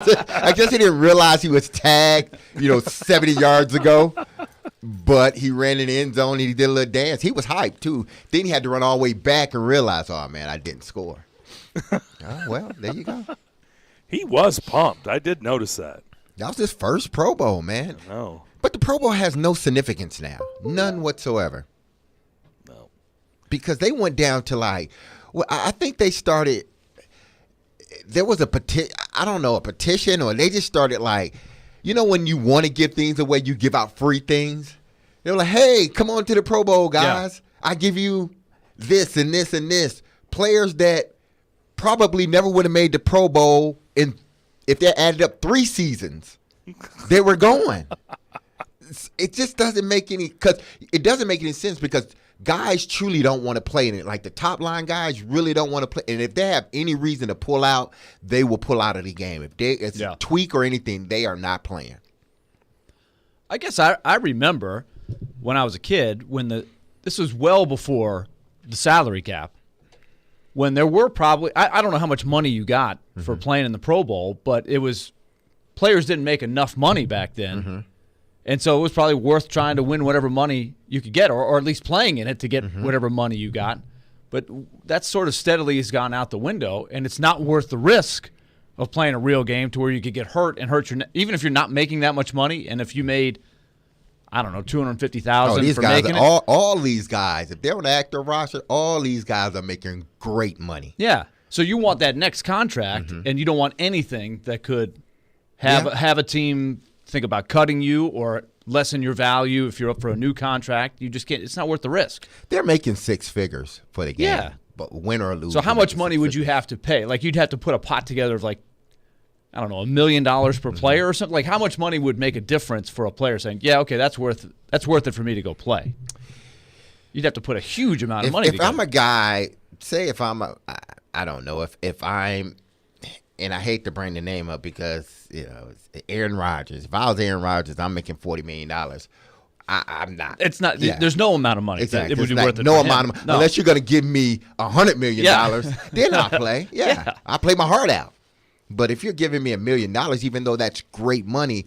I guess he didn't realize he was tagged, 70 yards ago. But he ran in the end zone and he did a little dance. He was hyped, too. Then he had to run all the way back and realize, oh, man, I didn't score. Oh, well, there you go. He was pumped. I did notice that. That was his first Pro Bowl, man. No. But the Pro Bowl has no significance now. None whatsoever. No. Because they went down to I think they started, there was a petition, or they just started when you want to give things away, you give out free things. They were like, hey, come on to the Pro Bowl, guys. Yeah. I give you this and this and this. Players that probably never would have made the Pro Bowl if they added up 3 seasons. They were going. It just doesn't make any sense because guys truly don't want to play in it. Like the top line guys really don't want to play. And if they have any reason to pull out, they will pull out of the game. If it's a tweak or anything, they are not playing. I guess I remember when I was a kid when this was well before the salary cap. When there were probably I don't know how much money you got for playing in the Pro Bowl, but it was players didn't make enough money back then. Mm-hmm. And so it was probably worth trying to win whatever money you could get, or at least playing in it to get whatever money you got. But that sort of steadily has gone out the window, and it's not worth the risk of playing a real game to where you could get hurt and hurt even if you're not making that much money, and if you made, I don't know, $250,000 for making it. All these guys, if they're on the active roster, all these guys are making great money. Yeah. So you want that next contract, and you don't want anything that could have a team think about cutting you or lessen your value if you're up for a new contract. You just can't. It's not worth the risk. They're making 6 figures for the game. Yeah. But win or lose. So how much money would you have to pay? Like you'd have to put a pot together of $1 million per player or something. Like how much money would make a difference for a player saying, yeah, okay, that's worth it for me to go play? You'd have to put a huge amount of money together. I'm a guy, say if I'm I don't know, if I'm, and I hate to bring the name up because, it's Aaron Rodgers. If I was Aaron Rodgers, I'm making $40 million. I'm not. It's not. Yeah. There's no amount of money. Exactly. It would be worth it. No amount of money. No. Unless you're going to give me $100 million, then I'll play. Yeah. I'll play my heart out. But if you're giving me $1 million, even though that's great money,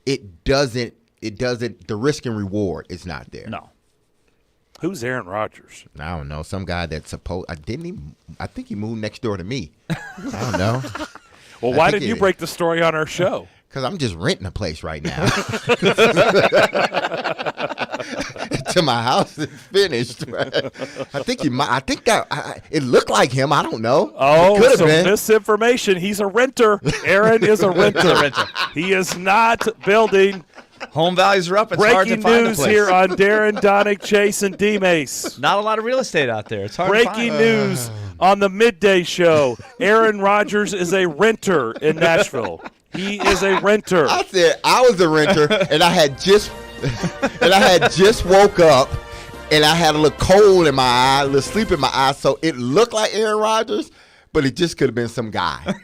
it doesn't, the risk and reward is not there. No. Who's Aaron Rodgers? I don't know. Some guy that's I think he moved next door to me. I don't know. Well, why didn't you break the story on our show? Because I'm just renting a place right now. Till my house is finished. I think it looked like him. I don't know. Oh, so misinformation. He's a renter. Aaron is a renter. He is not building. Home values are up. It's hard to find a place. Breaking news here on Darren, Donick, Chase, and D-Mace. Not a lot of real estate out there. It's hard to find. Breaking news on the midday show. Aaron Rodgers is a renter in Nashville. He is a renter. I said I was a renter, and I had just woke up, and I had a little cold in my eye, a little sleep in my eye, so it looked like Aaron Rodgers. But it just could have been some guy,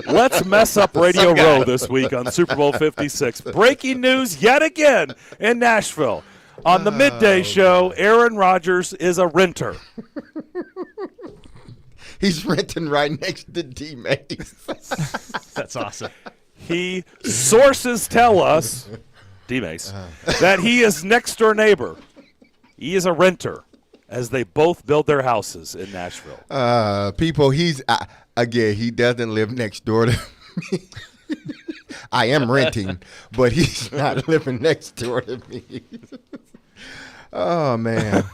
Let's mess up Radio Row this week on Super Bowl 56. Breaking news yet again in Nashville. On the midday show, Aaron Rodgers is a renter. He's renting right next to D-Mace. That's awesome. Sources tell us, D-Mace, that he is next door neighbor. He is a renter. As they both build their houses in Nashville. People, he doesn't live next door to me. I am renting, but he's not living next door to me. Oh, man.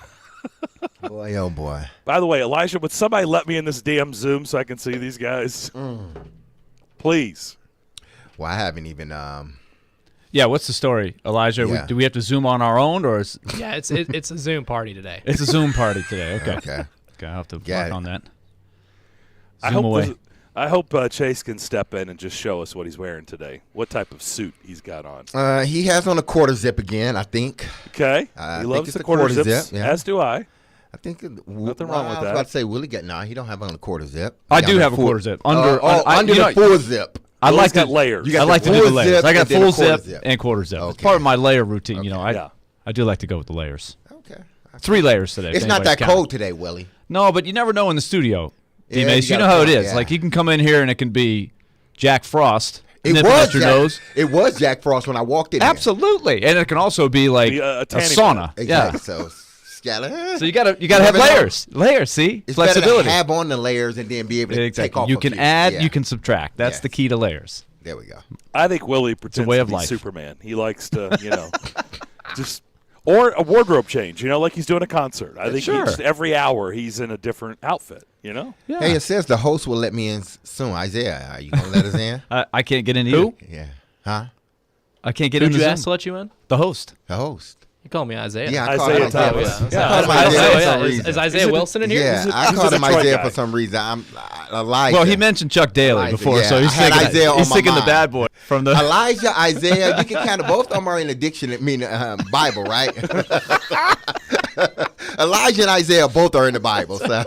Boy, oh, boy. By the way, Elijah, would somebody let me in this damn Zoom so I can see these guys? Please. Well, I haven't even Yeah, what's the story, Elijah? Yeah. Do we have to Zoom on our own, or is Yeah, it's a Zoom party today. it's a Zoom party today? Okay. Okay. I'll have to work on that. I hope Chase can step in and just show us what he's wearing today. What type of suit he's got on. He has on a quarter zip again, I think. Okay. He loves the quarter zips, zip, yeah. as do I. I think nothing wrong with that. I was about to say Willie he don't have on a quarter zip. I do have a quarter zip under the full zip. I like got layers. I like to do the layers. I got full zip zip and quarter zip. Okay. It's part of my layer routine. Okay. I do like to go with the layers. Okay. 3 layers today. It's not that cold today, Willie. No, but you never know in the studio, Yeah, D-Mace. You know how it is. Like you can come in here and it can be Jack Frost. It nipping was at your Jack, nose. It was Jack Frost when I walked in there. Absolutely, and it can also be like a sauna. Exactly. Yeah. So you gotta have layers. Layers. See, it's flexibility. better to have on the layers and then be able to take off. You can add. Yeah. You can subtract. That's the key to layers. There we go. I think Willie pretends way to of be life. Superman. He likes to, just or a wardrobe change. Like he's doing a concert. I think Sure. every hour he's in a different outfit. Yeah. Hey, it says the host will let me in soon. Isaiah, are you gonna let us in? I can't get in Who? either. Yeah. Huh? I can't get Who'd in. you the ask Zoom. to let you in? The host. The host. You call me Isaiah. Yeah, I Isaiah called him Isaiah. Thomas. I Yeah. called him Isaiah for some Is reason. Isaiah Wilson in here? Yeah, He's I a called him Detroit Isaiah guy. for some reason. I'm Elijah. Well, he mentioned Chuck Daly Elijah, before, yeah. so he's I had thinking, Isaiah on he's my thinking the mind. bad boy from the. Elijah, Isaiah. You can kind of both of them are in the dictionary, Bible, right? Elijah and Isaiah both are in the Bible, so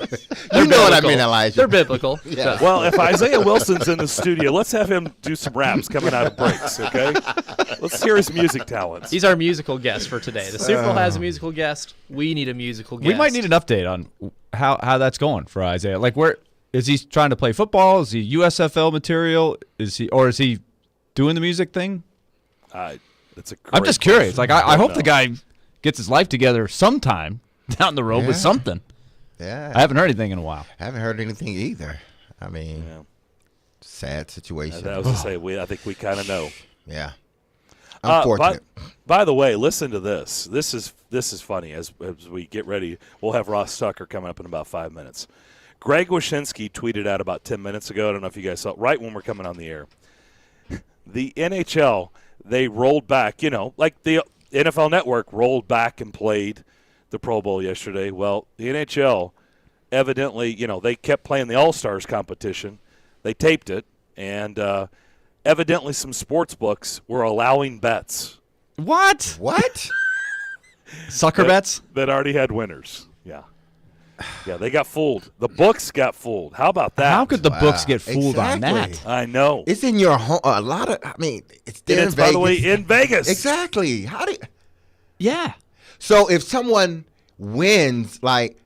you know what I mean, Elijah. They're biblical. Yeah. Well, if Isaiah Wilson's in the studio, let's have him do some raps coming out of breaks, okay? Let's hear his music talents. He's our musical guest for today. The Super Bowl has a musical guest. We need a musical guest. We might need an update on how that's going for Isaiah. Like, where is he trying to play football? Is he USFL material? Is he doing the music thing? That's a I'm great just curious. question. Like, I hope don't the know. guy gets his life together sometime down the road with Yeah. something. Yeah, I haven't heard anything in a while. I haven't heard anything either. I mean, Yeah. sad situation. I was to say, I think we kind of know. Yeah, unfortunate. By the way, listen to this. This is funny. As we get ready, we'll have Ross Tucker coming up in about 5 minutes. Greg Wyshynski tweeted out about 10 minutes ago. I don't know if you guys saw it, right when we're coming on the air. The NHL, they rolled back, like the NFL Network rolled back and played the Pro Bowl yesterday. Well, the NHL, evidently, they kept playing the All-Stars competition. They taped it, and evidently some sports books were allowing bets What? What? Sucker bets? that already had winners. Yeah, they got fooled. The books got fooled. How about that? How could the books get fooled on Exactly. that? I know. It's in your home. A lot of. I mean, it's there And in it's, Vegas. by the way, in Vegas. Exactly. How do? Yeah. So if someone wins, like,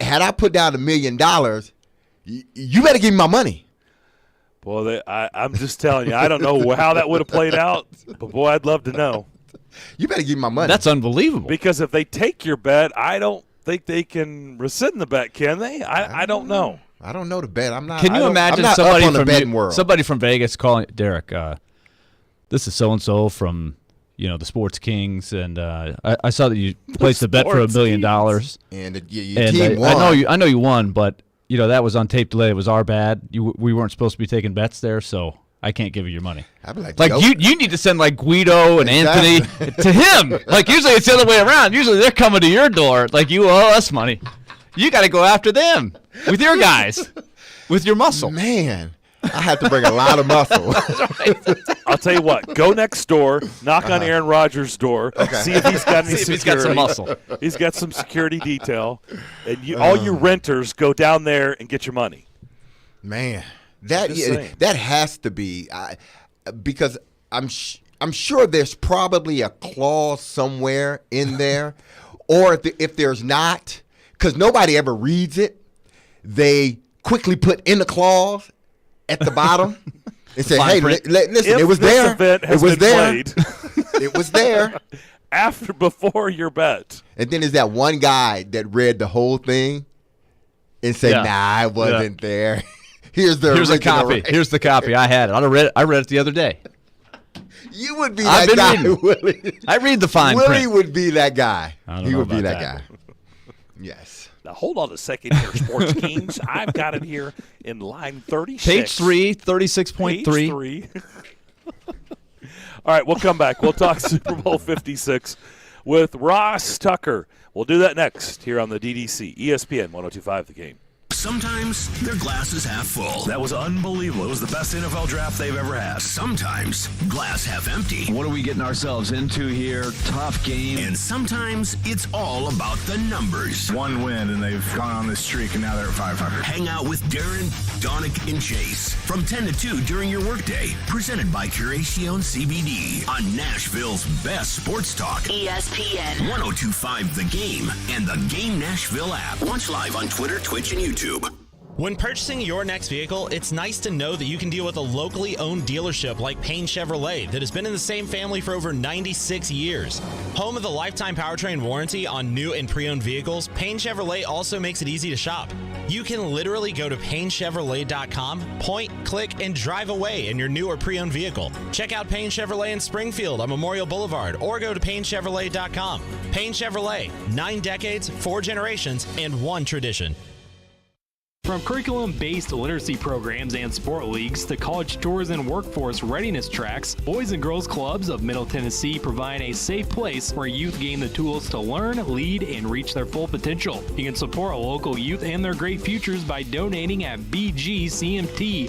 had I put down $1 million, you better give me my money. Boy, I'm just telling you, I don't know how that would have played out, but boy, I'd love to know. You better give me my money. That's unbelievable. Because if they take your bet, I don't think they can rescind the bet, can they? I don't know. I don't know the bet. I'm not. Can you imagine I'm not somebody up on the from betting world? somebody from Vegas calling Derek? This is so and so from the Sports Kings, and I saw that you placed a bet for $1 million. And your And team won. I know you won, but that was on tape delay. It was our bad. We weren't supposed to be taking bets there, so I can't give you your money. I'd be like, Like nope. you need to send like Guido and Exactly. Anthony to him. Like usually it's the other way around. Usually they're coming to your door. Like you owe us money. You got to go after them with your guys, with your muscle. Man, I have to bring a lot of muscle. I'll tell you what. Go next door, knock on Aaron Rodgers' door, see if he's got any See if security. he's got some muscle. He's got some security detail, and all you renters go down there and get your money. Man, that Just saying. that has to be because I'm sure there's probably a clause somewhere in there, or if there's not, because nobody ever reads it, they quickly put in the clause at the bottom and say, fine "Hey, print. listen, If it was this there. event has It was been there. played It was there." before your bet. And then there's that one guy that read the whole thing and said, Yeah. "Nah, I wasn't there." Here's the Here's a original copy. right. Here's the copy. I had it. I read it the other day. You would be I've that guy, been reading. Willie. I read the fine Willie print. would be that guy. I don't He know would be about that that. guy. Yes. Now, hold on a second here, Sports Kings. I've got it here in line 36. Page 3, Page 36.3. 3. All right, we'll come back. We'll talk Super Bowl 56 with Ross Tucker. We'll do that next here on the DDC, ESPN 102.5 The Game. Sometimes their glass is half full. That was unbelievable. It was the best NFL draft they've ever had. Sometimes glass half empty. What are we getting ourselves into here? Tough game. And sometimes it's all about the numbers. One win, and they've gone on this streak, and now they're at 500. Hang out with Darren, Donick, and Chase from 10 to 2 during your workday. Presented by Curacion CBD on Nashville's best sports talk. ESPN 102.5 The Game and the Game Nashville app. Watch live on Twitter, Twitch, and YouTube. When purchasing your next vehicle, it's nice to know that you can deal with a locally owned dealership like Payne Chevrolet that has been in the same family for over 96 years. Home of the lifetime powertrain warranty on new and pre-owned vehicles, Payne Chevrolet also makes it easy to shop. You can literally go to PayneChevrolet.com, point, click, and drive away in your new or pre-owned vehicle. Check out Payne Chevrolet in Springfield on Memorial Boulevard or go to PayneChevrolet.com. Payne Chevrolet, 9 decades, 4 generations, and 1 tradition. From curriculum-based literacy programs and sport leagues to college tours and workforce readiness tracks, Boys and Girls Clubs of Middle Tennessee provide a safe place where youth gain the tools to learn, lead, and reach their full potential. You can support local youth and their great futures by donating at bgcmt.org.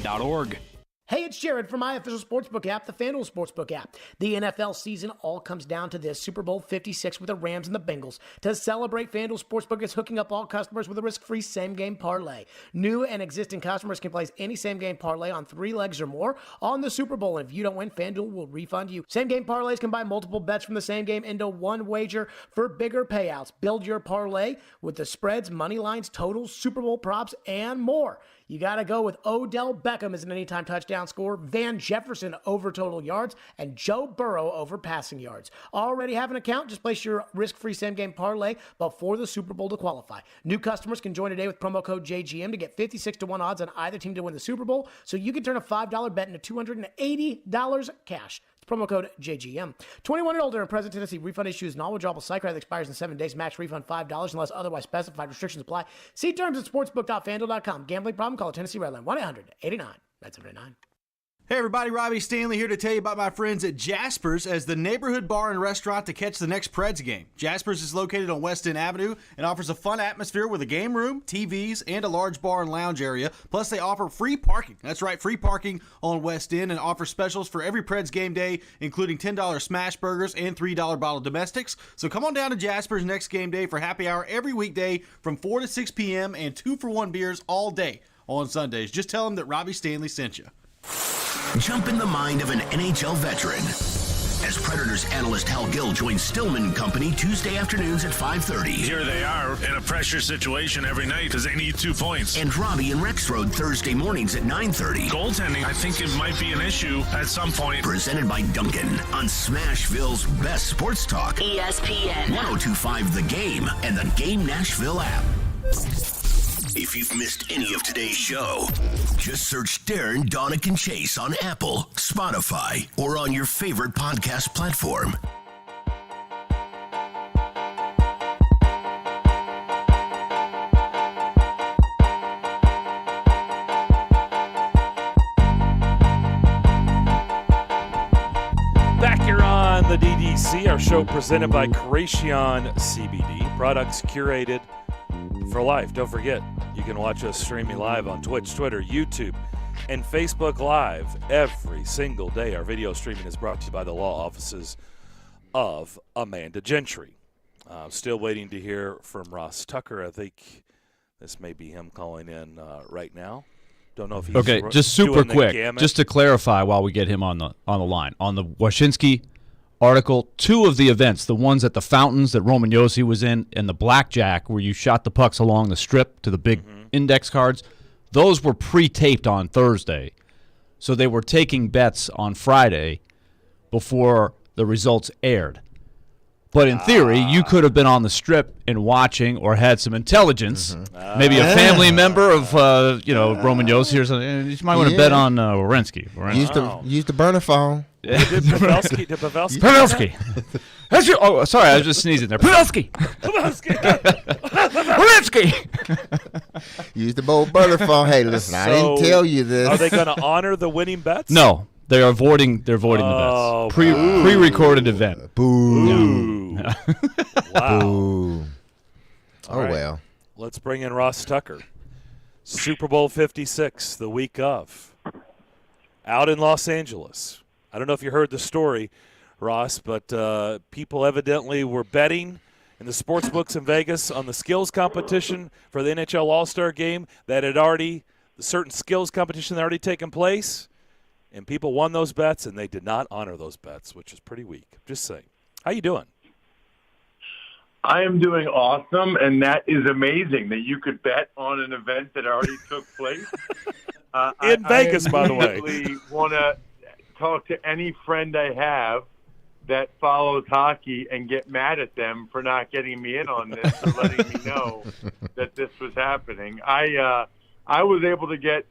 Hey, it's Jared from my official sportsbook app, the FanDuel Sportsbook app. The NFL season all comes down to this: Super Bowl 56 with the Rams and the Bengals. To celebrate, FanDuel Sportsbook is hooking up all customers with a risk-free same-game parlay. New and existing customers can place any same-game parlay on 3 legs or more on the Super Bowl, and if you don't win, FanDuel will refund you. Same-game parlays combine multiple bets from the same game into one wager for bigger payouts. Build your parlay with the spreads, money lines, totals, Super Bowl props, and more. You got to go with Odell Beckham as an anytime touchdown scorer, Van Jefferson over total yards, and Joe Burrow over passing yards. Already have an account? Just place your risk-free same-game parlay before the Super Bowl to qualify. New customers can join today with promo code JGM to get 56-1 odds on either team to win the Super Bowl, so you can turn a $5 bet into $280 cash. Promo code JGM. 21 and older in present Tennessee. Refund issues and all withdrawable site credit expires in 7 days. Max refund $5 unless otherwise specified. Restrictions apply. See terms at sportsbook.fanduel.com. Gambling problem? Call Tennessee Redline 1-800-89-79. Hey everybody, Robbie Stanley here to tell you about my friends at Jasper's as the neighborhood bar and restaurant to catch the next Preds game. Jasper's is located on West End Avenue and offers a fun atmosphere with a game room, TVs, and a large bar and lounge area. Plus they offer free parking. That's right, free parking on West End, and offer specials for every Preds game day, including $10 smash burgers and $3 bottle domestics. So come on down to Jasper's next game day for happy hour every weekday from 4 to 6 p.m. and 2-for-1 beers all day on Sundays. Just tell them that Robbie Stanley sent you. Jump in the mind of an NHL veteran as Predators analyst Hal Gill joins Stillman and Company Tuesday afternoons at 5:30. Here they are in a pressure situation every night because they need 2 points. And Robbie and Rexroad Thursday mornings at 9:30. Goaltending, I think it might be an issue at some point. Presented by Duncan on Smashville's best sports talk. ESPN 102.5 The Game and the Game Nashville app. If you've missed any of today's show, just search Darren, Donick, and Chase on Apple, Spotify, or on your favorite podcast platform. Back here on the DDC, our show presented by Creation CBD, products curated for life. Don't forget, you can watch us streaming live on Twitch, Twitter, YouTube, and Facebook Live every single day. Our video streaming is brought to you by the law offices of Amanda Gentry. Still waiting to hear from Ross Tucker. I think this may be him calling in right now. Don't know if he's okay. Just super quick, gamut. just to clarify, while we get him on the line on the Wyshynski article, 2 of the events, the ones at the fountains that Roman Yossi was in, and the blackjack where you shot the pucks along the strip to the big index cards, those were pre-taped on Thursday. So they were taking bets on Friday before the results aired. But in theory, you could have been on the strip and watching, or had some intelligence, maybe a family member of Roman Yossi or something. You might want to bet on Werenski. Use the burner phone. Did Pavelski? Pavelski. Oh, sorry, I was just sneezing there. Pavelski. Use the bold burner phone. Hey, listen, I didn't tell you this. Are they going to honor the winning bets? No, they're avoiding the bets. Pre-recorded event. Boo. Yeah. Wow. Boo. Oh, right. well. Let's bring in Ross Tucker. Super Bowl 56, the week of. Out in Los Angeles. I don't know if you heard the story, Ross, but people evidently were betting in the sports books in Vegas on the skills competition for the NHL All-Star Game that had already, the certain skills competition that had already taken place, and people won those bets, and they did not honor those bets, which is pretty weak. Just saying. How you doing? I am doing awesome, and that is amazing that you could bet on an event that already took place. In Vegas, by the way. I immediately want to talk to any friend I have that follows hockey and get mad at them for not getting me in on this or letting me know that this was happening. I was able to get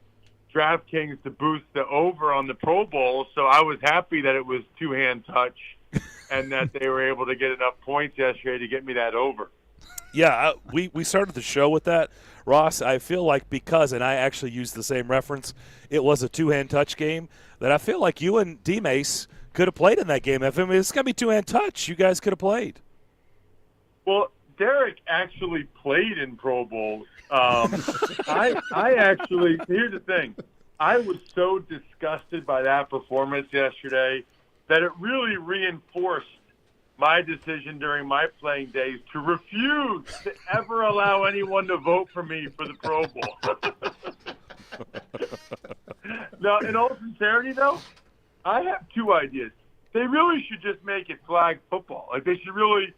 DraftKings to boost the over on the Pro Bowl, so I was happy that it was two-hand touch and that they were able to get enough points yesterday to get me that over. Yeah, we started the show with that, Ross. I feel like because, and I actually used the same reference, it was a two-hand touch game, that I feel like you and D-Mace could have played in that game. If it's going to be two-hand touch, you guys could have played. Well, Derek actually played in Pro Bowls. I actually, here's the thing. I was so disgusted by that performance yesterday that it really reinforced my decision during my playing days to refuse to ever allow anyone to vote for me for the Pro Bowl. Now, in all sincerity, though, I have two ideas. They really should just make it flag football. Like, they should really,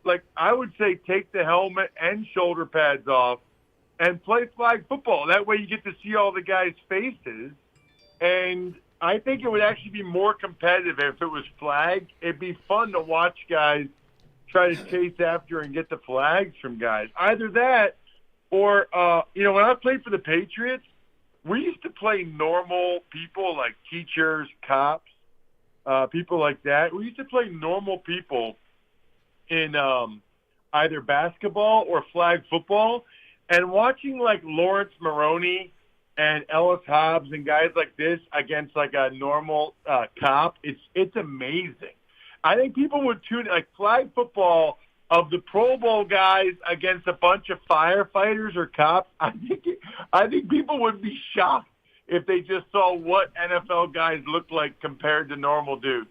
like, I would say take the helmet and shoulder pads off and play flag football. That way you get to see all the guys' faces. And I think it would actually be more competitive if it was flag. It'd be fun to watch guys try to chase after and get the flags from guys. Either that or, when I played for the Patriots, we used to play normal people like teachers, cops, people like that. We used to play normal people in either basketball or flag football. And watching like Lawrence Maroney and Ellis Hobbs and guys like this against like a normal cop, it's amazing. I think people would tune like flag football of the Pro Bowl guys against a bunch of firefighters or cops. I think people would be shocked if they just saw what NFL guys look like compared to normal dudes.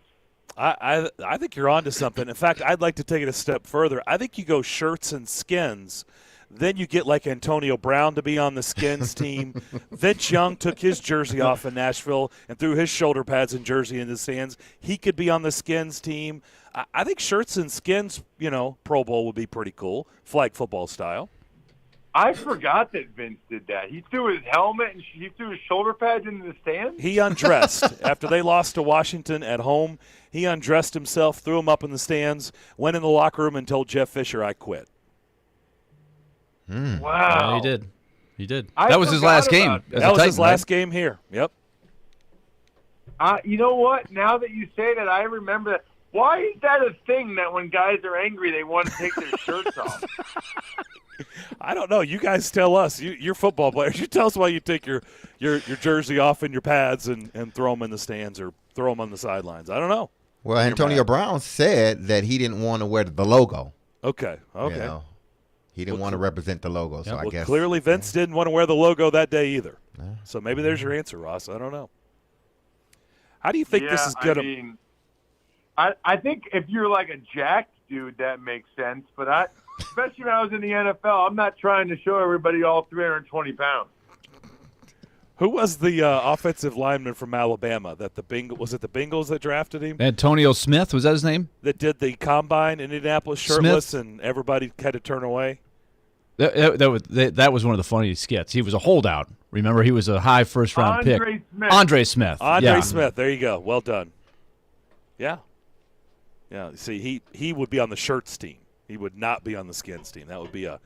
I think you're onto something. In fact, I'd like to take it a step further. I think you go shirts and skins. Then you get like Antonio Brown to be on the skins team. Vince Young took his jersey off in Nashville and threw his shoulder pads and jersey in the stands. He could be on the skins team. I think shirts and skins, Pro Bowl would be pretty cool, flag football style. I forgot that Vince did that. He threw his helmet and he threw his shoulder pads into the stands? He undressed. After they lost to Washington at home, he undressed himself, threw him up in the stands, went in the locker room and told Jeff Fisher, I quit. Wow. Yeah, he did. That was his last game. That was his last game here. Yep. You know what? Now that you say that, I remember that. Why is that a thing that when guys are angry, they want to take their shirts off? I don't know. You guys tell us. You're football players. You tell us why you take your jersey off and your pads and throw them in the stands or throw them on the sidelines. I don't know. Well, Antonio Brown said that he didn't want to wear the logo. Okay. He didn't want to represent the logo, so I guess. Clearly Vince didn't want to wear the logo that day either. Yeah. So maybe there's your answer, Ross. I don't know. How do you think this is going to – I think if you're like a jacked dude, that makes sense. But especially when I was in the NFL, I'm not trying to show everybody all 320 pounds. Who was the offensive lineman from Alabama? Was it the Bengals that drafted him? Antonio Smith, was that his name? That did the combine in Indianapolis shirtless, and everybody had to turn away. That was one of the funny skits. He was a holdout. Remember, he was a high first-round pick. Andre Smith. Andre Smith. There you go. Well done. Yeah. Yeah. See, he would be on the shirts team. He would not be on the skins team. That would be a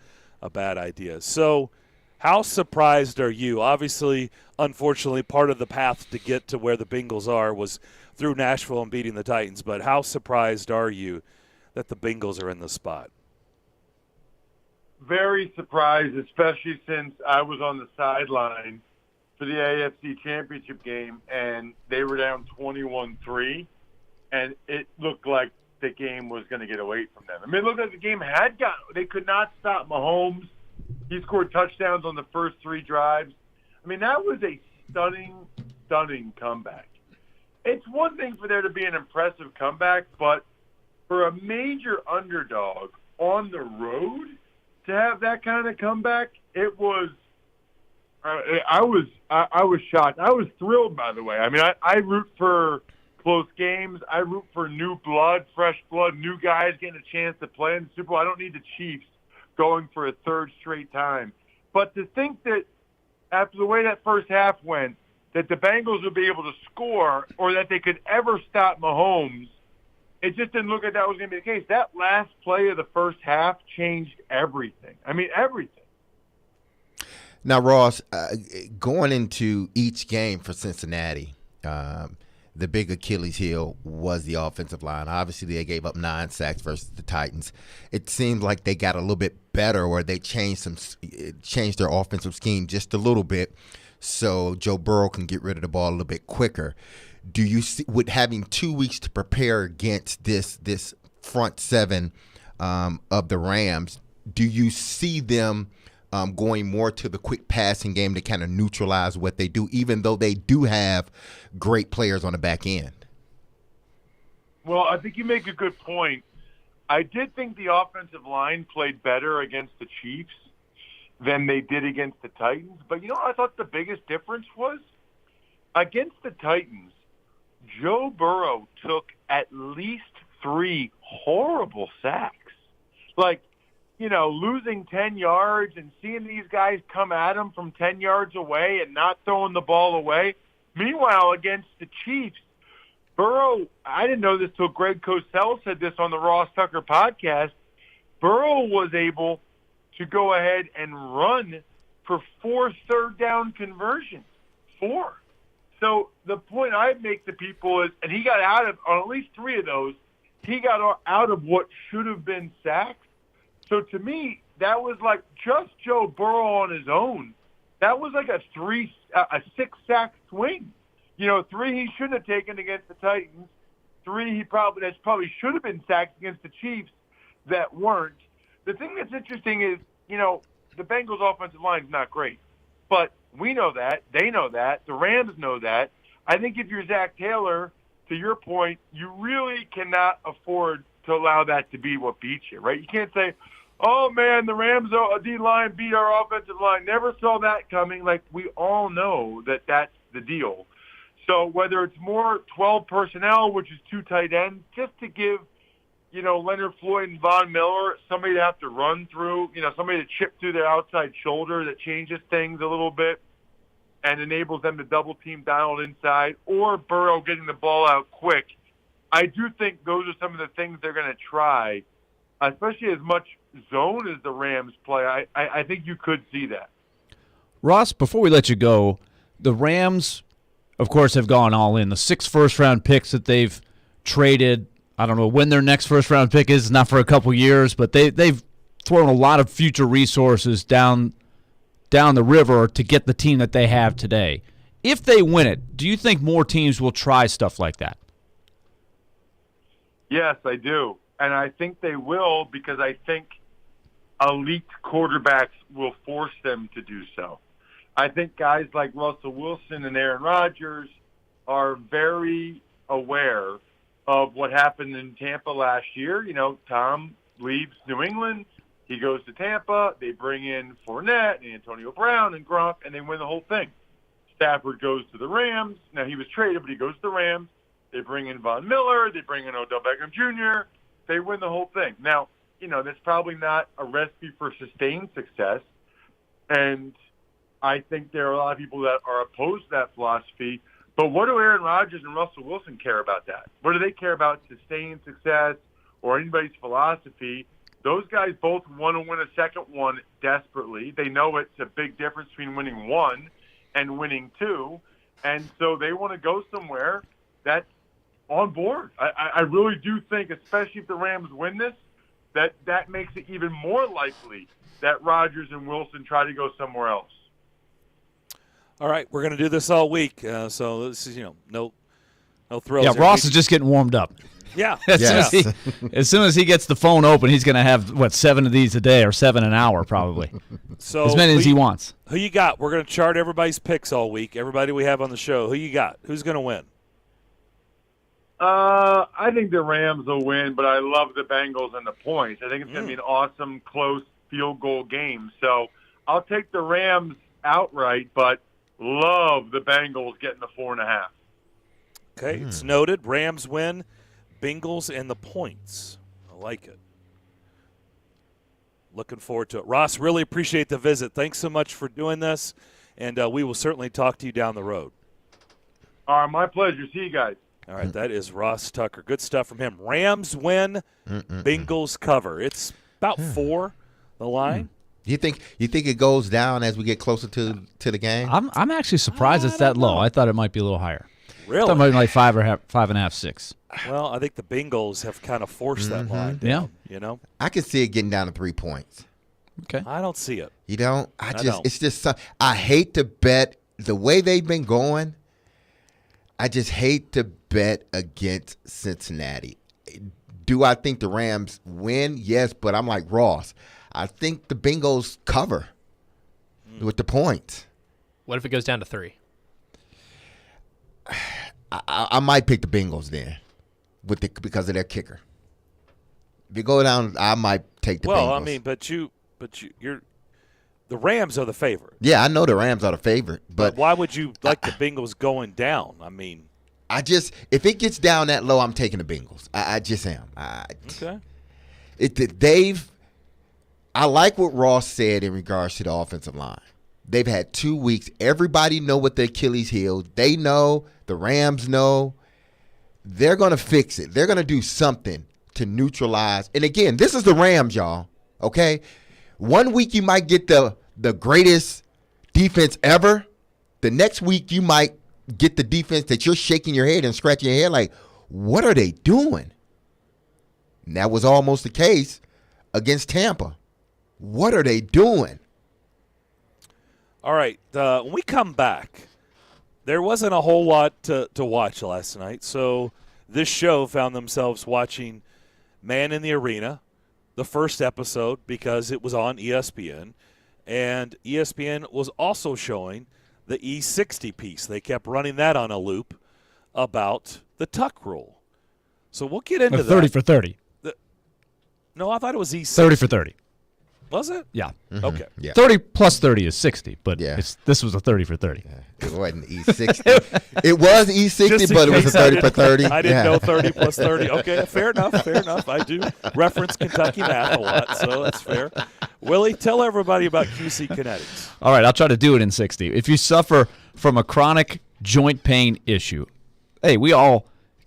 bad idea. So, how surprised are you? Obviously, unfortunately, part of the path to get to where the Bengals are was through Nashville and beating the Titans. But how surprised are you that the Bengals are in the spot? Very surprised, especially since I was on the sideline for the AFC Championship game, and they were down 21-3, and it looked like the game was going to get away from them. I mean, it looked like the game had got – they could not stop Mahomes. He scored touchdowns on the first three drives. I mean, that was a stunning comeback. It's one thing for there to be an impressive comeback, but for a major underdog on the road – to have that kind of comeback, it was. I was shocked. I was thrilled, by the way. I mean, I root for close games. I root for new blood, fresh blood, new guys getting a chance to play in the Super Bowl. I don't need the Chiefs going for a third straight time. But to think that after the way that first half went, that the Bengals would be able to score or that they could ever stop Mahomes, it just didn't look like that was going to be the case. That last play of the first half changed everything. I mean, everything. Now, Ross, going into each game for Cincinnati, the big Achilles heel was the offensive line. Obviously, they gave up 9 sacks versus the Titans. It seemed like they got a little bit better, or they changed their offensive scheme just a little bit, so Joe Burrow can get rid of the ball a little bit quicker. Do you see, with having 2 weeks to prepare against this front seven of the Rams, do you see them going more to the quick passing game to kind of neutralize what they do, even though they do have great players on the back end? Well, I think you make a good point. I did think the offensive line played better against the Chiefs than they did against the Titans. But you know what I thought the biggest difference was? Against the Titans, Joe Burrow took at least 3 horrible sacks. Like, you know, losing 10 yards and seeing these guys come at him from 10 yards away and not throwing the ball away. Meanwhile, against the Chiefs, Burrow, I didn't know this till Greg Cosell said this on the Ross Tucker podcast, Burrow was able to go ahead and run for 4 third-down conversions. 4. So the point I make to people is, and he got out of, on at least 3 of those, he got out of what should have been sacks. So to me, that was like just Joe Burrow on his own. That was like a 6-sack swing. You know, 3 he shouldn't have taken against the Titans. 3 that probably should have been sacks against the Chiefs that weren't. The thing that's interesting is, you know, the Bengals' offensive line is not great. But we know that. They know that. The Rams know that. I think if you're Zach Taylor, to your point, you really cannot afford to allow that to be what beats you, right? You can't say, oh, man, the Rams' D-line beat our offensive line. Never saw that coming. Like, we all know that that's the deal. So whether it's more 12 personnel, which is 2 tight ends, just to give, you know, Leonard Floyd and Von Miller somebody to have to run through, you know, somebody to chip through their outside shoulder that changes things a little bit and enables them to double team Donald inside, or Burrow getting the ball out quick. I do think those are some of the things they're going to try, especially as much zone as the Rams play. I think you could see that. Ross, before we let you go, the Rams, of course, have gone all in. The 6 first-round picks that they've traded, I don't know when their next first-round pick is, not for a couple years, but they've thrown a lot of future resources down the river to get the team that they have today. If they win it, do you think more teams will try stuff like that? Yes, I do. And I think they will, because I think elite quarterbacks will force them to do so. I think guys like Russell Wilson and Aaron Rodgers are very aware of what happened in Tampa last year. You know, Tom leaves New England. He goes to Tampa. They bring in Fournette and Antonio Brown and Gronk, and they win the whole thing. Stafford goes to the Rams. Now, he was traded, but he goes to the Rams. They bring in Von Miller. They bring in Odell Beckham Jr. They win the whole thing. Now, you know, that's probably not a recipe for sustained success, and I think there are a lot of people that are opposed to that philosophy. But what do Aaron Rodgers and Russell Wilson care about that? What do they care about sustained success or anybody's philosophy? Those guys both want to win a second one desperately. They know it's a big difference between winning 1 and winning 2. And so they want to go somewhere that's on board. I really do think, especially if the Rams win this, that makes it even more likely that Rodgers and Wilson try to go somewhere else. All right, we're going to do this all week. So this is, no thrills. Yeah, Ross is just getting warmed up. Yeah. As soon as he gets the phone open, he's going to have, 7 of these a day or 7 an hour probably. So as many as he wants. Who you got? We're going to chart everybody's picks all week, everybody we have on the show. Who you got? Who's going to win? I think the Rams will win, but I love the Bengals and the points. I think it's going to be an awesome, close field goal game. So I'll take the Rams outright, but love the Bengals getting the 4.5. Okay, it's noted. Rams win. Bengals and the points. I like it. Looking forward to it. Ross, really appreciate the visit. Thanks so much for doing this, and we will certainly talk to you down the road. All right, my pleasure. See you guys. All right, that is Ross Tucker. Good stuff from him. Rams win, Bengals cover. It's about 4, the line. You think it goes down as we get closer to the game? I'm actually surprised it's that low. I thought it might be a little higher. Really? I thought it might be like 5.5, 6. Well, I think the Bengals have kind of forced that line down. You know, I can see it getting down to 3 points. Okay. I don't see it. You don't? I don't. It's just I hate to bet the way they've been going. I just hate to bet against Cincinnati. Do I think the Rams win? Yes, but I'm like Ross. I think the Bengals cover with the points. What if it goes down to 3? I might pick the Bengals then because of their kicker. If you go down, I might take the Bengals. Well, I mean, but you're the Rams are the favorite. Yeah, I know the Rams are the favorite, but why would you like the Bengals going down? I mean, if it gets down that low, I'm taking the Bengals. I just am. Okay. I like what Ross said in regards to the offensive line. They've had 2 weeks. Everybody know what their Achilles heel. They know. The Rams know. They're going to fix it. They're going to do something to neutralize. And again, this is the Rams, y'all. Okay? 1 week you might get the greatest defense ever. The next week you might get the defense that you're shaking your head and scratching your head like, what are they doing? And that was almost the case against Tampa. What are they doing? All right. When we come back, there wasn't a whole lot to watch last night. So this show found themselves watching Man in the Arena, the first episode, because it was on ESPN. And ESPN was also showing the E60 piece. They kept running that on a loop about the tuck rule. So we'll get into 30 that. for 30. No, I thought it was E60. 30 for 30. Was it? Yeah. Okay. Yeah. 30 plus 30 is 60, but this was a 30 for 30. It wasn't E60. It was E60, but it was a 30 for 30. I didn't know 30 plus 30. Okay, fair enough. I do reference Kentucky math a lot, so that's fair. Willie, tell everybody about QC Kinetics. All right, I'll try to do it in 60. If you suffer from a chronic joint pain issue, hey, we all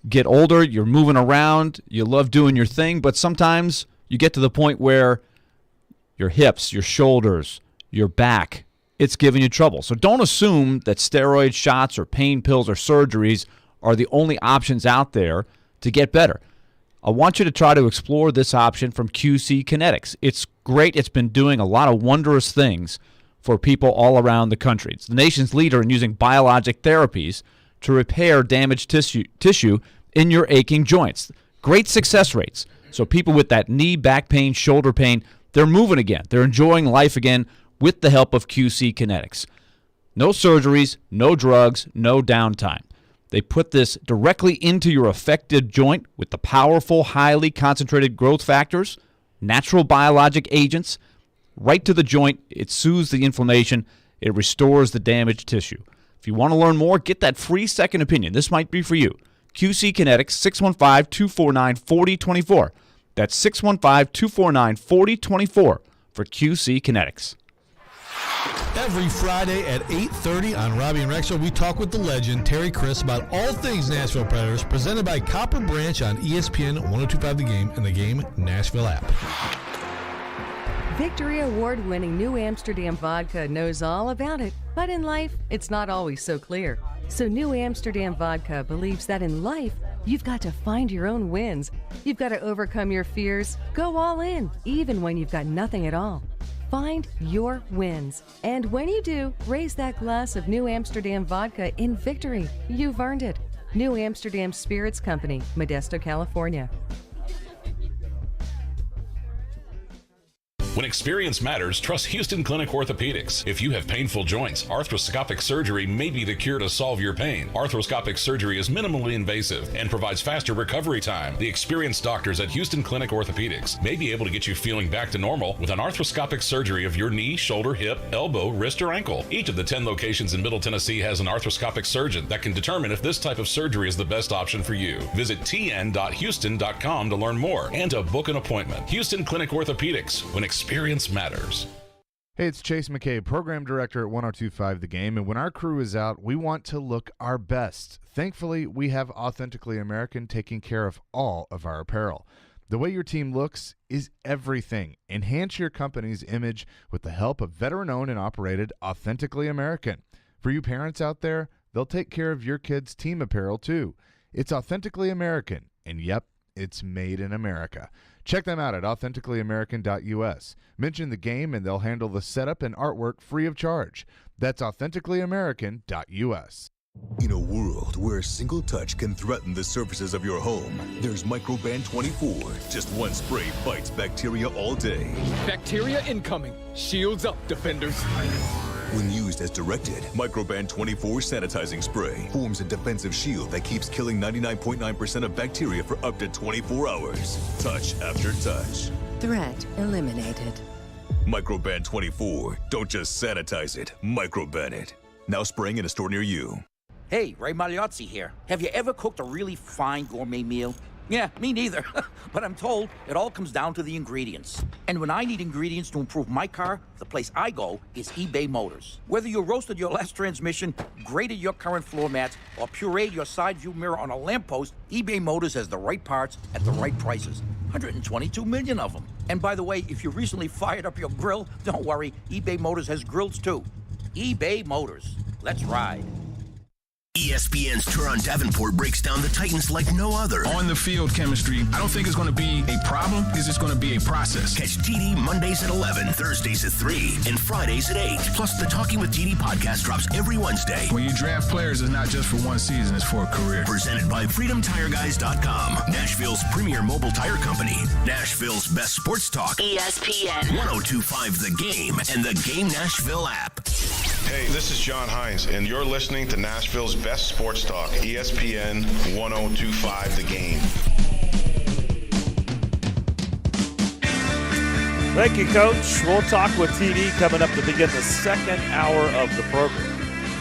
get older, you're moving around, you love doing your thing, but sometimes you get to the point where your hips, your shoulders, your back, it's giving you trouble. So don't assume that steroid shots or pain pills or surgeries are the only options out there to get better. I want you to try to explore this option from QC Kinetics. It's great. It's been doing a lot of wondrous things for people all around the country. It's the nation's leader in using biologic therapies to repair damaged tissue in your aching joints. Great success rates. So people with that knee, back pain, shoulder pain, they're moving again. They're enjoying life again with the help of QC Kinetics. No surgeries, no drugs, no downtime. They put this directly into your affected joint with the powerful, highly concentrated growth factors, natural biologic agents, right to the joint. It soothes the inflammation. It restores the damaged tissue. If you want to learn more, get that free second opinion. This might be for you. QC Kinetics, 615-249-4024. That's 615-249-4024 for QC Kinetics. Every Friday at 8:30 on Robbie and Rex Show, we talk with the legend Terry Chris about all things Nashville Predators, presented by Copper Branch on ESPN 102.5 The Game and the Game Nashville app. Victory Award-winning New Amsterdam Vodka knows all about it, but in life, it's not always so clear. So New Amsterdam Vodka believes that in life, you've got to find your own wins. You've got to overcome your fears, go all in, even when you've got nothing at all. Find your wins. And when you do, raise that glass of New Amsterdam Vodka in victory. You've earned it. New Amsterdam Spirits Company, Modesto, California. When experience matters, trust Houston Clinic Orthopedics. If you have painful joints, arthroscopic surgery may be the cure to solve your pain. Arthroscopic surgery is minimally invasive and provides faster recovery time. The experienced doctors at Houston Clinic Orthopedics may be able to get you feeling back to normal with an arthroscopic surgery of your knee, shoulder, hip, elbow, wrist, or ankle. Each of the 10 locations in Middle Tennessee has an arthroscopic surgeon that can determine if this type of surgery is the best option for you. Visit tn.houston.com to learn more and to book an appointment. Houston Clinic Orthopedics, when experience matters. Hey, it's Chase McCabe, Program Director at 102.5 The Game, and when our crew is out, we want to look our best. Thankfully, we have Authentically American taking care of all of our apparel. The way your team looks is everything. Enhance your company's image with the help of veteran-owned and operated Authentically American. For you parents out there, they'll take care of your kids' team apparel too. It's Authentically American, and yep, it's made in America. Check them out at authenticallyamerican.us. Mention The Game and they'll handle the setup and artwork free of charge. That's authenticallyamerican.us. In a world where a single touch can threaten the surfaces of your home, there's Microban 24. Just one spray fights bacteria all day. Bacteria incoming. Shields up, defenders. When used as directed, Microban 24 sanitizing spray forms a defensive shield that keeps killing 99.9% of bacteria for up to 24 hours. Touch after touch. Threat eliminated. Microban 24. Don't just sanitize it, microban it. Now spraying in a store near you. Hey, Ray Magliozzi here. Have you ever cooked a really fine gourmet meal? Yeah, me neither. But I'm told it all comes down to the ingredients. And when I need ingredients to improve my car, the place I go is eBay Motors. Whether you roasted your last transmission, graded your current floor mats, or pureed your side view mirror on a lamppost, eBay Motors has the right parts at the right prices. 122 million of them. And by the way, if you recently fired up your grill, don't worry, eBay Motors has grills too. eBay Motors. Let's ride. ESPN's Turon Davenport breaks down the Titans like no other. On the field chemistry, I don't think it's going to be a problem. It's just going to be a process. Catch TD Mondays at 11, Thursdays at 3, and Fridays at 8. Plus, the Talking with TD podcast drops every Wednesday. When you draft players, it's not just for one season, it's for a career. Presented by FreedomTireGuys.com, Nashville's premier mobile tire company. Nashville's best sports talk. ESPN 102.5 The Game and the Game Nashville app. Hey, this is John Hines, and you're listening to Nashville's best sports talk, ESPN 102.5 The Game. Thank you, Coach. We'll talk with TD coming up to begin the second hour of the program.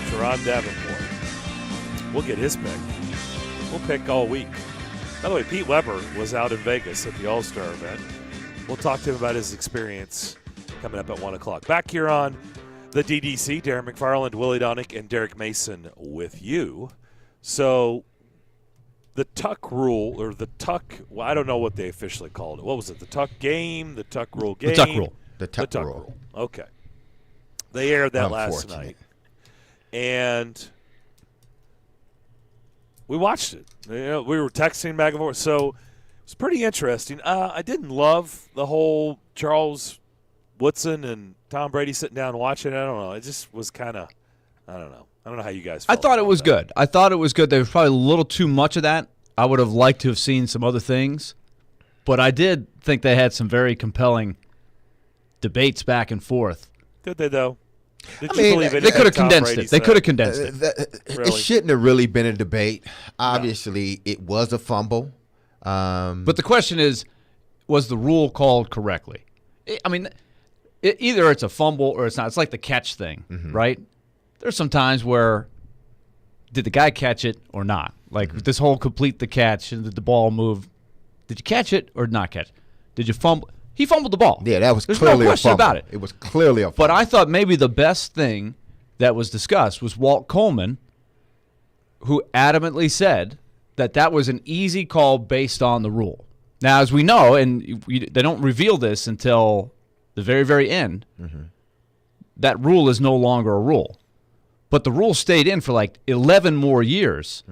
Turon Davenport. We'll get his pick. We'll pick all week. By the way, Pete Weber was out in Vegas at the All-Star event. We'll talk to him about his experience coming up at 1 o'clock. Back here on the DDC, Darren McFarland, Willie Donick, and Derek Mason with you. So the Tuck rule, or the Tuck, well, I don't know what they officially called it. What was it? The Tuck game? The Tuck rule game? The Tuck rule. The Tuck rule. Okay. They aired that last night. And we watched it. You know, we were texting back and forth. So it's pretty interesting. I didn't love the whole Charles Woodson and Tom Brady sitting down and watching it. I don't know. It just was kind of, I don't know. I don't know how you guys felt. I thought it was good. I thought it was good. There was probably a little too much of that. I would have liked to have seen some other things. But I did think they had some very compelling debates back and forth. Did they, though? They could have condensed it. They could have condensed it. It shouldn't have really been a debate. Obviously, it was a fumble. But the question is, was the rule called correctly? I mean, either it's a fumble or it's not. It's like the catch thing, right? There's some times where did the guy catch it or not? Like this whole complete the catch and did the ball move. Did you catch it or not catch it? Did you fumble? He fumbled the ball. Yeah, that was There's clearly no question a fumble. about it. It was clearly a fumble. But I thought maybe the best thing that was discussed was Walt Coleman, who adamantly said that that was an easy call based on the rule. Now, as we know, and they don't reveal this until the very, very end, that rule is no longer a rule. But the rule stayed in for like 11 more years.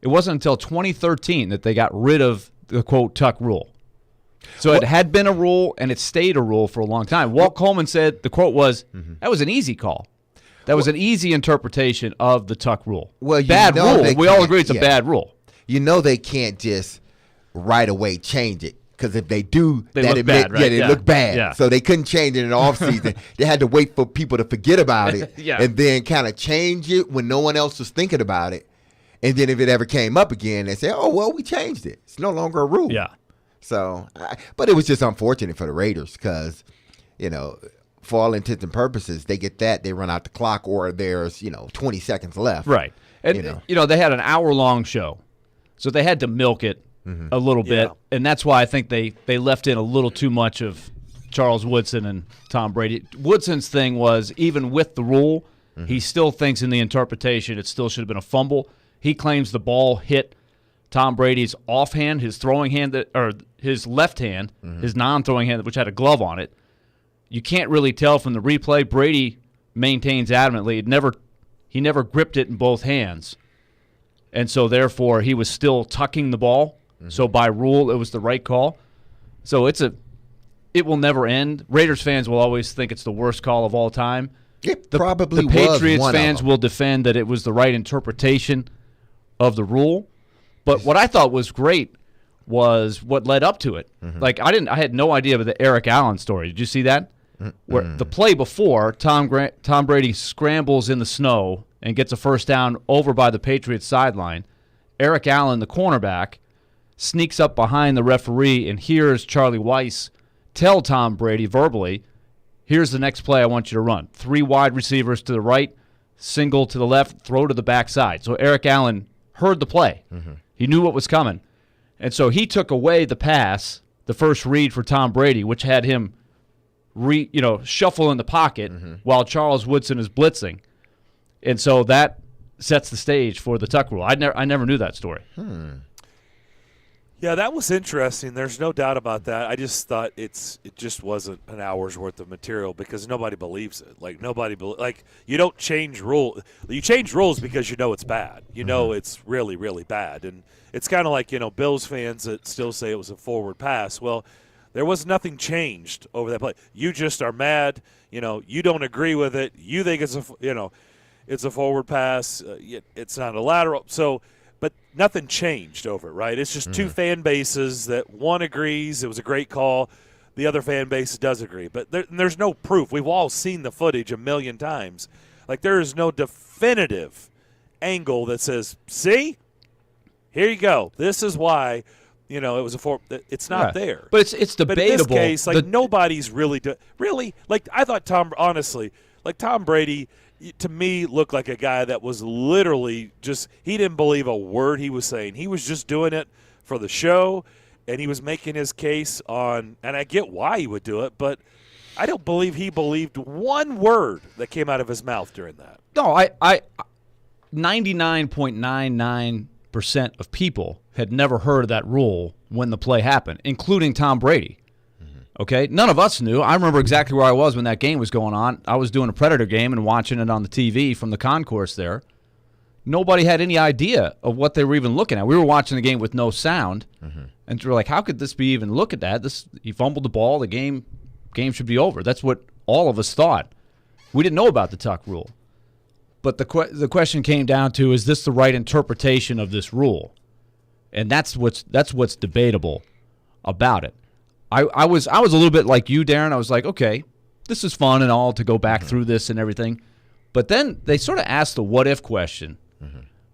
It wasn't until 2013 that they got rid of the, quote, Tuck rule. So it had been a rule, and it stayed a rule for a long time. Walt Coleman said, the quote was, that was an easy call. That was an easy interpretation of the Tuck rule. Well, bad rule. We all agree it's a bad rule. You know they can't just right away change it. because if they do, They that look bad, right? Yeah, they Yeah. look bad. Yeah. So they couldn't change it in the offseason. They had to wait for people to forget about it Yeah. and then kind of change it when no one else was thinking about it. And then if it ever came up again, they say, oh, well, we changed it. It's no longer a rule. Yeah. So, but it was just unfortunate for the Raiders because, for all intents and purposes, they get that, they run out the clock, or there's, 20 seconds left. Right. And, they had an hour-long show, so they had to milk it a little bit, and that's why I think they left in a little too much of Charles Woodson and Tom Brady. Woodson's thing was, even with the rule, he still thinks in the interpretation it still should have been a fumble. He claims the ball hit Tom Brady's offhand, his throwing hand, or his left hand, his non-throwing hand, which had a glove on it. You can't really tell from the replay. Brady maintains adamantly he never gripped it in both hands, and so therefore he was still tucking the ball. So by rule, it was the right call. So it will never end. Raiders fans will always think it's the worst call of all time. It probably the was Patriots one fans of them. will defend that it was the right interpretation of the rule. But what I thought was great was what led up to it. Like I had no idea about the Eric Allen story. Did you see that? Where the play before, Tom Brady scrambles in the snow and gets a first down over by the Patriots sideline. Eric Allen, the cornerback, sneaks up behind the referee and hears Charlie Weiss tell Tom Brady verbally, here's the next play I want you to run. 3 wide receivers to the right, single to the left, throw to the backside. So Eric Allen heard the play. He knew what was coming. And so he took away the pass, the first read for Tom Brady, which had him shuffle in the pocket while Charles Woodson is blitzing. And so that sets the stage for the tuck rule. I never knew that story. Yeah, that was interesting. There's no doubt about that. I just thought it just wasn't an hour's worth of material because nobody believes it. You don't change rule. You change rules because you know it's bad. You know it's really, really bad. And it's kind of like, Bills fans that still say it was a forward pass. Well, there was nothing changed over that play. You just are mad. You don't agree with it. You think it's a forward pass. It's not a lateral. But nothing changed over it, right? It's just two fan bases that one agrees it was a great call, the other fan base does agree. But there's no proof. We've all seen the footage a million times. Like, there is no definitive angle that says, see, here you go. This is why, it was it's not there. But it's debatable. But in this case, nobody's really I thought Tom Brady – to me, looked like a guy that was literally he didn't believe a word he was saying. He was just doing it for the show, and he was making his case and I get why he would do it, but I don't believe he believed one word that came out of his mouth during that. No, 99.99% of people had never heard of that rule when the play happened, including Tom Brady. Okay, none of us knew. I remember exactly where I was when that game was going on. I was doing a Predator game and watching it on the TV from the concourse there. Nobody had any idea of what they were even looking at. We were watching the game with no sound, and we were like, how could this be even look at that? He fumbled the ball. The game should be over. That's what all of us thought. We didn't know about the tuck rule. But the question came down to, is this the right interpretation of this rule? And that's what's debatable about it. I was a little bit like you, Darren. I was like, okay, this is fun and all to go back through this and everything. But then they sort of asked the what-if question.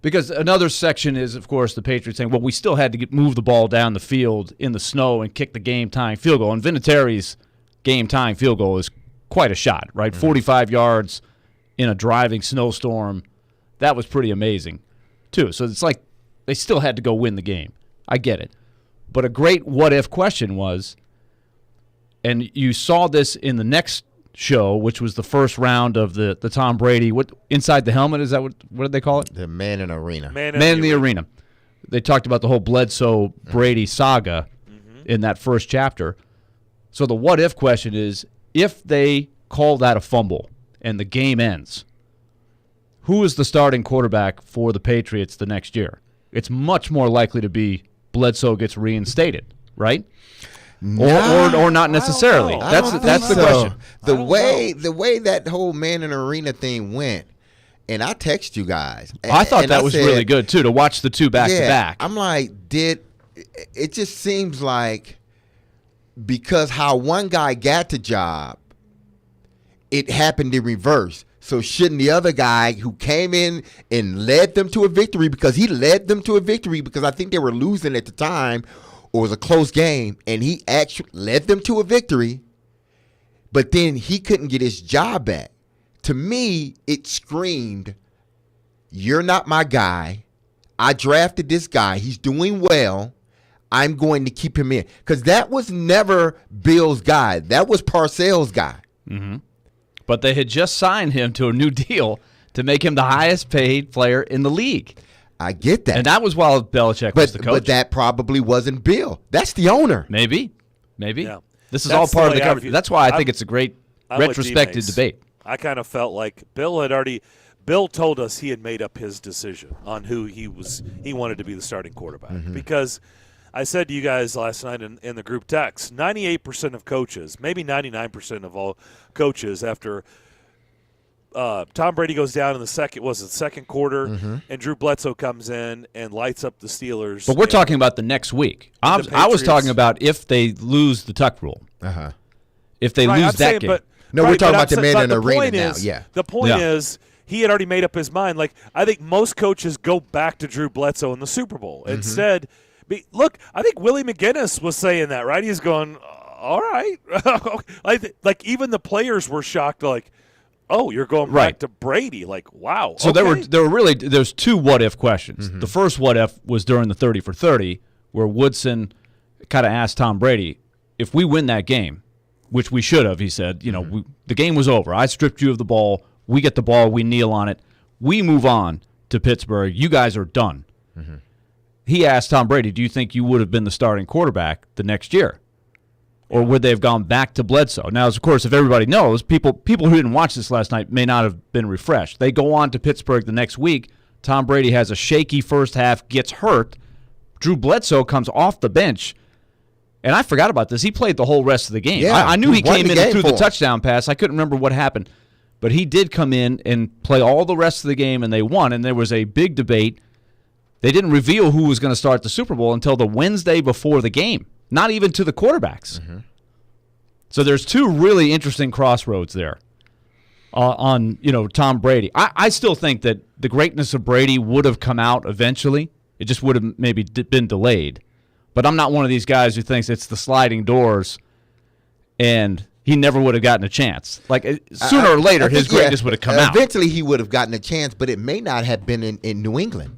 Because another section is, of course, the Patriots saying, well, we still had to move the ball down the field in the snow and kick the game-tying field goal. And Vinatieri's game-tying field goal is quite a shot, right? 45 yards in a driving snowstorm. That was pretty amazing, too. So it's like they still had to go win the game. I get it. But a great what-if question was, and you saw this in the next show, which was the first round of the Tom Brady, inside the helmet, is that what did they call it? The Man in Arena. Man in the Arena. They talked about the whole Bledsoe-Brady saga in that first chapter. So the what-if question is, if they call that a fumble and the game ends, who is the starting quarterback for the Patriots the next year? It's much more likely to be Bledsoe gets reinstated, right? Or not necessarily. That's the question. The way that whole Man in Arena thing went, and I text you guys. I thought that was really good too, to watch the two back to back. I'm like, it just seems like because how one guy got the job, it happened in reverse. So shouldn't the other guy who came in and led them to a victory, because he led them to a victory because I think they were losing at the time or it was a close game, and he actually led them to a victory, but then he couldn't get his job back. To me, it screamed, you're not my guy. I drafted this guy. He's doing well. I'm going to keep him in. Because that was never Bill's guy. That was Parcells' guy. Mm-hmm. But they had just signed him to a new deal to make him the highest paid player in the league. I get that. And that was while Belichick was the coach. But that probably wasn't Bill. That's the owner. Maybe. Yeah. This is That's all part of the the way I coverage. view- That's why I think I'm- it's a great I'm with retrospective D-Mace. debate. I kind of felt like Bill told us he had made up his decision on who he wanted to be the starting quarterback. Mm-hmm. Because I said to you guys last night in the group text, 98% of coaches, maybe 99% of all coaches, after Tom Brady goes down in the second quarter, and Drew Bledsoe comes in and lights up the Steelers. But we're talking about the next week. I was Patriots. talking about if they lose the tuck rule. Uh-huh. If they Right, lose I'm that saying, game. but- No, right, we're talking but about the I'm man saying- in the but arena point now. is- Yeah. The point Yeah. is he had already made up his mind. Like, I think most coaches go back to Drew Bledsoe in the Super Bowl. Mm-hmm. Instead, look, I think Willie McGinnis was saying that, right? He's going, all right. like even the players were shocked, like, oh, you're going Right. back to Brady. Like, wow. So okay. there's two what if questions. Mm-hmm. The first what if was during the 30 for 30, where Woodson kind of asked Tom Brady, if we win that game, which we should have, he said, the game was over. I stripped you of the ball. We get the ball. We kneel on it. We move on to Pittsburgh. You guys are done. Mm-hmm. He asked Tom Brady, do you think you would have been the starting quarterback the next year? Or would they have gone back to Bledsoe? Now, of course, if everybody knows, people who didn't watch this last night may not have been refreshed. They go on to Pittsburgh the next week. Tom Brady has a shaky first half, gets hurt. Drew Bledsoe comes off the bench. And I forgot about this. He played the whole rest of the game. Yeah, I knew he won came the in and game threw for the him. touchdown pass. I couldn't remember what happened. But he did come in and play all the rest of the game, and they won. And there was a big debate. They didn't reveal who was going to start the Super Bowl until the Wednesday before the game, not even to the quarterbacks. Mm-hmm. So there's two really interesting crossroads there on Tom Brady. I still think that the greatness of Brady would have come out eventually. It just would have maybe been delayed. But I'm not one of these guys who thinks it's the sliding doors and he never would have gotten a chance. Like sooner or later, his greatness would have come out. Eventually he would have gotten a chance, but it may not have been in New England.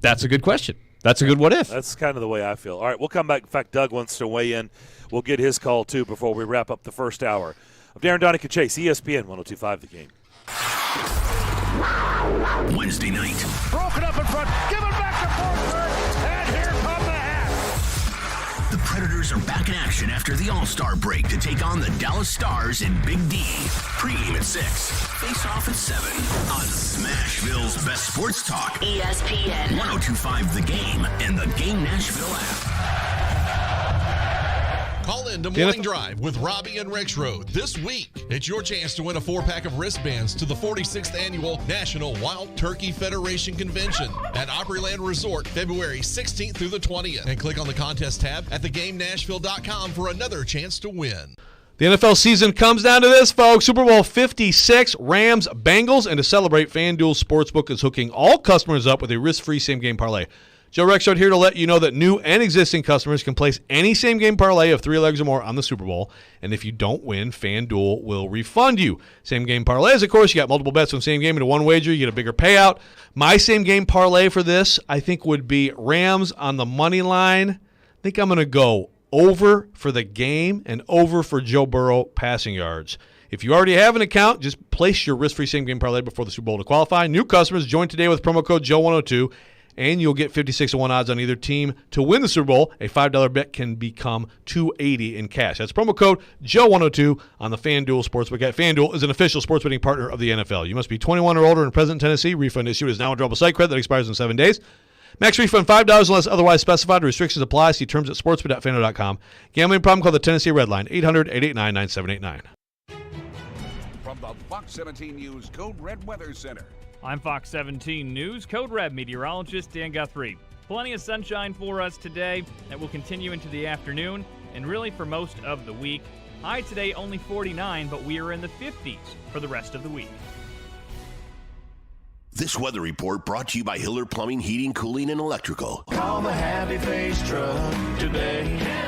That's a good question. That's a good what if. That's kind of the way I feel. All right, we'll come back. In fact, Doug wants to weigh in. We'll get his call, too, before we wrap up the first hour of Darren Donick and Chase, ESPN 102.5 The Game. Wednesday night. Broken up in front. Give it back to Forsberg. And here come the Hats. The Predators are back in action after the All-Star break to take on the Dallas Stars in Big D. Pregame at 6. Face-off at 7. On Smashville's Best Sports Talk. ESPN 102.5 The Game and the Game Nashville app. Call in to Morning Drive with Robbie and Rexroad this week. It's your chance to win a 4-pack of wristbands to the 46th Annual National Wild Turkey Federation Convention at Opryland Resort, February 16th through the 20th. And click on the contest tab at thegamenashville.com for another chance to win. The NFL season comes down to this, folks. Super Bowl 56, Rams, Bengals. And to celebrate, FanDuel Sportsbook is hooking all customers up with a risk-free same-game parlay. Joe Rexrod here to let you know that new and existing customers can place any same-game parlay of 3 legs or more on the Super Bowl. And if you don't win, FanDuel will refund you. Same-game parlays, of course, you got multiple bets on same game into one wager. You get a bigger payout. My same-game parlay for this, I think, would be Rams on the money line. I think I'm going to go over for the game and over for Joe Burrow passing yards. If you already have an account, just place your risk-free same-game parlay before the Super Bowl to qualify. New customers join today with promo code Joe102. And you'll get 56-1 odds on either team to win the Super Bowl. A $5 bet can become $280 in cash. That's promo code Joe102 on the FanDuel Sportsbook app. FanDuel is an official sports betting partner of the NFL. You must be 21 or older and present in Tennessee. Refund issued is now withdrawable site credit that expires in 7 days. Max refund $5 unless otherwise specified. Restrictions apply. See terms at sportsbet.fanduel.com. Gambling problem? Call the Tennessee Red Line, 800-889-9789. From the Fox 17 News Code Red Weather Center. I'm Fox 17 News Code Red meteorologist Dan Guthrie. Plenty of sunshine for us today that will continue into the afternoon. and really for most of the week. High today only 49, but we are in the 50s for the rest of the week. This weather report brought to you by Hiller Plumbing, Heating, Cooling, and Electrical. Call the Happy Face Truck today.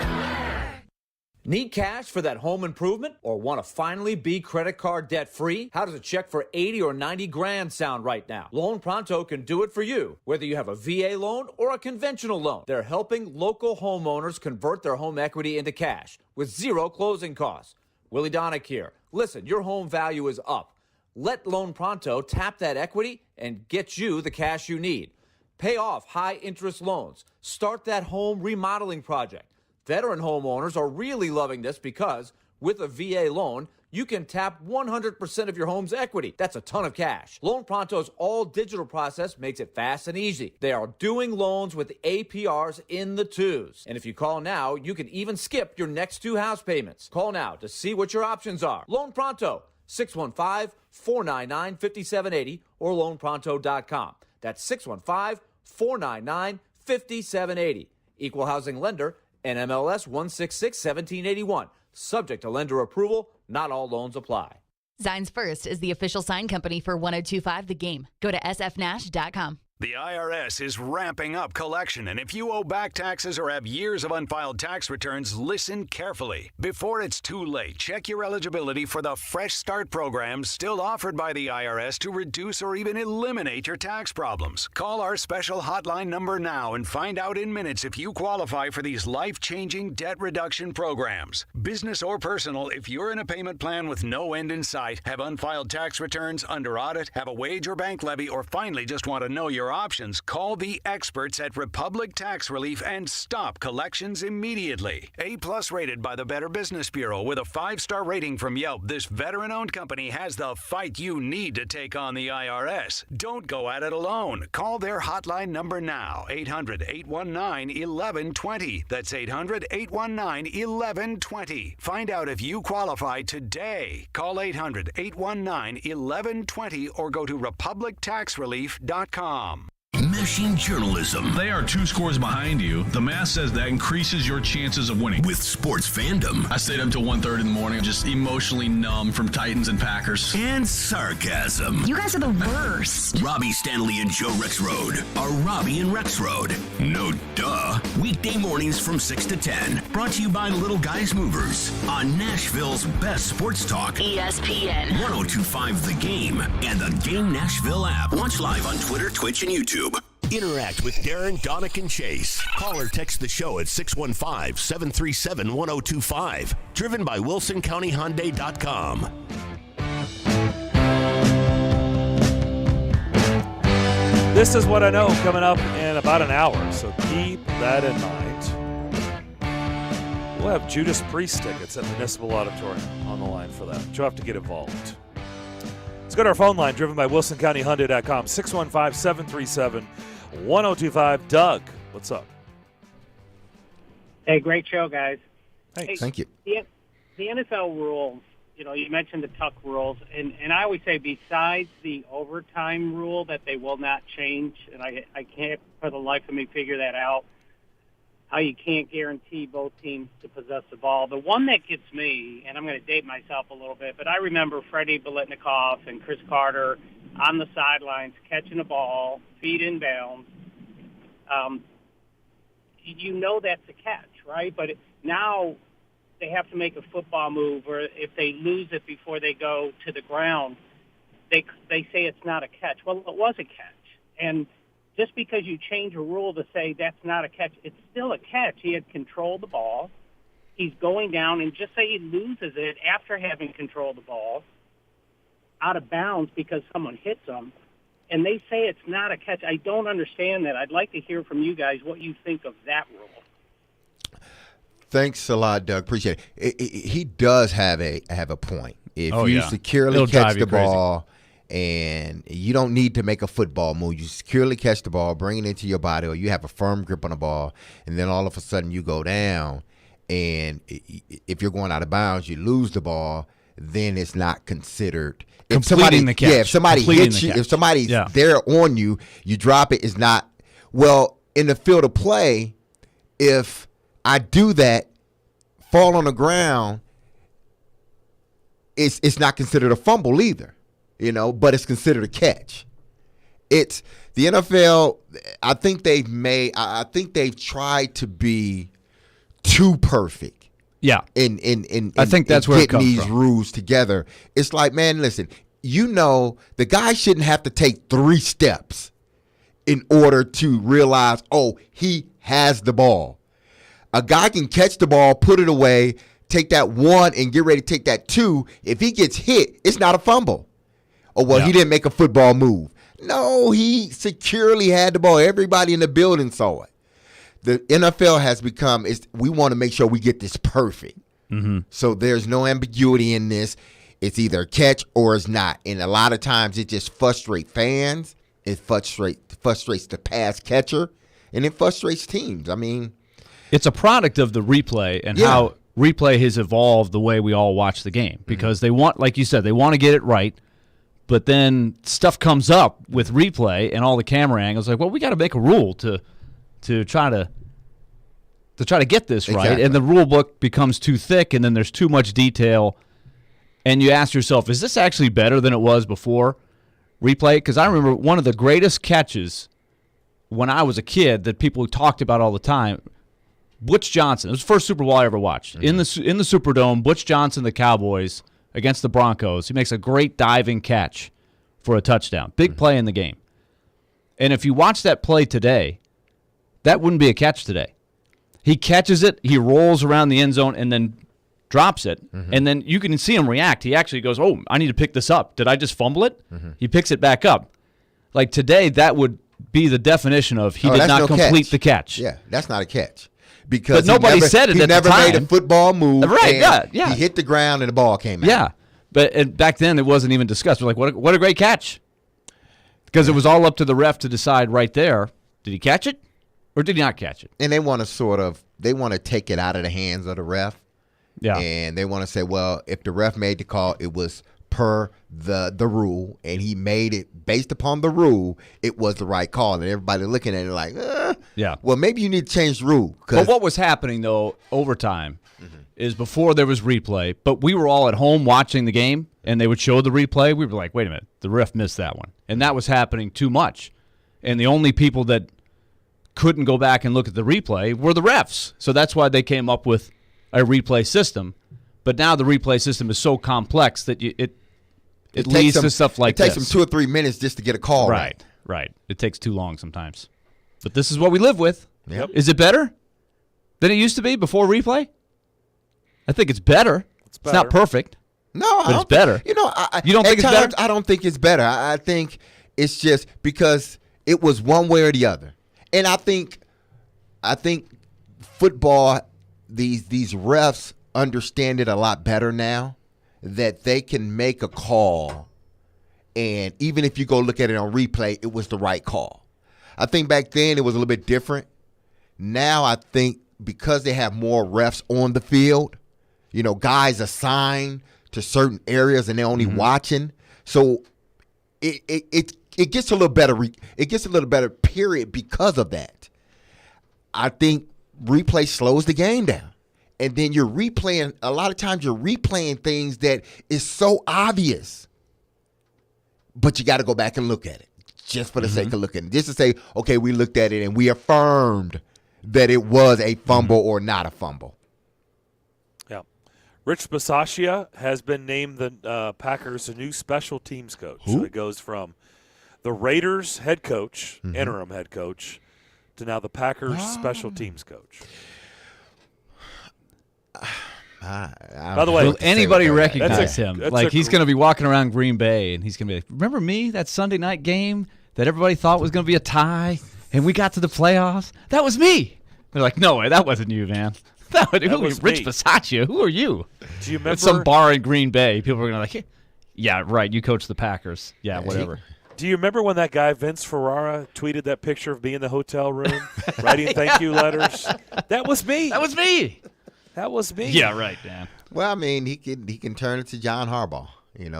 Need cash for that home improvement or want to finally be credit card debt free? How does a check for 80 or 90 grand sound right now? Loan Pronto can do it for you, whether you have a VA loan or a conventional loan. They're helping local homeowners convert their home equity into cash with zero closing costs. Willie Donick here. Listen, your home value is up. Let Loan Pronto tap that equity and get you the cash you need. Pay off high interest loans. Start that home remodeling project. Veteran homeowners are really loving this because with a VA loan, you can tap 100% of your home's equity. That's a ton of cash. Loan Pronto's all-digital process makes it fast and easy. They are doing loans with APRs in the 2s. And if you call now, you can even skip your next 2 house payments. Call now to see what your options are. Loan Pronto, 615-499-5780 or loanpronto.com. That's 615-499-5780. Equal housing lender, NMLS 166-1781. Subject to lender approval. Not all loans apply. Zines First is the official sign company for 1025 The Game. Go to sfnash.com. The IRS is ramping up collection, and if you owe back taxes or have years of unfiled tax returns, listen carefully. Before it's too late, check your eligibility for the Fresh Start program still offered by the IRS to reduce or even eliminate your tax problems. Call our special hotline number now and find out in minutes if you qualify for these life-changing debt reduction programs. Business or personal, if you're in a payment plan with no end in sight, have unfiled tax returns, under audit, have a wage or bank levy, or finally just want to know your options, call the experts at Republic Tax Relief and stop collections immediately. A+ rated by the Better Business Bureau with a 5-star rating from Yelp, this veteran-owned company has the fight you need to take on the IRS. Don't go at it alone. Call their hotline number now, 800-819-1120. That's 800-819-1120. Find out if you qualify today. Call 800-819-1120 or go to republictaxrelief.com. Meshing journalism. They are 2 scores behind you. The math says that increases your chances of winning. With sports fandom. I stayed up till 1:30 in the morning, just emotionally numb from Titans and Packers. And sarcasm. You guys are the worst. Robbie Stanley and Joe Rexrode are Robbie and Rexrode. No duh. Weekday mornings from 6 to 10. Brought to you by Little Guys Movers on Nashville's best sports talk. ESPN 1025 The Game and the Game Nashville app. Watch live on Twitter, Twitch, and YouTube. Interact with Darren, Donick, and Chase. Call or text the show at 615-737-1025. Driven by WilsonCountyHyundai.com. This is what I know coming up in about an hour, so keep that in mind. We'll have Judas Priest tickets at Municipal Auditorium on the line for that. You'll have to get involved. Let's go to our phone line, driven by WilsonCountyHyundai.com, 615-737-1025. Doug, what's up? Hey, great show, guys. Thanks. Hey, Thank you. The NFL rules, you mentioned the tuck rules, and I always say besides the overtime rule that they will not change, and I can't for the life of me figure that out, how you can't guarantee both teams to possess the ball. The one that gets me, and I'm going to date myself a little bit, but I remember Freddie Biletnikoff and Chris Carter on the sidelines catching the ball, feet in bounds. You know that's a catch, right? But now they have to make a football move, or if they lose it before they go to the ground, they say it's not a catch. Well, it was a catch. And just because you change a rule to say that's not a catch, it's still a catch. He had controlled the ball. He's going down, and just say he loses it after having controlled the ball out of bounds because someone hits him, and they say it's not a catch. I don't understand that. I'd like to hear from you guys what you think of that rule. Thanks a lot, Doug. Appreciate it. He does have a point. If you It'll securely drive catch you the crazy. ball, and you don't need to make a football move. You securely catch the ball, bring it into your body, or you have a firm grip on the ball, and then all of a sudden you go down, and if you're going out of bounds, you lose the ball, then it's not considered. If Completing the catch. Yeah, if somebody Completing hits the you, catch. if somebody's Yeah. there on you, you drop it, it's not. Well, in the field of play, if I do that, fall on the ground, it's not considered a fumble either, but it's considered a catch. It's the NFL. I think they've tried to be too perfect. Yeah. In I think that's where it getting comes these from. rules together. It's like, man, listen, the guy shouldn't have to take 3 steps in order to realize, oh, he has the ball. A guy can catch the ball, put it away, take that 1 and get ready to take that 2. If he gets hit, it's not a fumble. Oh, well, he didn't make a football move. No, he securely had the ball. Everybody in the building saw it. The NFL has become, we want to make sure we get this perfect. Mm-hmm. So there's no ambiguity in this. It's either a catch or it's not. And a lot of times it just frustrates fans. It frustrates the pass catcher. And it frustrates teams. I mean, it's a product of the replay and how replay has evolved the way we all watch the game. Because they want, like you said, they want to get it right. But then stuff comes up with replay and all the camera angles. Like, well, we got to make a rule to try to get this right. Exactly. And the rule book becomes too thick, and then there's too much detail. And you ask yourself, is this actually better than it was before replay? Because I remember one of the greatest catches when I was a kid that people talked about all the time, Butch Johnson. It was the first Super Bowl I ever watched. In the Superdome, Butch Johnson, the Cowboys, against the Broncos. He makes a great diving catch for a touchdown. Big play in the game. And if you watch that play today, that wouldn't be a catch today. He catches it, he rolls around the end zone, and then drops it. And then you can see him react. He actually goes, oh, I need to pick this up. Did I just fumble it? He picks it back up. Like today, that would be the definition of he did not complete the catch. Yeah, that's not a catch. Because but nobody said it he at the never time. made a football move. Right, and yeah. He hit the ground and the ball came out. Yeah, but back then it wasn't even discussed. We're like, what a great catch. Because it was all up to the ref to decide right there, did he catch it or did he not catch it? And they want to take it out of the hands of the ref. Yeah. And they want to say, well, if the ref made the call, it was per the rule, and he made it based upon the rule, it was the right call. And everybody looking at it like, yeah. Well, maybe you need to change the rule. But what was happening, though, over time is before there was replay, but we were all at home watching the game, and they would show the replay. We were like, wait a minute, the ref missed that one. And that was happening too much. And the only people that couldn't go back and look at the replay were the refs. So that's why they came up with a replay system. But now the replay system is so complex that it leads to stuff like this. It takes them 2 or 3 minutes just to get a call right. Right. It takes too long sometimes. But this is what we live with. Yep. Is it better than it used to be before replay? I think it's better. It's not perfect. No, but it's better. You don't think it's better? I don't think it's better. I think it's just because it was one way or the other. And I think football, these refs understand it a lot better now, that they can make a call, and even if you go look at it on replay, it was the right call. I think back then it was a little bit different. Now I think because they have more refs on the field, guys assigned to certain areas and they're only watching, so it gets a little better. It gets a little better, period, because of that. I think replay slows the game down. And then you're replaying, a lot of times you're replaying things that is so obvious. But you got to go back and look at it just for the sake of looking. Just to say, okay, we looked at it and we affirmed that it was a fumble or not a fumble. Yeah. Rich Bisaccia has been named the Packers' new special teams coach. Who? So it goes from the Raiders head coach, interim head coach, to now the Packers special teams coach. By the way, will anybody recognize him? Like he's going to be walking around Green Bay, and he's going to be like, remember me, that Sunday night game that everybody thought was going to be a tie, and we got to the playoffs? That was me. They're like, no way, that wasn't you, man. That was Rich Bisaccia. Who are you? Do you remember? At some bar in Green Bay, people are going to like, yeah, right, you coach the Packers. Yeah, whatever. Do you remember when that guy, Vince Ferrara, tweeted that picture of me in the hotel room writing thank you letters? That was me. That was me. That was me. Yeah, right, Dan. Well, I mean, he can turn it to John Harbaugh.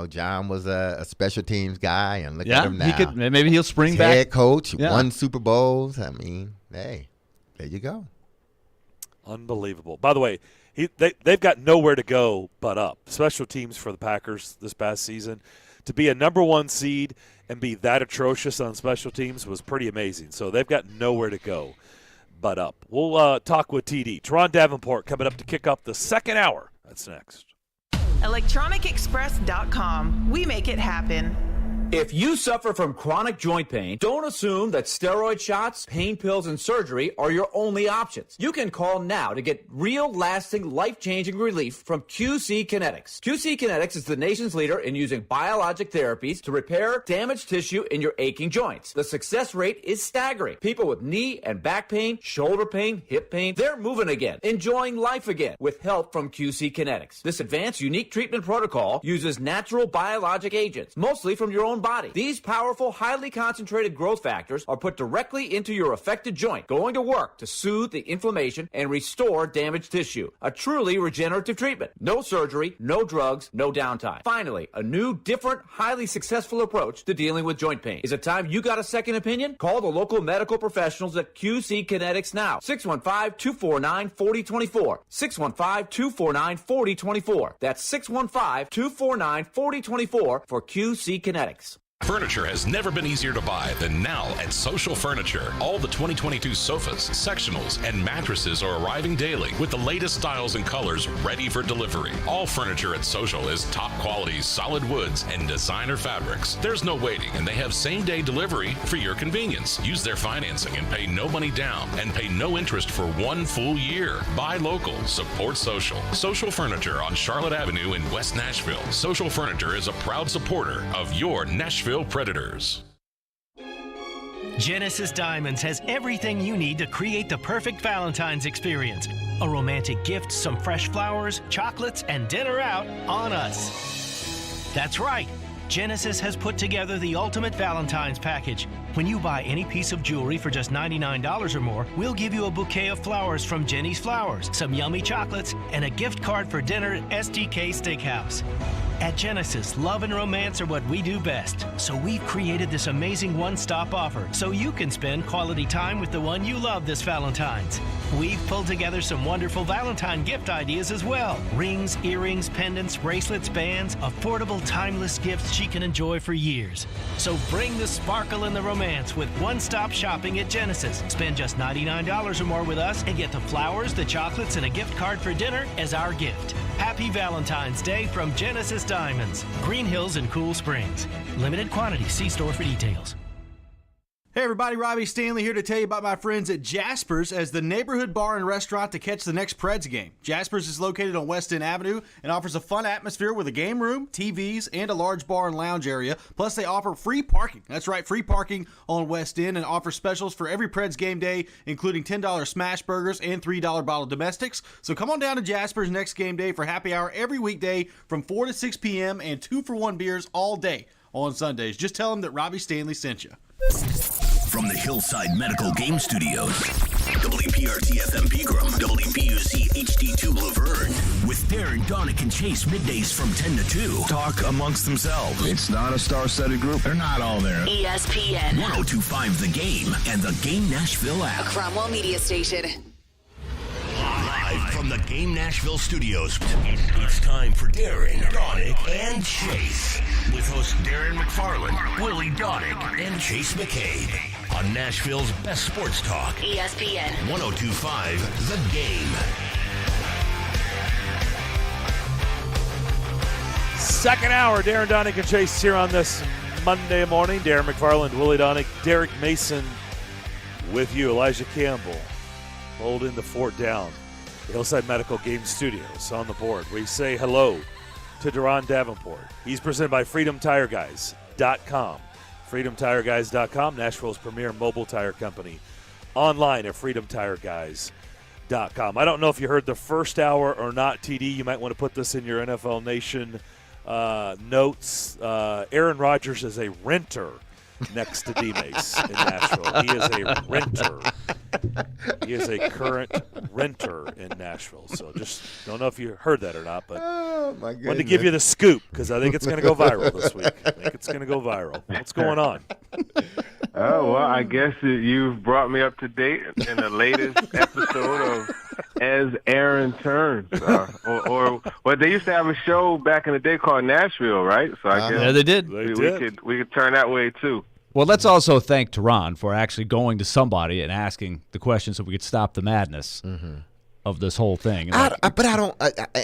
John was a special teams guy, and look at him now. Maybe he'll spring back. Head coach, won Super Bowls. I mean, hey, there you go. Unbelievable. By the way, they've got nowhere to go but up. Special teams for the Packers this past season. To be a number 1 seed and be that atrocious on special teams was pretty amazing. So they've got nowhere to go but up. We'll talk with TD. Teron Davenport coming up to kick off the second hour. That's next. ElectronicExpress.com. We make it happen. If you suffer from chronic joint pain, don't assume that steroid shots, pain pills, and surgery are your only options. You can call now to get real, lasting, life-changing relief from QC Kinetics. QC Kinetics is the nation's leader in using biologic therapies to repair damaged tissue in your aching joints. The success rate is staggering. People with knee and back pain, shoulder pain, hip pain, they're moving again, enjoying life again with help from QC Kinetics. This advanced, unique treatment protocol uses natural biologic agents, mostly from your own body. These powerful, highly concentrated growth factors are put directly into your affected joint, going to work to soothe the inflammation and restore damaged tissue. A truly regenerative treatment. No surgery, no drugs, no downtime. Finally, a new, different, highly successful approach to dealing with joint pain. Is it time you got a second opinion? Call the local medical professionals at QC Kinetics now. 615-249-4024. 615-249-4024. That's 615-249-4024 for QC Kinetics. Furniture has never been easier to buy than now at Social Furniture. All the 2022 sofas, sectionals, and mattresses are arriving daily with the latest styles and colors ready for delivery. All furniture at Social is top quality solid woods and designer fabrics. There's no waiting, and they have same-day delivery for your convenience. Use their financing and pay no money down and pay no interest for 1 full year. Buy local, support Social. Social Furniture on Charlotte Avenue in West Nashville. Social Furniture is a proud supporter of your Nashville Predators. Genesis Diamonds has everything you need to create the perfect Valentine's experience. A romantic gift, some fresh flowers, chocolates, and dinner out on us. That's right. Genesis has put together the ultimate Valentine's package. When you buy any piece of jewelry for just $99 or more, we'll give you a bouquet of flowers from Jenny's Flowers, some yummy chocolates, and a gift card for dinner at STK Steakhouse. At Genesis, love and romance are what we do best. So we've created this amazing one-stop offer so you can spend quality time with the one you love this Valentine's. We've pulled together some wonderful Valentine gift ideas as well. Rings, earrings, pendants, bracelets, bands, affordable, timeless gifts she can enjoy for years. So bring the sparkle and the romance with one-stop shopping at Genesis. Spend just $99 or more with us and get the flowers, the chocolates, and a gift card for dinner as our gift. Happy Valentine's Day from Genesis Diamonds, Green Hills and Cool Springs. Limited quantity. See store for details. Hey everybody, Robbie Stanley here to tell you about my friends at Jasper's as the neighborhood bar and restaurant to catch the next Preds game. Jasper's is located on West End Avenue and offers a fun atmosphere with a game room, TVs, and a large bar and lounge area. Plus they offer free parking. That's right, free parking on West End, and offer specials for every Preds game day, including $10 smash burgers and $3 bottle domestics. So come on down to Jasper's next game day for happy hour every weekday from 4 to 6 p.m. and 2-for-1 beers all day on Sundays. Just tell them that Robbie Stanley sent you. From the Hillside Medical Game Studios, WPRT-FM Pegram, WPUC HD2 Laverne, with Darren, Donick, and Chase middays from 10 to 2. Talk amongst themselves. It's not a star-studded group. They're not all there. ESPN 102.5 The Game and the Game Nashville app. A Cromwell media station. Live from the Game Nashville studios, it's time for Darren, Donick, and Chase. With hosts Darren McFarland, Willie Donick, and Chase McCabe. On Nashville's best sports talk. ESPN 102.5 The Game. Second hour, Darren, Donick, and Chase here on this Monday morning. Darren McFarland, Willie Donick, Derek Mason with you. Elijah Campbell holding the fort down. The Hillside Medical Game Studios on the board. We say hello to Teron Davenport. He's presented by FreedomTireGuys.com. FreedomTireGuys.com, Nashville's premier mobile tire company. Online at FreedomTireGuys.com. I don't know if you heard the first hour or not, TD. You might want to put this in your NFL Nation notes. Aaron Rodgers is a renter next to D-Mace in Nashville. He is a renter. He is a current renter in Nashville. So just don't know if you heard that or not, but wanted to give you the scoop because I think it's going to go viral this week. I think it's going to go viral. What's going on? Oh, well, I guess you've brought me up to date in the latest episode of as Aaron turns, or they used to have a show back in the day called Nashville, right? So I guess Yeah, they did. We could turn that way too. Well, let's also thank Tehran for actually going to somebody and asking the question so we could stop the madness of this whole thing. But I don't,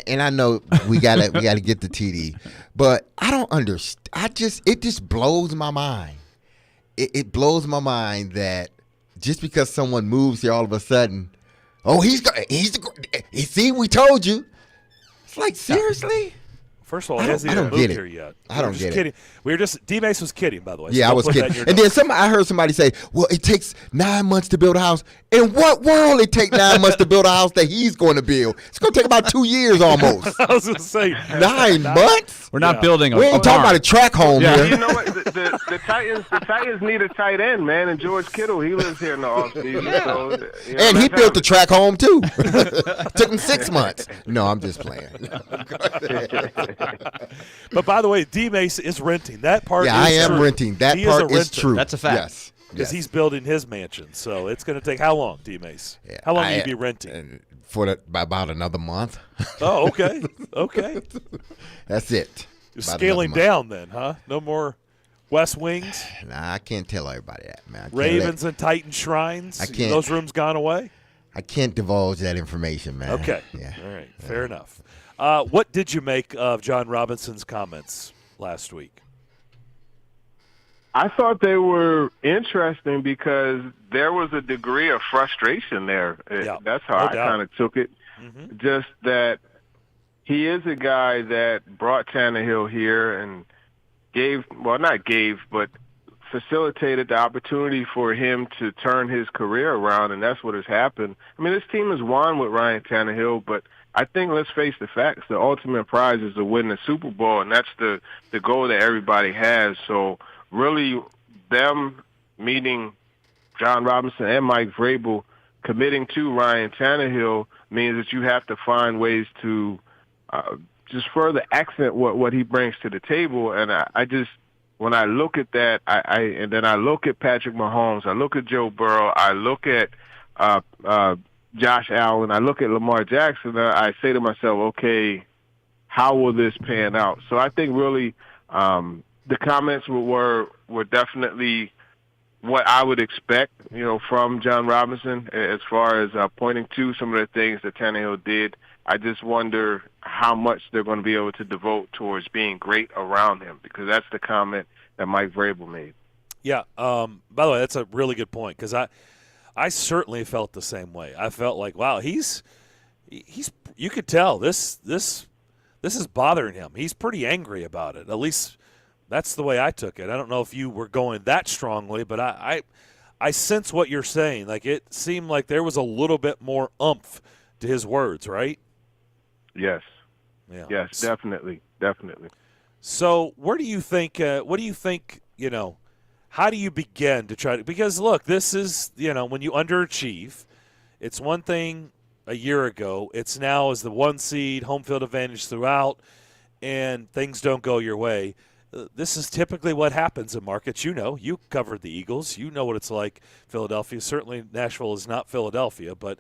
and I know we gotta get the TD, but I don't understand. It just blows my mind. It blows my mind that just because someone moves here all of a sudden, see, we told you. It's like, seriously? First of all, he hasn't even moved here yet. I don't get it. We were just D-Mace was kidding, by the way. Yeah, so I was kidding. And then I heard somebody say, "Well, it takes 9 months to build a house." In what world it take 9 months to build a house that he's going to build? It's going to take about 2 years almost. I was going to say 9 months. We're not building a We ain't talking about a track home here. You know what? The Titans need a tight end, man, and George Kittle, he lives here in the offseason. So, and he built the track home too. Took him 6 months. No, I'm just playing. But by the way, D-Mace is renting. That part I is am true. That he part is is true. That's a fact. Yes. Because he's building his mansion. So it's going to take how long, D-Mace? How long will you be renting? By about another month. Oh, okay. Okay. That's it. You're About scaling another month. down then, huh? No more West Wings? Nah, I can't tell everybody that, man. Ravens and Titan shrines? I can't. Those rooms gone away? I can't divulge that information, man. Okay. Yeah. All right. Fair enough. What did you make of John Robinson's comments last week? I thought they were interesting because there was a degree of frustration there. That's how I kind of took it. Mm-hmm. Just that he is a guy that brought Tannehill here and but facilitated the opportunity for him to turn his career around, and that's what has happened. I mean, this team has won with Ryan Tannehill, but I think let's face the facts. The ultimate prize is to win the Super Bowl, and that's the goal that everybody has. So really, them meeting John Robinson and Mike Vrabel committing to Ryan Tannehill means that you have to find ways to just further accent what he brings to the table. And I just, when I look at that, and then I look at Patrick Mahomes, I look at Joe Burrow, I look at Josh Allen, I look at Lamar Jackson, I say to myself, okay, how will this pan out? So I think really the comments were definitely what I would expect, from John Robinson as far as pointing to some of the things that Tannehill did. I just wonder how much they're going to be able to devote towards being great around him, because that's the comment that Mike Vrabel made. Yeah. By the way, that's a really good point, because I certainly felt the same way. I felt like, wow, he's you could tell this is bothering him. He's pretty angry about it. At least that's the way I took it. I don't know if you were going that strongly, but I sense what you're saying. Like, it seemed like there was a little bit more oomph to his words, right? Yes. Yeah. Yes, definitely. So what do you think, how do you begin to try to – because, look, this is, when you underachieve, it's one thing a year ago. It's now as the 1 seed, home field advantage throughout, and things don't go your way. This is typically what happens in markets. You covered the Eagles. You know what it's like, Philadelphia. Certainly Nashville is not Philadelphia, but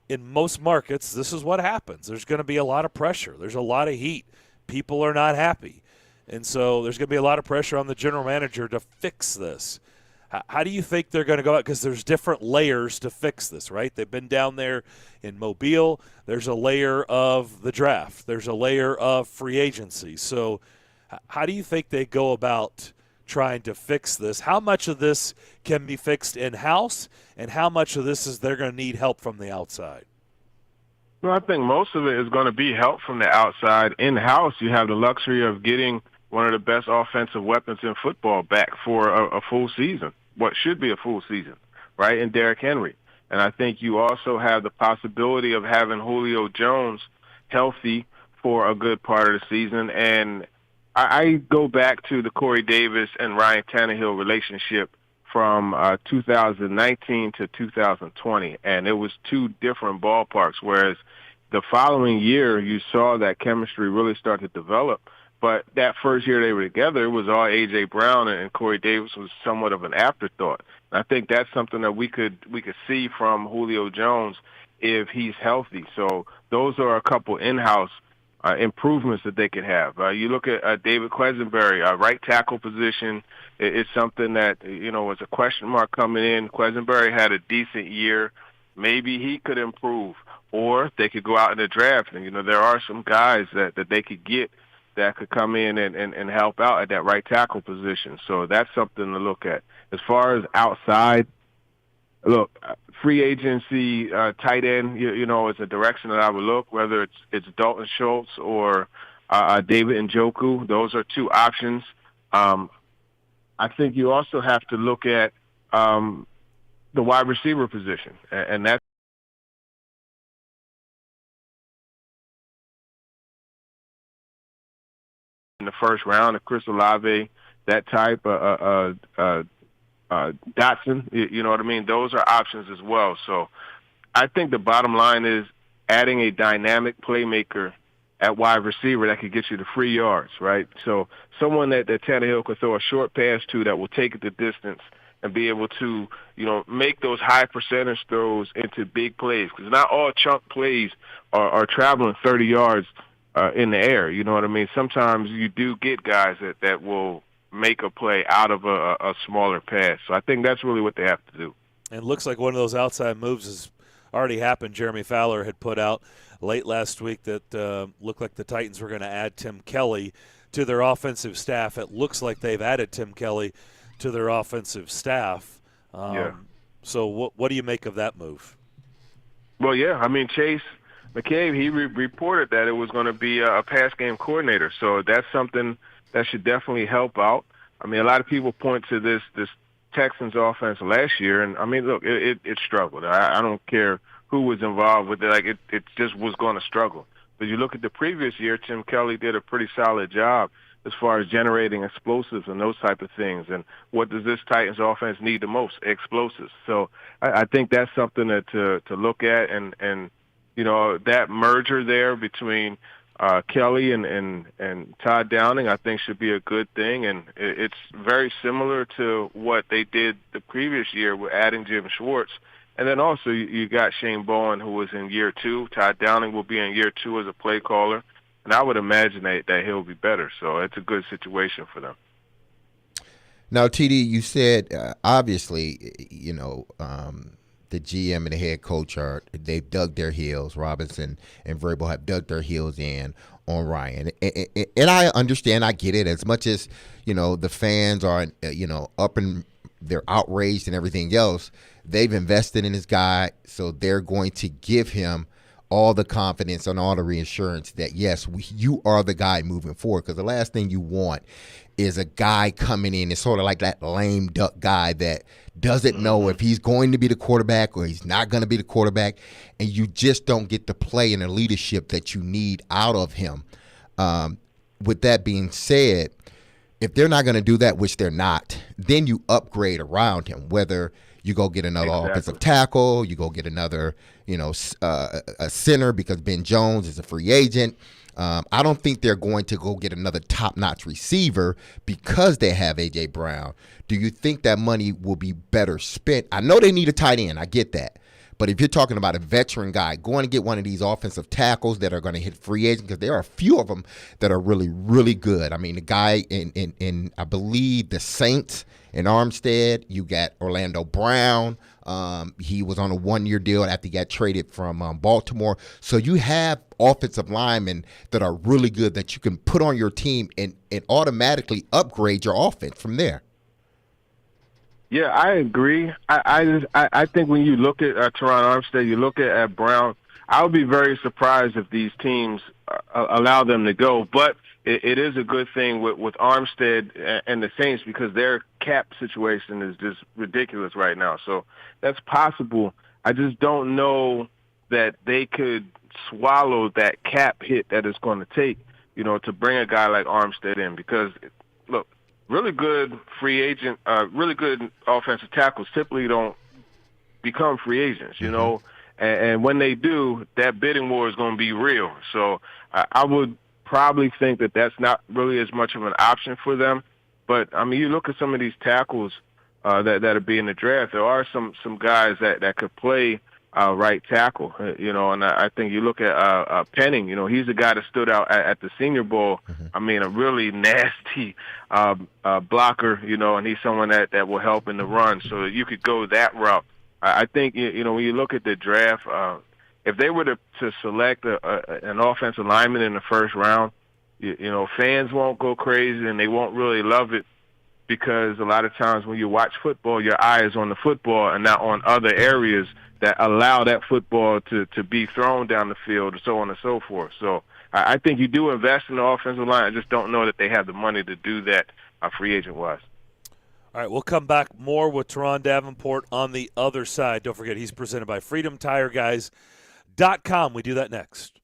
in most markets, this is what happens. There's going to be a lot of pressure. There's a lot of heat. People are not happy. And so there's going to be a lot of pressure on the general manager to fix this. How do you think they're going to go out? Because there's different layers to fix this, right? They've been down there in Mobile. There's a layer of the draft. There's a layer of free agency. So how do you think they go about trying to fix this? How much of this can be fixed in-house, and how much of this is they're going to need help from the outside? Well, I think most of it is going to be help from the outside. In-house, you have the luxury of getting one of the best offensive weapons in football back for a full season, what should be a full season, right, in Derrick Henry. And I think you also have the possibility of having Julio Jones healthy for a good part of the season. And I go back to the Corey Davis and Ryan Tannehill relationship from 2019 to 2020, and it was two different ballparks, whereas the following year you saw that chemistry really start to develop. But that first year they were together, it was all A.J. Brown, and Corey Davis was somewhat of an afterthought. And I think that's something that we could see from Julio Jones if he's healthy. So those are a couple in-house improvements that they could have. You look at David Quesenberry, right tackle position. It's something that, was a question mark coming in. Quesenberry had a decent year. Maybe he could improve. Or they could go out in the draft. And, there are some guys that they could get that could come in and help out at that right tackle position. So that's something to look at. As far as outside, look, free agency, tight end, is a direction that I would look, whether it's Dalton Schultz or David Njoku. Those are two options. I think you also have to look at the wide receiver position, and that's in the first round, of Chris Olave, that type, Dotson, you know what I mean? Those are options as well. So I think the bottom line is adding a dynamic playmaker at wide receiver that could get you the free yards, right? So someone that Tannehill could throw a short pass to that will take it the distance and be able to, make those high percentage throws into big plays. Because not all chunk plays are traveling 30 yards in the air, you know what I mean? Sometimes you do get guys that will make a play out of a smaller pass. So I think that's really what they have to do. And it looks like one of those outside moves has already happened. Jeremy Fowler had put out late last week that looked like the Titans were going to add Tim Kelly to their offensive staff. It looks like they've added Tim Kelly to their offensive staff. So what do you make of that move? Well, yeah, I mean, Chase McCabe, he reported that it was going to be a pass game coordinator. So that's something that should definitely help out. I mean, a lot of people point to this Texans offense last year, and I mean, look, it struggled. I don't care who was involved with it. Like, it just was going to struggle. But you look at the previous year, Tim Kelly did a pretty solid job as far as generating explosives and those type of things. And what does this Titans offense need the most? Explosives. So I think that's something to look at, and that merger there between Kelly and Todd Downing, I think, should be a good thing. And it's very similar to what they did the previous year with adding Jim Schwartz. And then also you got Shane Bowen, who was in year 2. Todd Downing will be in year 2 as a play caller. And I would imagine that he'll be better. So it's a good situation for them. Now, TD, you said, obviously, the GM and the head coach they've dug their heels. Robinson and Vrabel have dug their heels in on Ryan. And I understand, I get it. As much as, the fans are, up and they're outraged and everything else, they've invested in this guy, so they're going to give him all the confidence and all the reassurance that, yes, you are the guy moving forward. Because the last thing you want is a guy coming in, it's sort of like that lame duck guy that doesn't know if he's going to be the quarterback or he's not going to be the quarterback, and you just don't get the play and the leadership that you need out of him. With that being said, if they're not going to do that, which they're not, then you upgrade around him, whether you go get another offensive tackle, you go get another, a center because Ben Jones is a free agent. I don't think they're going to go get another top-notch receiver because they have A.J. Brown. Do you think that money will be better spent? I know they need a tight end. I get that. But if you're talking about a veteran guy, going to get one of these offensive tackles that are going to hit free agent, because there are a few of them that are really, really good. I mean, the guy in I believe, the Saints in Armstead, you got Orlando Brown. He was on a one-year deal after he got traded from Baltimore. So you have offensive linemen that are really good that you can put on your team and automatically upgrade your offense from there. Yeah, I agree. I think when you look at Teron Armstead, you look at Brown, I would be very surprised if these teams allow them to go. But it is a good thing with Armstead and the Saints because their cap situation is just ridiculous right now. So that's possible. I just don't know that they could swallow that cap hit that it's going to take, to bring a guy like Armstead in because, look, really good free agent, really good offensive tackles typically don't become free agents, and when they do, that bidding war is going to be real. So I would probably think that that's not really as much of an option for them. But, I mean, you look at some of these tackles that are being in the draft, there are some guys that could play right tackle. And I think you look at Penning. He's the guy that stood out at the Senior Bowl. I mean, a really nasty blocker. And he's someone that will help in the run. So you could go that route. I think when you look at the draft, if they were to select an offensive lineman in the first round, fans won't go crazy and they won't really love it, because a lot of times when you watch football, your eye is on the football and not on other areas that allow that football to be thrown down the field, and so on and so forth. So I think you do invest in the offensive line. I just don't know that they have the money to do that free agent-wise. All right, we'll come back more with Teron Davenport on the other side. Don't forget, he's presented by FreedomTireGuys.com. We do that next.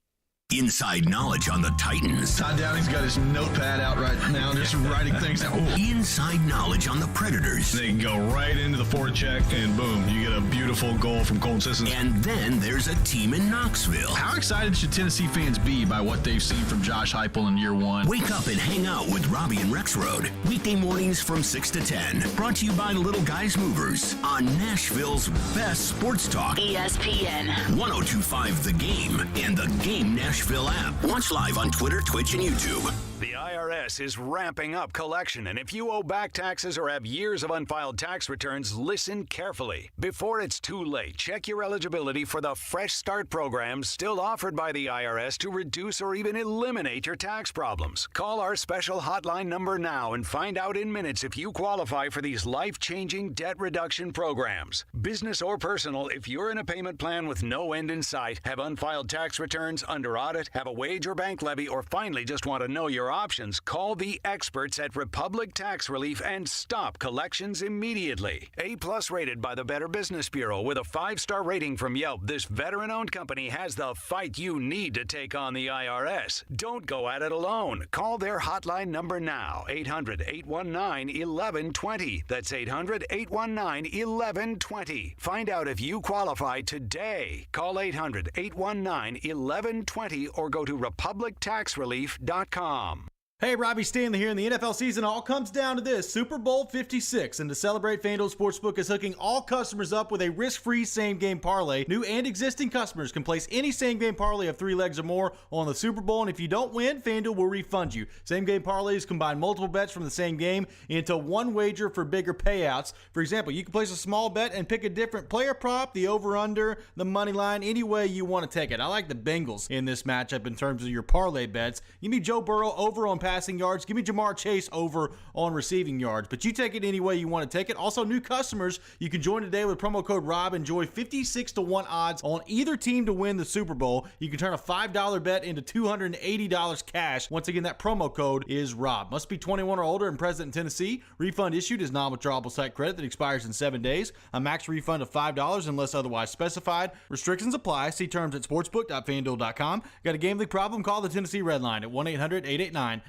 Inside knowledge on the Titans. Todd Downey's got his notepad out right now, just writing things down. Inside knowledge on the Predators. They can go right into the forecheck, and boom, you get a beautiful goal from Colton Sissons. And then there's a team in Knoxville. How excited should Tennessee fans be by what they've seen from Josh Heupel in year one? Wake up and hang out with Robbie and Rex Road. Weekday mornings from 6 to 10. Brought to you by Little Guys Movers on Nashville's best sports talk. ESPN 102.5 The Game and the Game Nashville app. Watch live on Twitter, Twitch, and YouTube. The IRS is ramping up collection, and if you owe back taxes or have years of unfiled tax returns, listen carefully. Before it's too late, check your eligibility for the Fresh Start program still offered by the IRS to reduce or even eliminate your tax problems. Call our special hotline number now and find out in minutes if you qualify for these life-changing debt reduction programs. Business or personal, if you're in a payment plan with no end in sight, have unfiled tax returns, under audit, have a wage or bank levy, or finally just want to know your options, call the experts at Republic Tax Relief and stop collections immediately. A+ rated by the Better Business Bureau with a 5-star rating from Yelp, this veteran-owned company has the fight you need to take on the IRS. Don't go at it alone. Call their hotline number now, 800-819-1120. That's 800-819-1120. Find out if you qualify today. Call 800-819-1120 or go to republictaxrelief.com. Hey, Robbie Stanley here, and the NFL season all comes down to this, Super Bowl 56. And to celebrate, FanDuel Sportsbook is hooking all customers up with a risk-free same-game parlay. New and existing customers can place any same-game parlay of 3 legs or more on the Super Bowl, and if you don't win, FanDuel will refund you. Same-game parlays combine multiple bets from the same game into one wager for bigger payouts. For example, you can place a small bet and pick a different player prop, the over-under, the money line, any way you want to take it. I like the Bengals in this matchup in terms of your parlay bets. Give me Joe Burrow over on passing yards. Give me Jamar Chase over on receiving yards. But you take it any way you want to take it. Also, new customers, you can join today with promo code ROB. Enjoy 56-1 odds on either team to win the Super Bowl. You can turn a $5 bet into $280 cash. Once again, that promo code is ROB. Must be 21 or older and present in Tennessee. Refund issued is non-withdrawable site credit that expires in 7 days. A max refund of $5 unless otherwise specified. Restrictions apply. See terms at sportsbook.fanduel.com. Got a gambling problem? Call the Tennessee Red Line at 1-800-889-9789.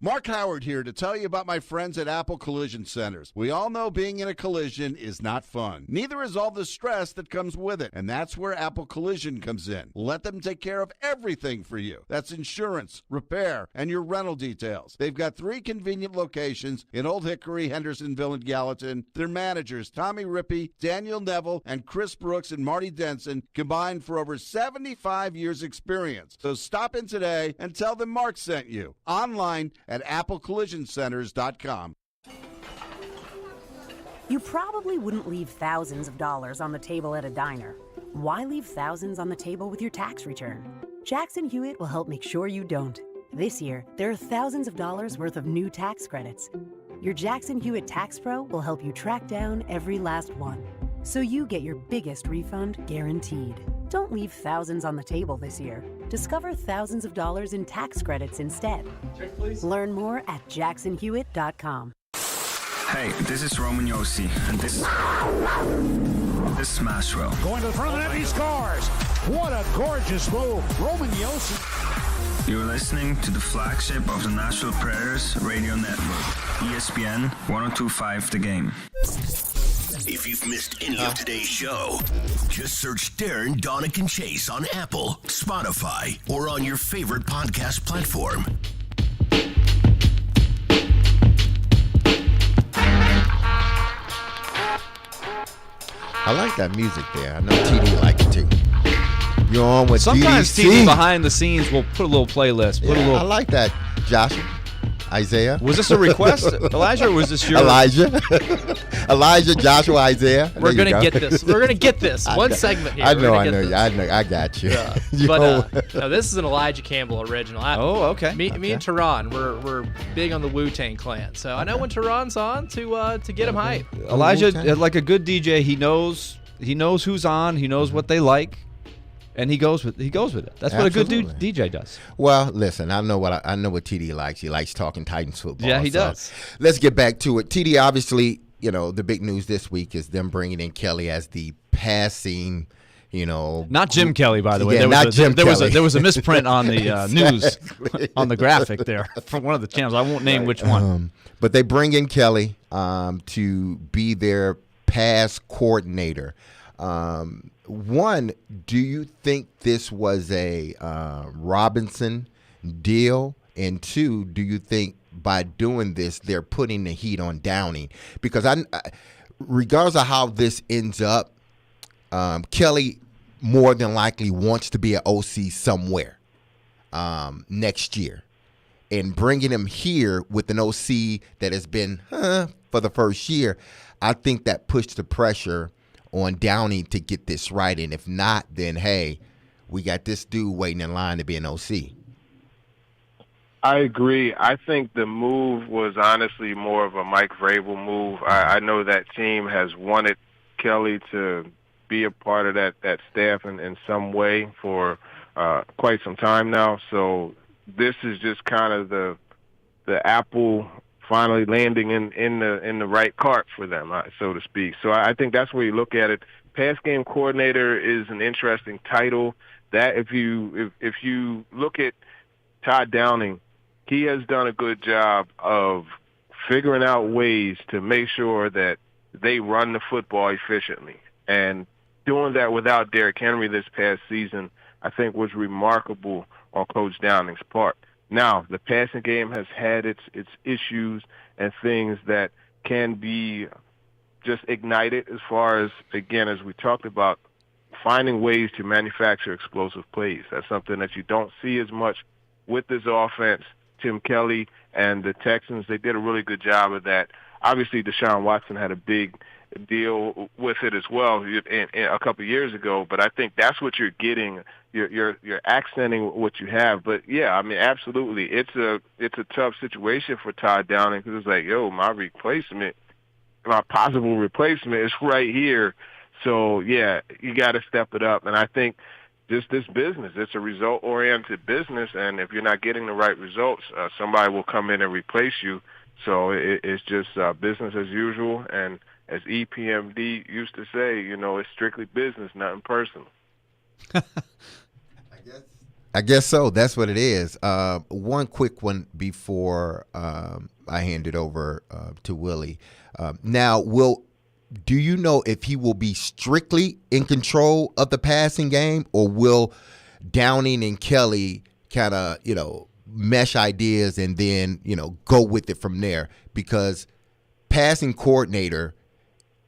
Mark Howard here to tell you about my friends at Apple Collision Centers. We all know being in a collision is not fun. Neither is all the stress that comes with it. And that's where Apple Collision comes in. Let them take care of everything for you. That's insurance, repair, and your rental details. They've got 3 convenient locations in Old Hickory, Hendersonville, and Gallatin. Their managers, Tommy Rippey, Daniel Neville, and Chris Brooks and Marty Denson, combined for over 75 years experience. So stop in today and tell them Mark sent you. Online at applecollisioncenters.com. You probably wouldn't leave thousands of dollars on the table at a diner. Why leave thousands on the table with your tax return? Jackson Hewitt will help make sure you don't. This year, there are thousands of dollars worth of new tax credits. Your Jackson Hewitt Tax Pro will help you track down every last one, so you get your biggest refund guaranteed. Don't leave thousands on the table this year. Discover thousands of dollars in tax credits instead. Check, please. Learn more at jacksonhewitt.com. Hey, this is Roman Yossi, and this is Smashville. Going to the front of the net, he scores! What a gorgeous move, Roman Yossi. You're listening to the flagship of the Nashville Predators radio network, ESPN 102.5 The Game. If you've missed any of today's show, just search Darren, Donick, and Chase on Apple, Spotify, or on your favorite podcast platform. I like that music there. I know TD like it too. You're on with Sometimes DDC. TV behind the scenes will put a little playlist. I like that, Joshua. Isaiah. Was this a request, Elijah, or was this your Elijah, Joshua, Isaiah. We're gonna get this. We're gonna get this. One segment here. I know. I got you. Yeah. No, this is an Elijah Campbell original. Okay. Me and Tehran, we're big on the Wu-Tang Clan, so I know when Tehran's on to get him hype. Elijah, like a good DJ, he knows who's on, he knows what they like. And he goes with it. That's what a good DJ does. Well, listen, I know what TD likes. He likes talking Titans football. Yeah, he does. Let's get back to it. TD, obviously, the big news this week is them bringing in Kelly as the passing. Not Jim Kelly, by the way. Yeah, there was a misprint on the news on the graphic there from one of the channels. I won't name which one. But they bring in Kelly to be their pass coordinator. One, do you think this was a Robinson deal? And two, do you think by doing this, they're putting the heat on Downing? Because regardless of how this ends up, Kelly more than likely wants to be an OC somewhere next year. And bringing him here with an OC that has been for the first year, I think that pushed the pressure on Downing to get this right. And if not, then, hey, we got this dude waiting in line to be an OC. I agree. I think the move was honestly more of a Mike Vrabel move. I know that team has wanted Kelly to be a part of that staff in some way for quite some time now. So this is just kind of the apple finally landing in the right cart for them, so to speak. So I think that's where you look at it. Pass game coordinator is an interesting title. That if you look at Todd Downing, he has done a good job of figuring out ways to make sure that they run the football efficiently. And doing that without Derrick Henry this past season, I think was remarkable on Coach Downing's part. Now, the passing game has had its issues and things that can be just ignited as far as, again, as we talked about, finding ways to manufacture explosive plays. That's something that you don't see as much with this offense. Tim Kelly and the Texans, they did a really good job of that. Obviously, Deshaun Watson had a big deal with it as well a couple of years ago, but I think that's what you're getting. You're accenting what you have. But yeah, I mean, absolutely, it's a tough situation for Todd Downing because it's like, my possible replacement is right here. So yeah, you got to step it up. And I think just this business, it's a result-oriented business, and if you're not getting the right results, somebody will come in and replace you. So it's just business as usual. And as EPMD used to say, it's strictly business, nothing personal. I guess so. That's what it is. One quick one before I hand it over to Willie. Now, do you know if he will be strictly in control of the passing game, or will Downing and Kelly kind of, mesh ideas and then, go with it from there? Because passing coordinator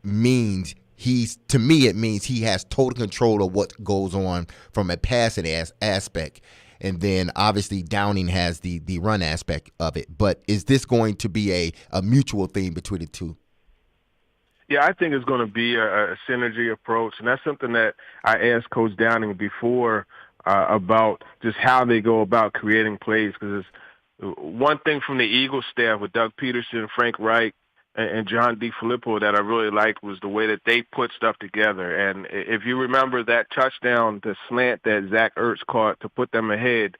means it means he has total control of what goes on from a passing aspect. And then obviously Downing has the run aspect of it. But is this going to be a mutual thing between the two? Yeah, I think it's going to be a synergy approach. And that's something that I asked Coach Downing before about just how they go about creating plays. Because it's one thing from the Eagles staff with Doug Peterson, Frank Reich, and John DeFilippo that I really liked was the way that they put stuff together. And if you remember that touchdown, the slant that Zach Ertz caught to put them ahead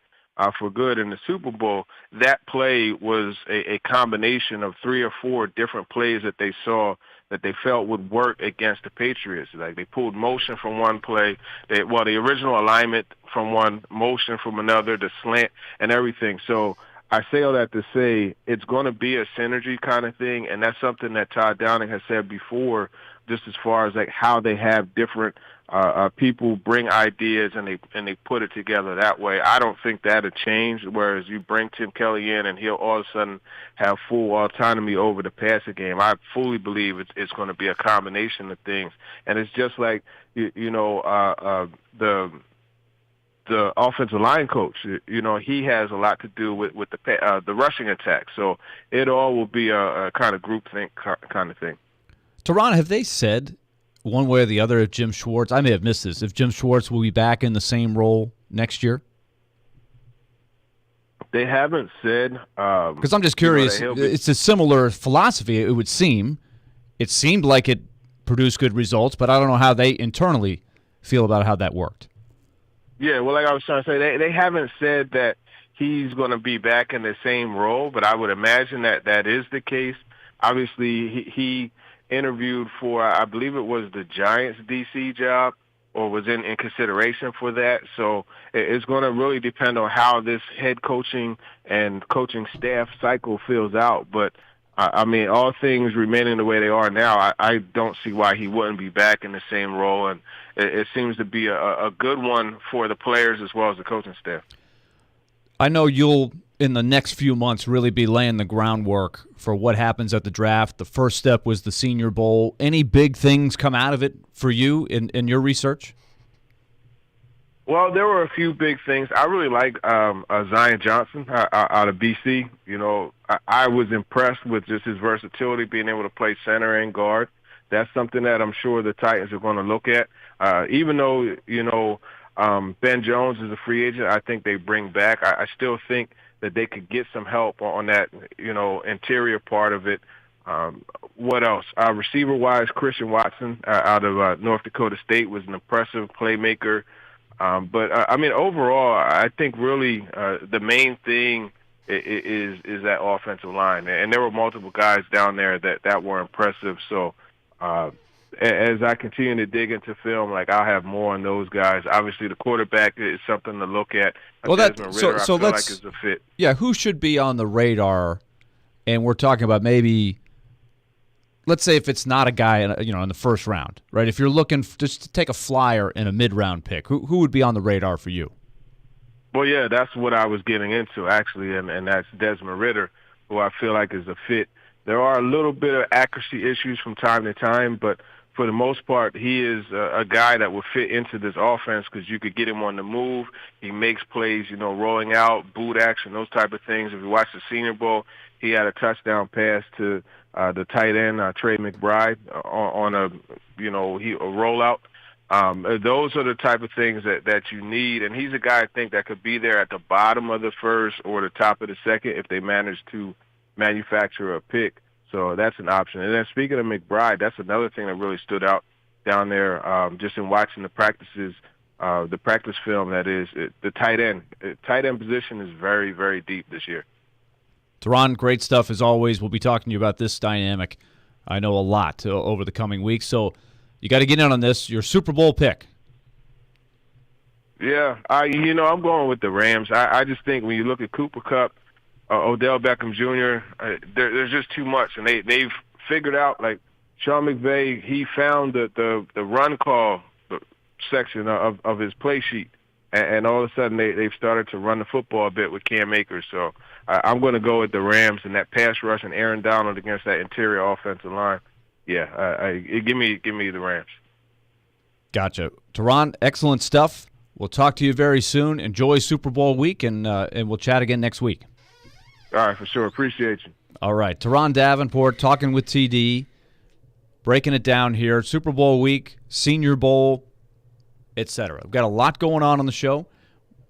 for good in the Super Bowl, that play was a combination of 3 or 4 different plays that they saw that they felt would work against the Patriots. Like they pulled motion from one play, the original alignment from one, motion from another, the slant and everything. So I say all that to say it's going to be a synergy kind of thing, and that's something that Todd Downing has said before, just as far as like how they have different people bring ideas and they put it together that way. I don't think that'll change, whereas you bring Tim Kelly in and he'll all of a sudden have full autonomy over the passing game. I fully believe it's going to be a combination of things. And it's just like, the offensive line coach, he has a lot to do with the rushing attack. So it all will be a kind of groupthink kind of thing. Teron, have they said one way or the other if Jim Schwartz, I may have missed this, if Jim Schwartz will be back in the same role next year? They haven't said. Because I'm just curious. It's a similar philosophy, it would seem. It seemed like it produced good results, but I don't know how they internally feel about how that worked. Yeah, well, like I was trying to say, they haven't said that he's going to be back in the same role, but I would imagine that is the case. Obviously, he interviewed for, I believe it was the Giants DC job, or was in consideration for that. So it's going to really depend on how this head coaching and coaching staff cycle fills out. But, I mean, all things remaining the way they are now, I don't see why he wouldn't be back in the same role. And it seems to be a good one for the players as well as the coaching staff. I know you'll, in the next few months, really be laying the groundwork for what happens at the draft. The first step was the Senior Bowl. Any big things come out of it for you in your research? Well, there were a few big things. I really like Zion Johnson out of BC. I was impressed with just his versatility, being able to play center and guard. That's something that I'm sure the Titans are going to look at. Even though, Ben Jones is a free agent, I think they bring back. I still think that they could get some help on that, interior part of it. What else? Receiver-wise, Christian Watson out of North Dakota State was an impressive playmaker. But overall, I think really the main thing is that offensive line. And there were multiple guys down there that were impressive. So as I continue to dig into film, I'll have more on those guys. Obviously, the quarterback is something to look at. Well, Desmond Ridder, I feel like is a fit. Yeah, who should be on the radar? And we're talking about maybe, let's say if it's not a guy in the first round, right? If you're looking just to take a flyer in a mid-round pick, who would be on the radar for you? Well, yeah, that's what I was getting into, actually, and that's Desmond Ridder, who I feel like is a fit. There are a little bit of accuracy issues from time to time, but for the most part, he is a guy that will fit into this offense because you could get him on the move. He makes plays, rolling out, boot action, those type of things. If you watch the Senior Bowl, he had a touchdown pass to the tight end, Trey McBride, on a rollout. Those are the type of things that you need. And he's a guy, I think, that could be there at the bottom of the first or the top of the second if they manage to manufacture a pick. So that's an option. And then speaking of McBride, that's another thing that really stood out down there just in watching the practices, the practice film, that is, the tight end. Tight end position is very, very deep this year. Teron, great stuff as always. We'll be talking to you about this dynamic, I know, a lot over the coming weeks. So you got to get in on this. Your Super Bowl pick. Yeah, I'm going with the Rams. I just think when you look at Cooper Kupp, Odell Beckham Jr., there's just too much. And they've figured out, Sean McVay, he found the run call section of his play sheet. And all of a sudden, they've started to run the football a bit with Cam Akers. So I'm going to go with the Rams and that pass rush and Aaron Donald against that interior offensive line. Yeah, give me the Rams. Gotcha. Teron, excellent stuff. We'll talk to you very soon. Enjoy Super Bowl week, and we'll chat again next week. All right, for sure. Appreciate you. All right. Teron Davenport talking with TD, breaking it down here. Super Bowl week, Senior Bowl, etc. We've got a lot going on the show.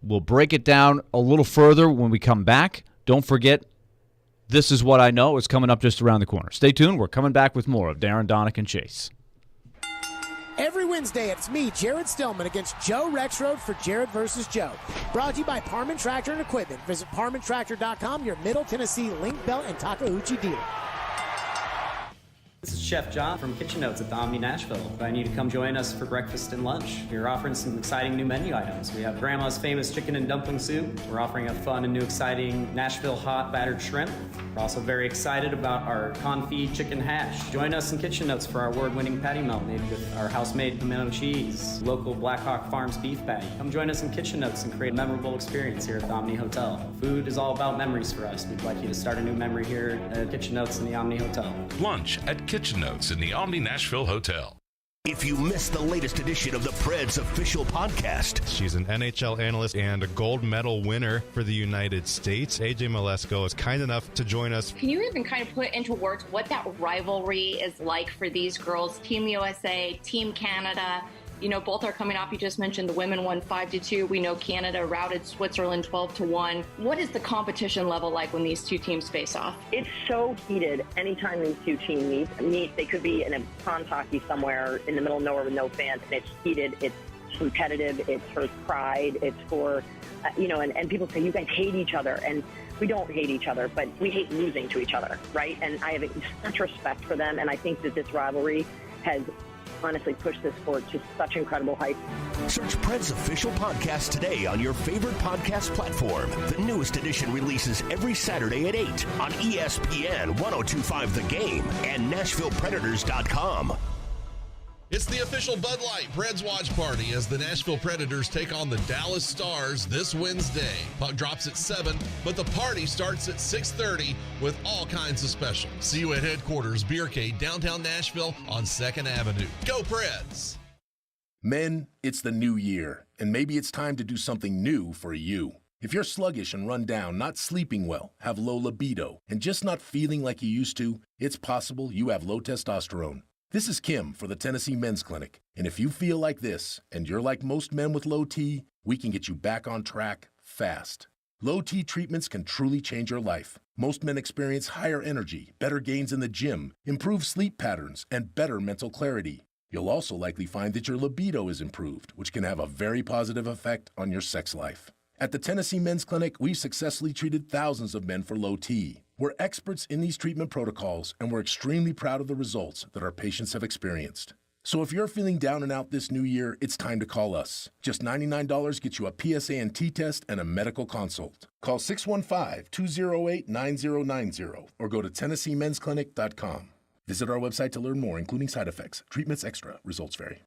We'll break it down a little further when we come back. Don't forget, This Is What I Know is coming up just around the corner. Stay tuned. We're coming back with more of Darren, Donick, and Chase. Every Wednesday, it's me, Jared Stillman, against Joe Rexroad for Jared versus Joe. Brought to you by Parman Tractor and Equipment. Visit ParmanTractor.com, your Middle Tennessee link belt and Takeuchi dealer. This is Chef John from Kitchen Notes at the Omni Nashville. Inviting you to come join us for breakfast and lunch. We're offering some exciting new menu items. We have Grandma's famous chicken and dumpling soup. We're offering a fun and new exciting Nashville hot battered shrimp. We're also very excited about our confit chicken hash. Join us in Kitchen Notes for our award-winning patty melt made with our house-made pimento cheese, local Blackhawk Farms beef patty. Come join us in Kitchen Notes and create a memorable experience here at the Omni Hotel. Food is all about memories for us. We'd like you to start a new memory here at Kitchen Notes in the Omni Hotel. Lunch at Kitchen Notes in the Omni Nashville Hotel. If you missed the latest edition of the Preds official podcast, she's an NHL analyst and a gold medal winner for the United States. AJ Malesko is kind enough to join us. Can you even kind of put into words what that rivalry is like for these girls? Team USA, Team Canada. You know, both are coming off. You just mentioned the women won 5-2. We know Canada routed Switzerland 12-1. What is the competition level like when these two teams face off? It's so heated. Anytime these two teams meet, they could be in a pond hockey somewhere in the middle of nowhere with no fans, and it's heated. It's competitive. It's for pride. It's for, and people say, you guys hate each other. And we don't hate each other, but we hate losing to each other, right? And I have such respect for them, and I think that this rivalry has honestly push this sport to such incredible heights. Search Preds official podcast today on your favorite podcast platform. The newest edition releases every Saturday at 8 on ESPN 1025 The Game and NashvillePredators.com. It's the official Bud Light Preds watch party as the Nashville Predators take on the Dallas Stars this Wednesday. Puck drops at 7, but the party starts at 6:30 with all kinds of specials. See you at headquarters, Beercade, downtown Nashville on 2nd Avenue. Go Preds! Men, it's the new year, and maybe it's time to do something new for you. If you're sluggish and run down, not sleeping well, have low libido, and just not feeling like you used to, it's possible you have low testosterone. This is Kim for the Tennessee Men's Clinic, and if you feel like this, and you're like most men with low T, we can get you back on track fast. Low T treatments can truly change your life. Most men experience higher energy, better gains in the gym, improved sleep patterns, and better mental clarity. You'll also likely find that your libido is improved, which can have a very positive effect on your sex life. At the Tennessee Men's Clinic, we've successfully treated thousands of men for low T. We're experts in these treatment protocols, and we're extremely proud of the results that our patients have experienced. So if you're feeling down and out this new year, it's time to call us. Just $99 gets you a PSA and T test and a medical consult. Call 615-208-9090 or go to TennesseeMen'sClinic.com. Visit our website to learn more, including side effects. Treatments extra. Results vary.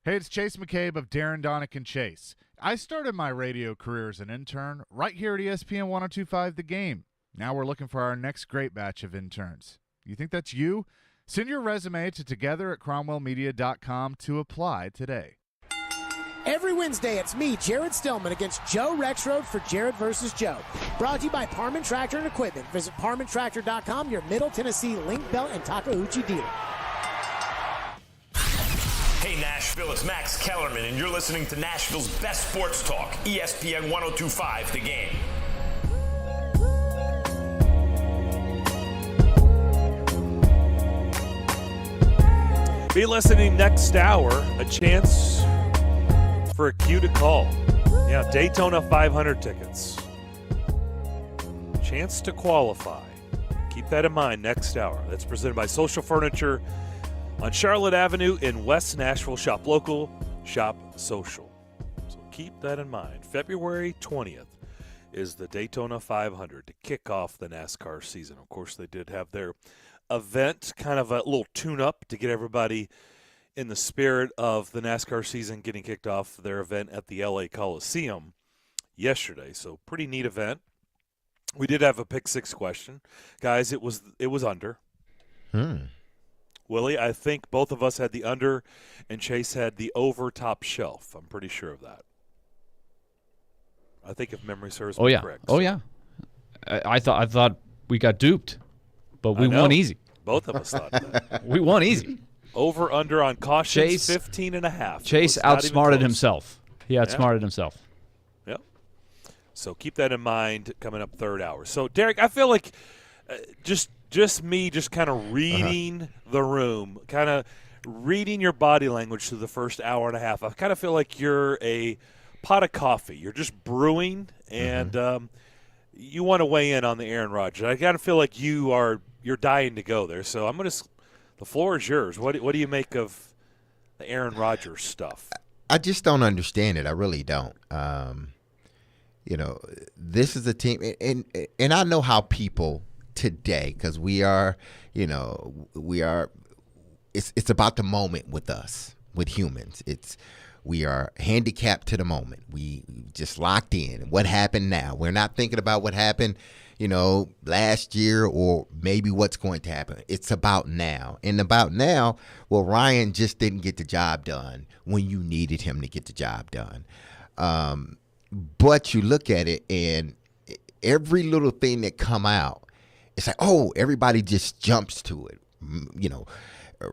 Hey, it's Chase McCabe of Darren, Donick, and Chase. I started my radio career as an intern right here at ESPN 1025 The Game. Now we're looking for our next great batch of interns. You think that's you? Send your resume to together@cromwellmedia.com to apply today. Every Wednesday, it's me, Jared Stillman, against Joe Rexroad for Jared versus Joe. Brought to you by Parman Tractor and Equipment. Visit ParmanTractor.com, your Middle Tennessee link belt and Takauchi dealer. Hey Nashville, it's Max Kellerman, and you're listening to Nashville's best sports talk, ESPN 1025 The Game. Be listening next hour, a chance for a cue to call. Yeah, Daytona 500 tickets. Chance to qualify. Keep that in mind next hour. That's presented by Social Furniture on Charlotte Avenue in West Nashville. Shop local, shop social. So keep that in mind. February 20th is the Daytona 500 to kick off the NASCAR season. Of course, they did have their event, kind of a little tune-up to get everybody in the spirit of the NASCAR season getting kicked off, their event at the LA Coliseum yesterday. So pretty neat event. We did have a pick six question. Guys, it was under. Willie, I think both of us had the under, and Chase had the over top shelf. I'm pretty sure of that. I think if memory serves me correct. Oh, yeah. I thought we got duped, but we won easy. Both of us thought that. We won easy. Over under on caution, Chase, 15.5. Chase outsmarted himself. He outsmarted himself. Yep. So keep that in mind coming up third hour. So, Derek, I feel like just me just kind of reading the room, kind of reading your body language through the first hour and a half. I kind of feel like you're a pot of coffee. You're just brewing, and you want to weigh in on the Aaron Rodgers. I kind of feel like you're dying to go there. So let's The floor is yours. What do you make of the Aaron Rodgers stuff? I just don't understand it. I really don't. This is a team, and I know how people today, because we are. It's about the moment with us, with humans. We are handicapped to the moment. We just locked in. What happened now? We're not thinking about what happened, last year or maybe what's going to happen. It's about now. And about now, well, Ryan just didn't get the job done when you needed him to get the job done. But you look at it, and every little thing that come out, it's like, oh, everybody just jumps to it.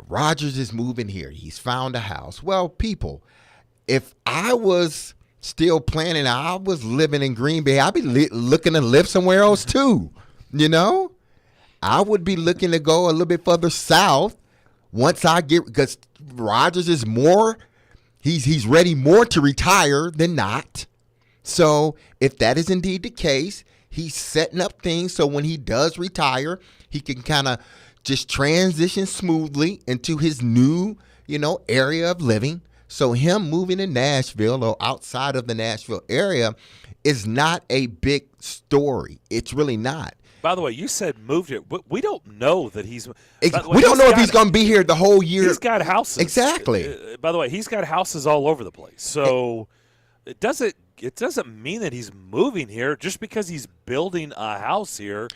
Rodgers is moving here. He's found a house. Well, people, if I was still planning, I was living in Green Bay, I'd be looking to live somewhere else too. I would be looking to go a little bit further south once I get, because Rodgers is more, he's ready more to retire than not. So if that is indeed the case, he's setting up things so when he does retire, he can kind of just transition smoothly into his new, area of living. So him moving to Nashville or outside of the Nashville area is not a big story. It's really not. By the way, you said moved here. We don't know that he's. We don't know if he's going to be here the whole year. He's got houses. Exactly. By the way, he's got houses all over the place. So it doesn't mean that he's moving here. Just because he's building a house here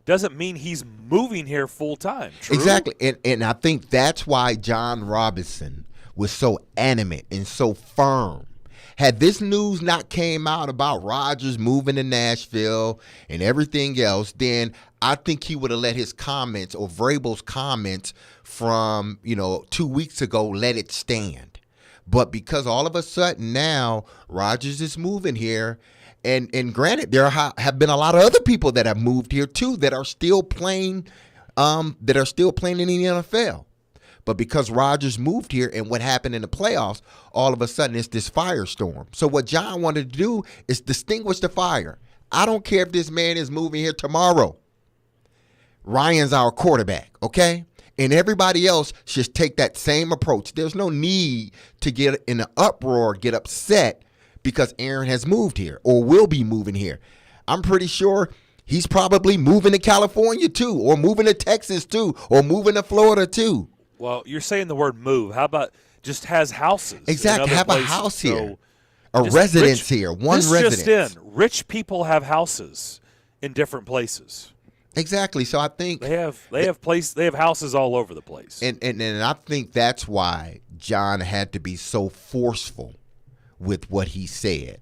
doesn't mean he's moving here full time. Exactly. And I think that's why John Robinson was so animate and so firm. Had this news not came out about Rodgers moving to Nashville and everything else, then I think he would have let his comments or Vrabel's comments from, 2 weeks ago let it stand. But because all of a sudden now Rodgers is moving here, and granted, there have been a lot of other people that have moved here too that are still playing in the NFL. But because Rodgers moved here and what happened in the playoffs, all of a sudden it's this firestorm. So what John wanted to do is distinguish the fire. I don't care if this man is moving here tomorrow. Ryan's our quarterback, okay? And everybody else should take that same approach. There's no need to get in an uproar, get upset because Aaron has moved here or will be moving here. I'm pretty sure he's probably moving to California too, or moving to Texas too, or moving to Florida too. Well, you're saying the word move. How about just has houses? Exactly. Have a house here. A residence here. One residence. Just in. Rich people have houses in different places. Exactly. So I think they have houses all over the place. And I think that's why John had to be so forceful with what he said.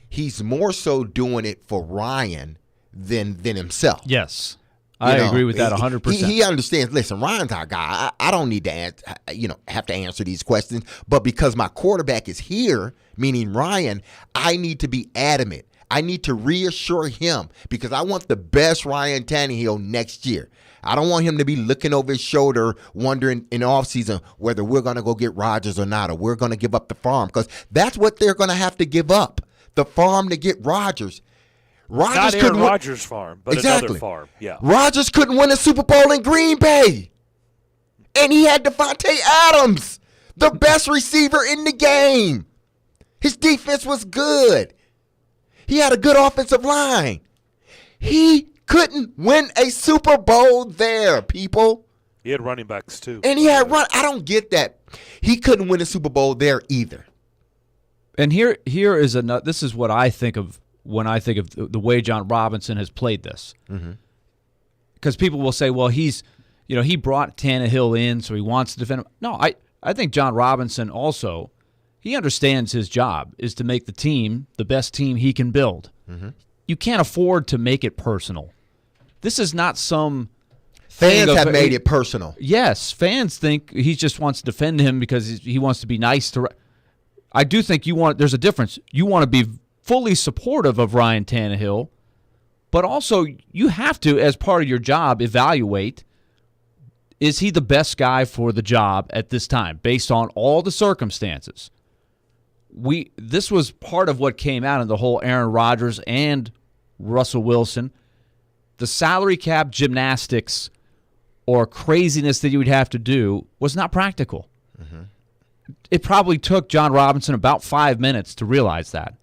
He's more so doing it for Ryan than himself. Yes. I agree with that 100%. He understands. Listen, Ryan's our guy. I don't need to have to answer these questions. But because my quarterback is here, meaning Ryan, I need to be adamant. I need to reassure him because I want the best Ryan Tannehill next year. I don't want him to be looking over his shoulder, wondering in the offseason whether we're going to go get Rodgers or not, or we're going to give up the farm, because that's what they're going to have to give up, the farm to get Rodgers. Not Aaron Rodgers' farm, but another farm. Yeah. Rodgers couldn't win a Super Bowl in Green Bay. And he had Devontae Adams, the best receiver in the game. His defense was good. He had a good offensive line. He couldn't win a Super Bowl there, people. He had running backs too. And he had I don't get that. He couldn't win a Super Bowl there either. And here is another. This is what I think of when I think of the way John Robinson has played this. Because people will say, well, he brought Tannehill in, so he wants to defend him. No, I think John Robinson also, he understands his job is to make the team the best team he can build. You can't afford to make it personal. This is not some fans have made it personal. Yes, fans think he just wants to defend him because he wants to be nice to. I do think there's a difference. You want to be fully supportive of Ryan Tannehill, but also you have to, as part of your job, evaluate, is he the best guy for the job at this time based on all the circumstances? This was part of what came out in the whole Aaron Rodgers and Russell Wilson. The salary cap gymnastics or craziness that you would have to do was not practical. It probably took John Robinson about 5 minutes to realize that.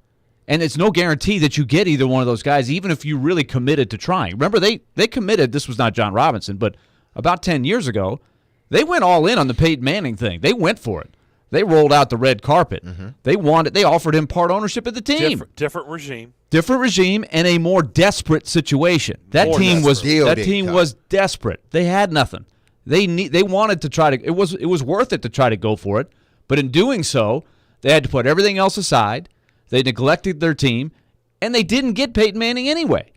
And it's no guarantee that you get either one of those guys, even if you really committed to trying. Remember, they committed, this was not John Robinson, but about 10 years ago, they went all in on the Peyton Manning thing. They went for it. They rolled out the red carpet. They offered him part ownership of the team. Different regime. Different regime and a more desperate situation. That team was desperate. They had nothing. They wanted to try to. It was worth it to try to go for it, but in doing so, they had to put everything else aside. They neglected their team, and they didn't get Peyton Manning anyway.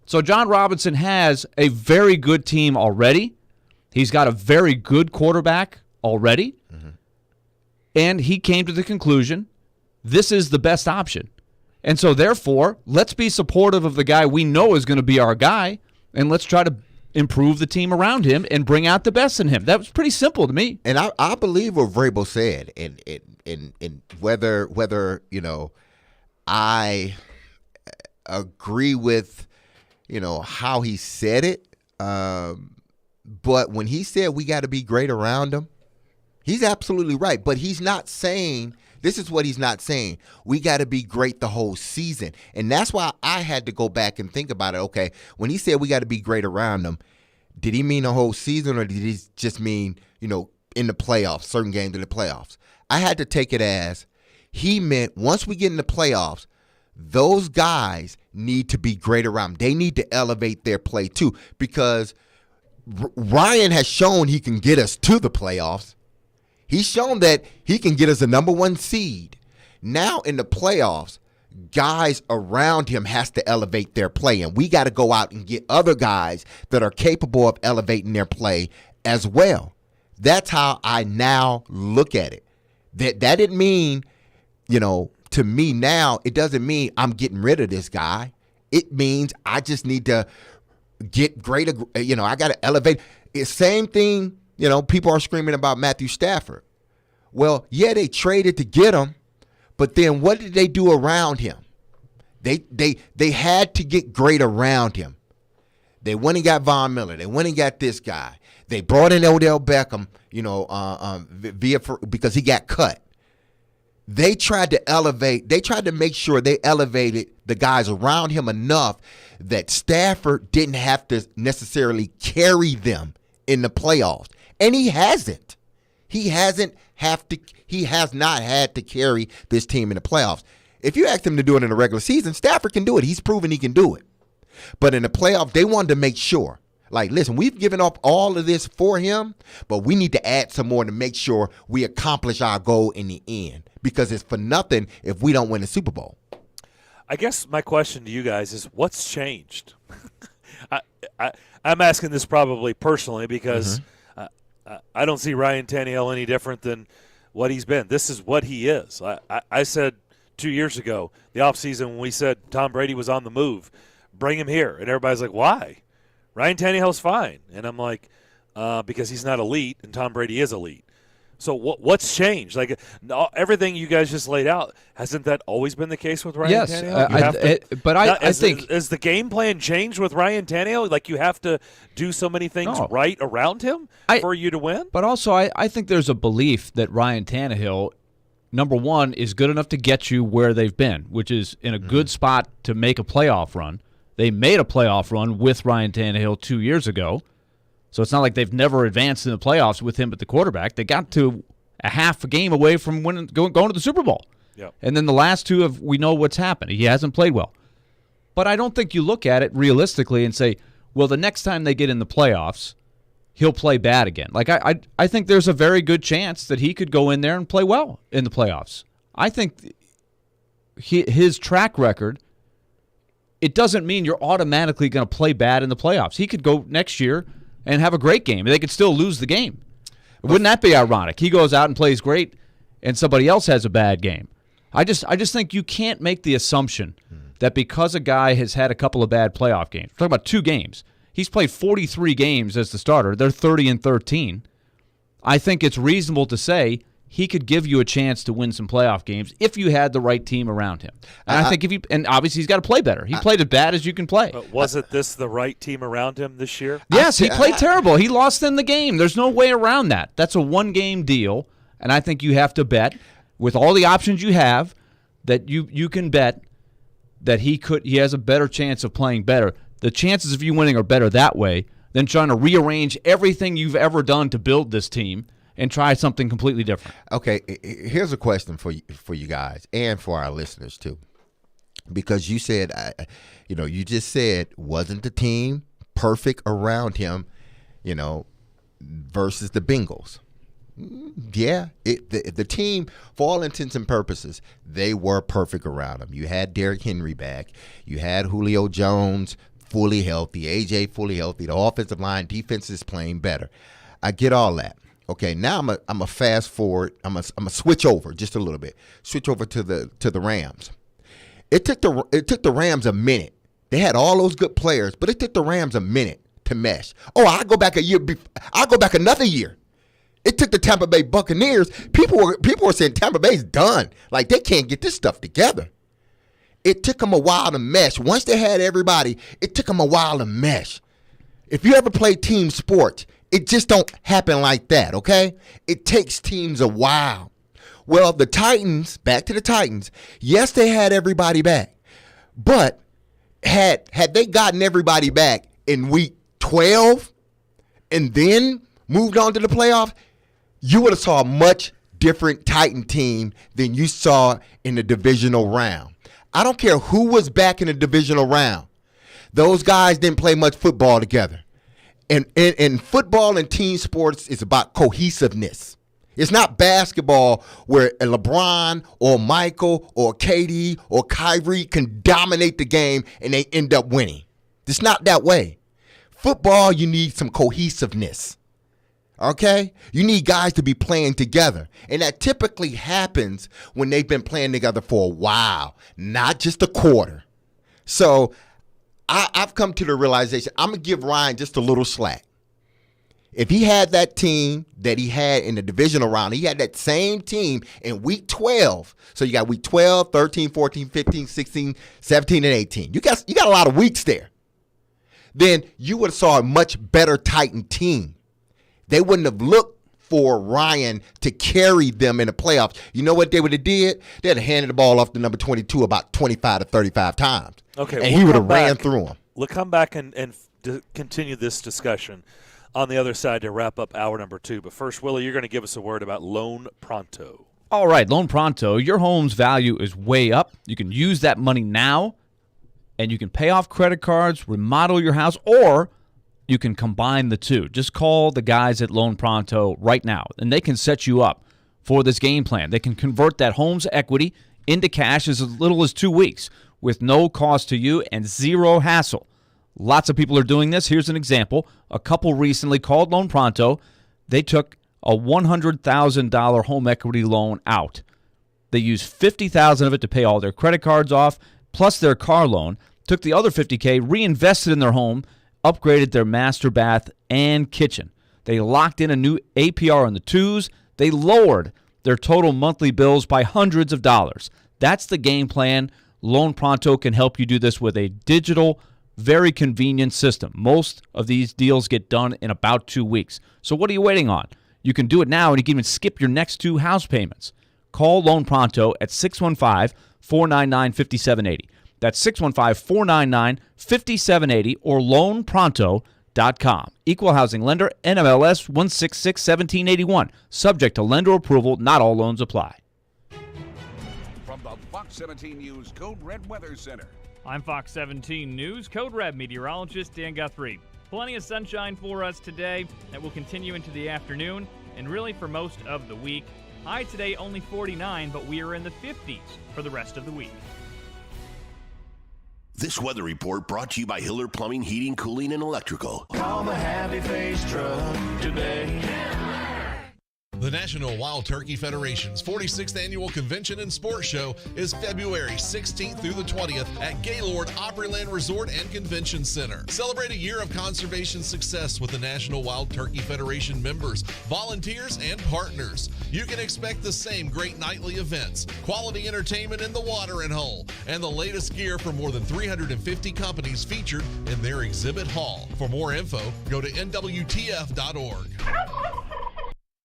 So John Robinson has a very good team already. He's got a very good quarterback already, and he came to the conclusion this is the best option. And so, therefore, let's be supportive of the guy we know is going to be our guy, and let's try to improve the team around him and bring out the best in him. That was pretty simple to me. And I believe what Vrabel said, and whether I agree with how he said it, but when he said we got to be great around him, he's absolutely right. But he's not saying. This is what he's not saying. We got to be great the whole season. And that's why I had to go back and think about it. Okay, when he said we got to be great around them, did he mean the whole season or did he just mean, in the playoffs, certain games in the playoffs? I had to take it as he meant once we get in the playoffs, those guys need to be great around them. They need to elevate their play too, because Ryan has shown he can get us to the playoffs. He's shown that he can get us a number 1 seed. Now in the playoffs, guys around him has to elevate their play, and we got to go out and get other guys that are capable of elevating their play as well. That's how I now look at it. That didn't mean, to me now, it doesn't mean I'm getting rid of this guy. It means I just need to get greater, I got to elevate. It's same thing. People are screaming about Matthew Stafford. Well, yeah, they traded to get him, but then what did they do around him? They had to get great around him. They went and got Von Miller. They went and got this guy. They brought in Odell Beckham, because he got cut. They tried to elevate. They tried to make sure they elevated the guys around him enough that Stafford didn't have to necessarily carry them in the playoffs. And he hasn't. He has not had to carry this team in the playoffs. If you ask him to do it in the regular season, Stafford can do it. He's proven he can do it. But in the playoffs, they wanted to make sure. Like, listen, we've given up all of this for him, but we need to add some more to make sure we accomplish our goal in the end. Because it's for nothing if we don't win the Super Bowl. I guess my question to you guys is, what's changed? I'm asking this probably personally because I don't see Ryan Tannehill any different than what he's been. This is what he is. I said 2 years ago, the offseason, when we said Tom Brady was on the move, bring him here. And everybody's like, why? Ryan Tannehill's fine. And I'm like, because he's not elite, and Tom Brady is elite. So what's changed? Like everything you guys just laid out, hasn't that always been the case with Ryan Tannehill? I think has the game plan changed with Ryan Tannehill? Like you have to do so many things right around him for you to win? But also I think there's a belief that Ryan Tannehill, number one, is good enough to get you where they've been, which is in a good spot to make a playoff run. They made a playoff run with Ryan Tannehill 2 years ago. So it's not like they've never advanced in the playoffs with him at the quarterback. They got to a half a game away from going to the Super Bowl. Yep. And then the last two, we know what's happened. He hasn't played well. But I don't think you look at it realistically and say, well, the next time they get in the playoffs, he'll play bad again. Like I think there's a very good chance that he could go in there and play well in the playoffs. I think his track record, it doesn't mean you're automatically going to play bad in the playoffs. He could go next year and have a great game. They could still lose the game. Wouldn't that be ironic? He goes out and plays great, and somebody else has a bad game. I just think you can't make the assumption that because a guy has had a couple of bad playoff games. We're talking about 2 games. He's played 43 games as the starter. They're 30-13. I think it's reasonable to say he could give you a chance to win some playoff games if you had the right team around him. And I think and obviously he's got to play better. He played as bad as you can play. But wasn't this the right team around him this year? Yes, he played terrible. He lost in the game. There's no way around that. That's a one-game deal, and I think you have to bet with all the options you have that you can bet that he has a better chance of playing better. The chances of you winning are better that way than trying to rearrange everything you've ever done to build this team and try something completely different. Okay, here's a question for you guys and for our listeners too, because you said, you just said, wasn't the team perfect around him, versus the Bengals? Yeah, the team, for all intents and purposes, they were perfect around him. You had Derrick Henry back, you had Julio Jones fully healthy, AJ fully healthy. The offensive line, defense is playing better. I get all that. Okay, now I'm a fast forward. I'm a switch over just a little bit. Switch over to the Rams. It took the Rams a minute. They had all those good players, but it took the Rams a minute to mesh. Oh, I'll go back a year. I'll go back another year. It took the Tampa Bay Buccaneers. People were saying Tampa Bay's done. Like they can't get this stuff together. It took them a while to mesh. Once they had everybody, it took them a while to mesh. If you ever play team sports, it just don't happen like that, okay? It takes teams a while. Well, the Titans, back to the Titans, yes, they had everybody back. But had they gotten everybody back in week 12 and then moved on to the playoffs, you would have saw a much different Titan team than you saw in the divisional round. I don't care who was back in the divisional round. Those guys didn't play much football together. And football and team sports is about cohesiveness. It's not basketball where a LeBron or Michael or KD or Kyrie can dominate the game and they end up winning. It's not that way. Football, you need some cohesiveness. Okay? You need guys to be playing together. And that typically happens when they've been playing together for a while, not just a quarter. So I've come to the realization, I'm going to give Ryan just a little slack. If he had that team that he had in the divisional round, he had that same team in week 12. So you got week 12, 13, 14, 15, 16, 17, and 18. You got a lot of weeks there. Then you would have saw a much better Titan team. They wouldn't have looked for Ryan to carry them in the playoffs. You know what they would have did? They'd have handed the ball off to number 22 about 25 to 35 times. Okay, and he would have ran through them. We'll come back and continue this discussion on the other side to wrap up hour number 2. But first, Willie, you're going to give us a word about Loan Pronto. All right, Loan Pronto, your home's value is way up. You can use that money now, and you can pay off credit cards, remodel your house, or you can combine the two. Just call the guys at Loan Pronto right now, and they can set you up for this game plan. They can convert that home's equity into cash as little as 2 weeks with no cost to you and zero hassle. Lots of people are doing this. Here's an example. A couple recently called Loan Pronto. They took a $100,000 home equity loan out. They used $50,000 of it to pay all their credit cards off, plus their car loan, took the other $50K, reinvested in their home, upgraded their master bath and kitchen. They locked in a new APR on the 2s. They lowered their total monthly bills by hundreds of dollars. That's the game plan. Loan Pronto can help you do this with a digital, very convenient system. Most of these deals get done in about 2 weeks. So what are you waiting on? You can do it now, and you can even skip your next 2 house payments. Call Loan Pronto at 615-499-5780. That's 615-499-5780 or loanpronto.com. Equal housing lender, NMLS 1661781. Subject to lender approval. Not all loans apply. From the Fox 17 News Code Red Weather Center. I'm Fox 17 News Code Red meteorologist Dan Guthrie. Plenty of sunshine for us today. That will continue into the afternoon and really for most of the week. High today only 49, but we are in the 50s for the rest of the week. This weather report brought to you by Hiller Plumbing, Heating, Cooling, and Electrical. Call the Happy Face Truck today. The National Wild Turkey Federation's 46th Annual Convention and Sports Show is February 16th through the 20th at Gaylord Opryland Resort and Convention Center. Celebrate a year of conservation success with the National Wild Turkey Federation members, volunteers, and partners. You can expect the same great nightly events, quality entertainment in the watering hole, and the latest gear from more than 350 companies featured in their exhibit hall. For more info, go to nwtf.org.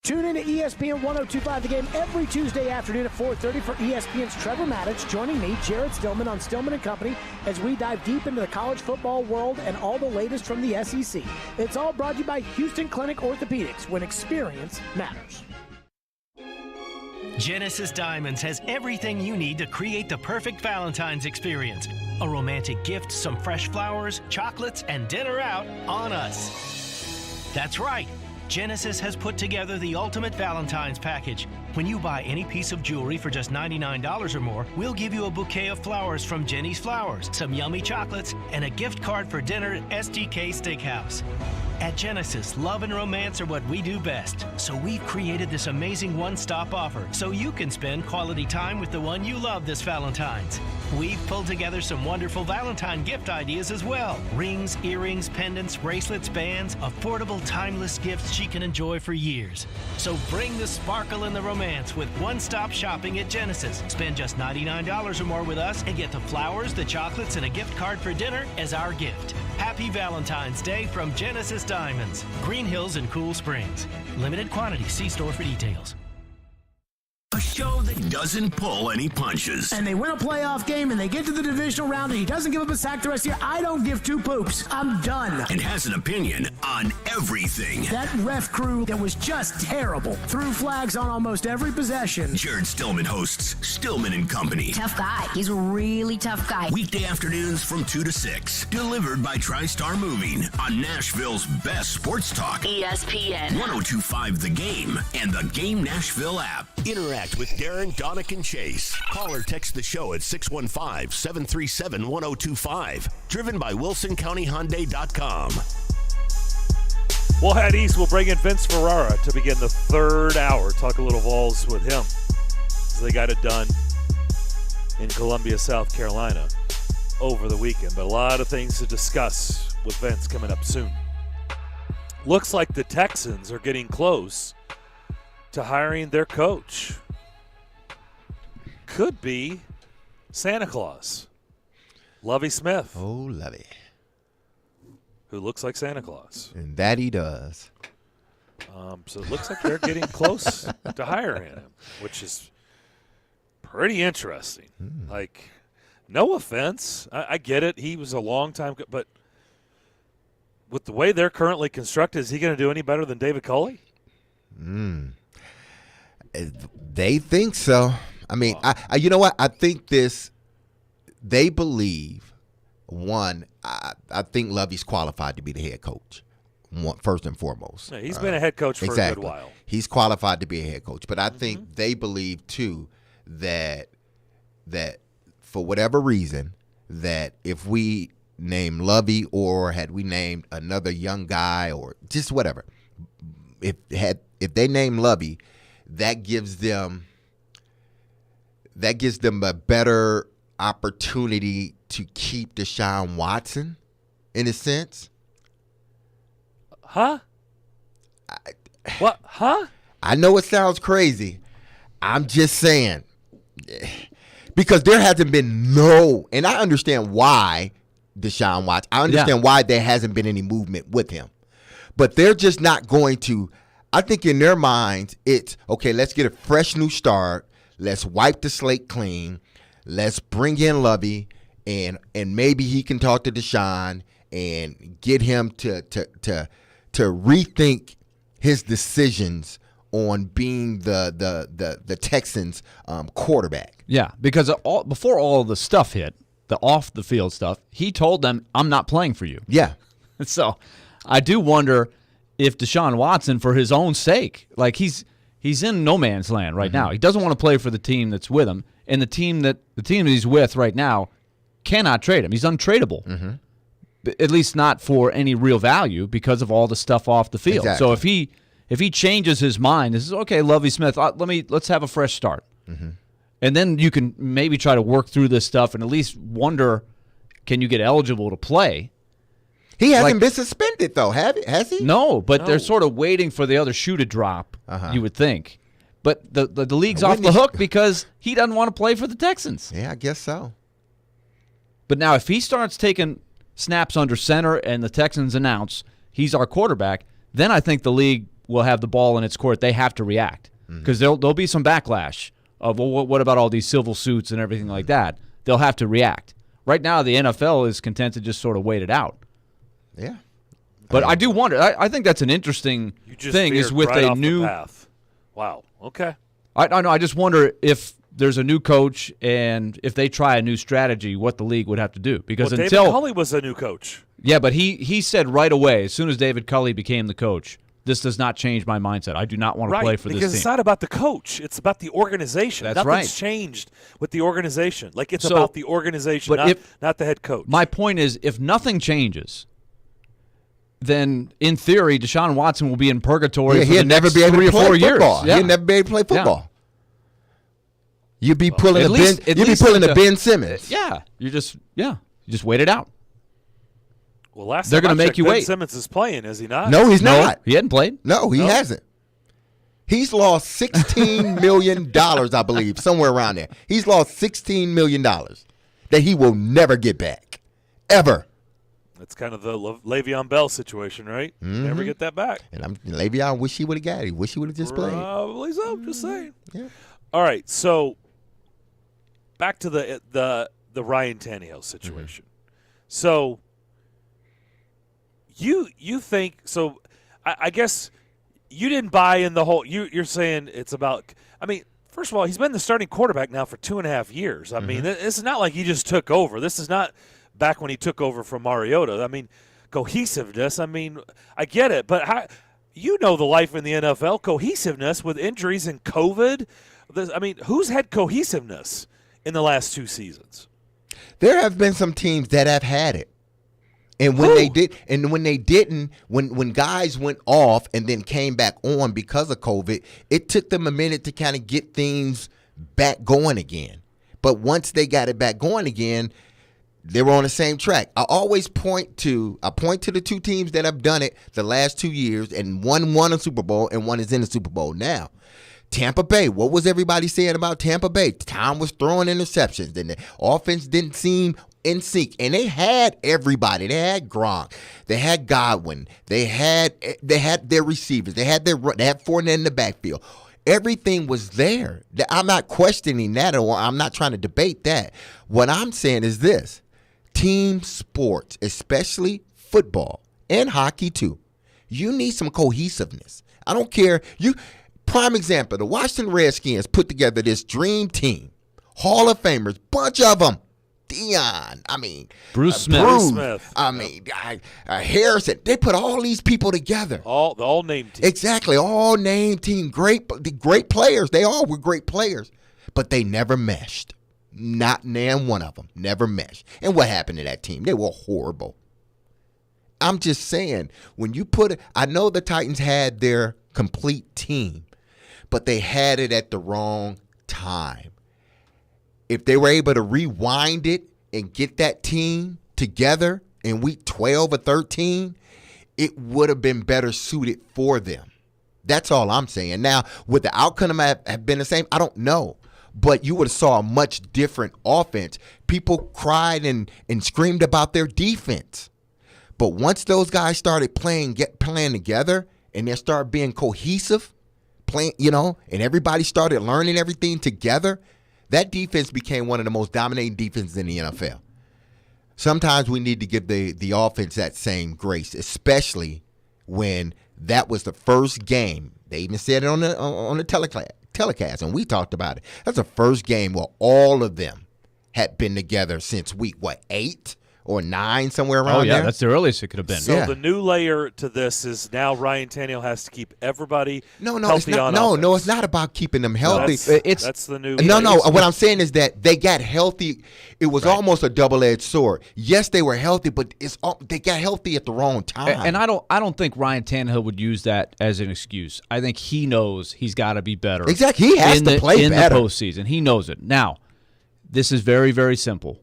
Tune in to ESPN 102.5 The Game every Tuesday afternoon at 4:30 for ESPN's Trevor Maddich joining me, Jared Stillman, on Stillman & Company as we dive deep into the college football world and all the latest from the SEC. It's all brought to you by Houston Clinic Orthopedics, when experience matters. Genesis Diamonds has everything you need to create the perfect Valentine's experience. A romantic gift, some fresh flowers, chocolates, and dinner out on us. That's right. Genesis has put together the ultimate Valentine's package. When you buy any piece of jewelry for just $99 or more, we'll give you a bouquet of flowers from Jenny's Flowers, some yummy chocolates, and a gift card for dinner at STK Steakhouse. At Genesis, love and romance are what we do best. So we've created this amazing one-stop offer so you can spend quality time with the one you love this Valentine's. We've pulled together some wonderful Valentine gift ideas as well. Rings, earrings, pendants, bracelets, bands, affordable, timeless gifts she can enjoy for years. So bring the sparkle and the romance with one-stop shopping at Genesis. Spend just $99 or more with us and get the flowers, the chocolates, and a gift card for dinner as our gift. Happy Valentine's Day from Genesis Diamonds, Green Hills and Cool Springs. Limited quantity. See store for details. A show that doesn't pull any punches. And they win a playoff game and they get to the divisional round and he doesn't give up a sack the rest of the year. I don't give two poops. I'm done. And has an opinion on everything. That ref crew that was just terrible. Threw flags on almost every possession. Jared Stillman hosts Stillman & Company. Tough guy. He's a really tough guy. Weekday afternoons from 2 to 6. Delivered by TriStar Moving on Nashville's best sports talk. ESPN 102.5 The Game and the Game Nashville app. Interact with Darren, Donick, and Chase. Call or text the show at 615-737-1025. Driven by WilsonCountyHyundai.com. We'll head east. We'll bring in Vince Ferrara to begin the third hour. Talk a little Vols with him. They got it done in Columbia, South Carolina over the weekend. But a lot of things to discuss with Vince coming up soon. Looks like the Texans are getting close to hiring their coach. Could be Santa Claus. Lovie Smith. Oh, Lovie. Who looks like Santa Claus. And that he does. So it looks like they're getting close to hiring him, which is pretty interesting. Like, no offense. I get it. He was a long time, but with the way they're currently constructed, is he going to do any better than David Culley? They think so. I mean, I you know what? I think they believe, one, I think Lovey's qualified to be the head coach, first and foremost. Yeah, he's been a head coach for a good while. He's qualified to be a head coach. But I think they believe, too, that for whatever reason, that if we name Lovey or had we named another young guy or just whatever, if they name Lovey, that gives them a better opportunity to keep Deshaun Watson, in a sense. Huh? What? Huh? I know it sounds crazy. I'm just saying. Because there hasn't been and I understand why Deshaun Watson. I understand why there hasn't been any movement with him. But they're just not going to. I think in their minds, it's, okay, let's get a fresh new start. Let's wipe the slate clean. Let's bring in Lovey, and maybe he can talk to Deshaun and get him to rethink his decisions on being the Texans quarterback. Yeah, because before all of the stuff hit, the off-the-field stuff, he told them, I'm not playing for you. Yeah. So I do wonder if Deshaun Watson, for his own sake, like he's in no man's land right now. He doesn't want to play for the team that's with him, and the team that he's with right now cannot trade him. He's untradeable, at least not for any real value because of all the stuff off the field. Exactly. So if if he changes his mind, this is okay, Lovie Smith. Let's have a fresh start, and then you can maybe try to work through this stuff and at least wonder, can you get eligible to play? He hasn't been suspended though, has he? No, but they're sort of waiting for the other shoe to drop. You would think, but the league's off the hook because he doesn't want to play for the Texans. Yeah, I guess so. But now, if he starts taking snaps under center and the Texans announce he's our quarterback, then I think the league will have the ball in its court. They have to react because there'll be some backlash of, well, what about all these civil suits and everything like that? They'll have to react. Right now, the NFL is content to just sort of wait it out. Yeah. But I do wonder. I think that's an interesting thing is with right a off new the path. Wow. Okay. I know. I just wonder if there's a new coach and if they try a new strategy, what the league would have to do. Because David until Culley was a new coach. Yeah, but he said right away, as soon as David Culley became the coach, this does not change my mindset. I do not want to play for this team. Because it's not about the coach. It's about the organization. That's Nothing's right. changed with the organization. Like, it's about the organization, not the head coach. My point is, if nothing changes, then in theory, Deshaun Watson will be in purgatory for the next 3 or 4 years. Yeah. He'll never be able to play football. Yeah. You'd be pulling a Ben Simmons. Yeah. You just wait it out. Well, last they're time going to make you Ben wait. Simmons is playing, is he not? No, he's not. He hadn't played. No, he hasn't. He's lost $16 million, I believe, somewhere around there. He's lost $16 million that he will never get back, ever. That's kind of the Le'Veon Bell situation, right? Never get that back. And Le'Veon wish he would have got it. He wish he would have just played. Probably so. Just saying. Yeah. All right. So back to the Ryan Tannehill situation. So you think so? I guess you didn't buy in the whole. You're saying it's about. I mean, first of all, he's been the starting quarterback now for 2.5 years. I mean, this is not like he just took over. This is not back when he took over from Mariota. I mean, cohesiveness. I mean, I get it, but the life in the NFL, cohesiveness with injuries and COVID. I mean, who's had cohesiveness in the last 2 seasons? There have been some teams that have had it. And when they did, and when they didn't, when guys went off and then came back on because of COVID, it took them a minute to kind of get things back going again. But once they got it back going again, they were on the same track. I always point to the 2 teams that have done it the last 2 years, and one won a Super Bowl and one is in the Super Bowl now. Tampa Bay, what was everybody saying about Tampa Bay? Tom was throwing interceptions, and the offense didn't seem in sync. And they had everybody. They had Gronk. They had Godwin. They had their receivers. They had Fournette in the backfield. Everything was there. I'm not questioning that, or I'm not trying to debate that. What I'm saying is this. Team sports, especially football and hockey too, you need some cohesiveness. I don't care. Prime example, the Washington Redskins put together this dream team. Hall of Famers, bunch of them. Dion, Bruce Smith. Harrison. They put all these people together. The all name team. Exactly, all name team. Great players. They all were great players, but they never meshed. Not one of them never meshed. And what happened to that team? They were horrible. I'm just saying, when you I know the Titans had their complete team, but they had it at the wrong time. If they were able to rewind it and get that team together in week 12 or 13, it would have been better suited for them. That's all I'm saying. Now, would the outcome have been the same? I don't know. But you would have saw a much different offense. People cried and screamed about their defense. But once those guys started playing together and they started being cohesive, and everybody started learning everything together, that defense became one of the most dominating defenses in the NFL. Sometimes we need to give the offense that same grace, especially when that was the first game. They even said it on the telecast, and we talked about it. That's the first game where all of them had been together since week 8 or 9, somewhere around Oh, yeah, there. that's the earliest it could have been. So the new layer to this is now Ryan Tannehill has to keep everybody healthy on offense. No, it's not about keeping them healthy. That's the new. No. What I'm saying is that they got healthy. It was almost a double-edged sword. Yes, they were healthy, but they got healthy at the wrong time. And I don't think Ryan Tannehill would use that as an excuse. I think he knows he's got to be better. Exactly, he has to play better in the postseason. He knows it. Now, this is very, very simple.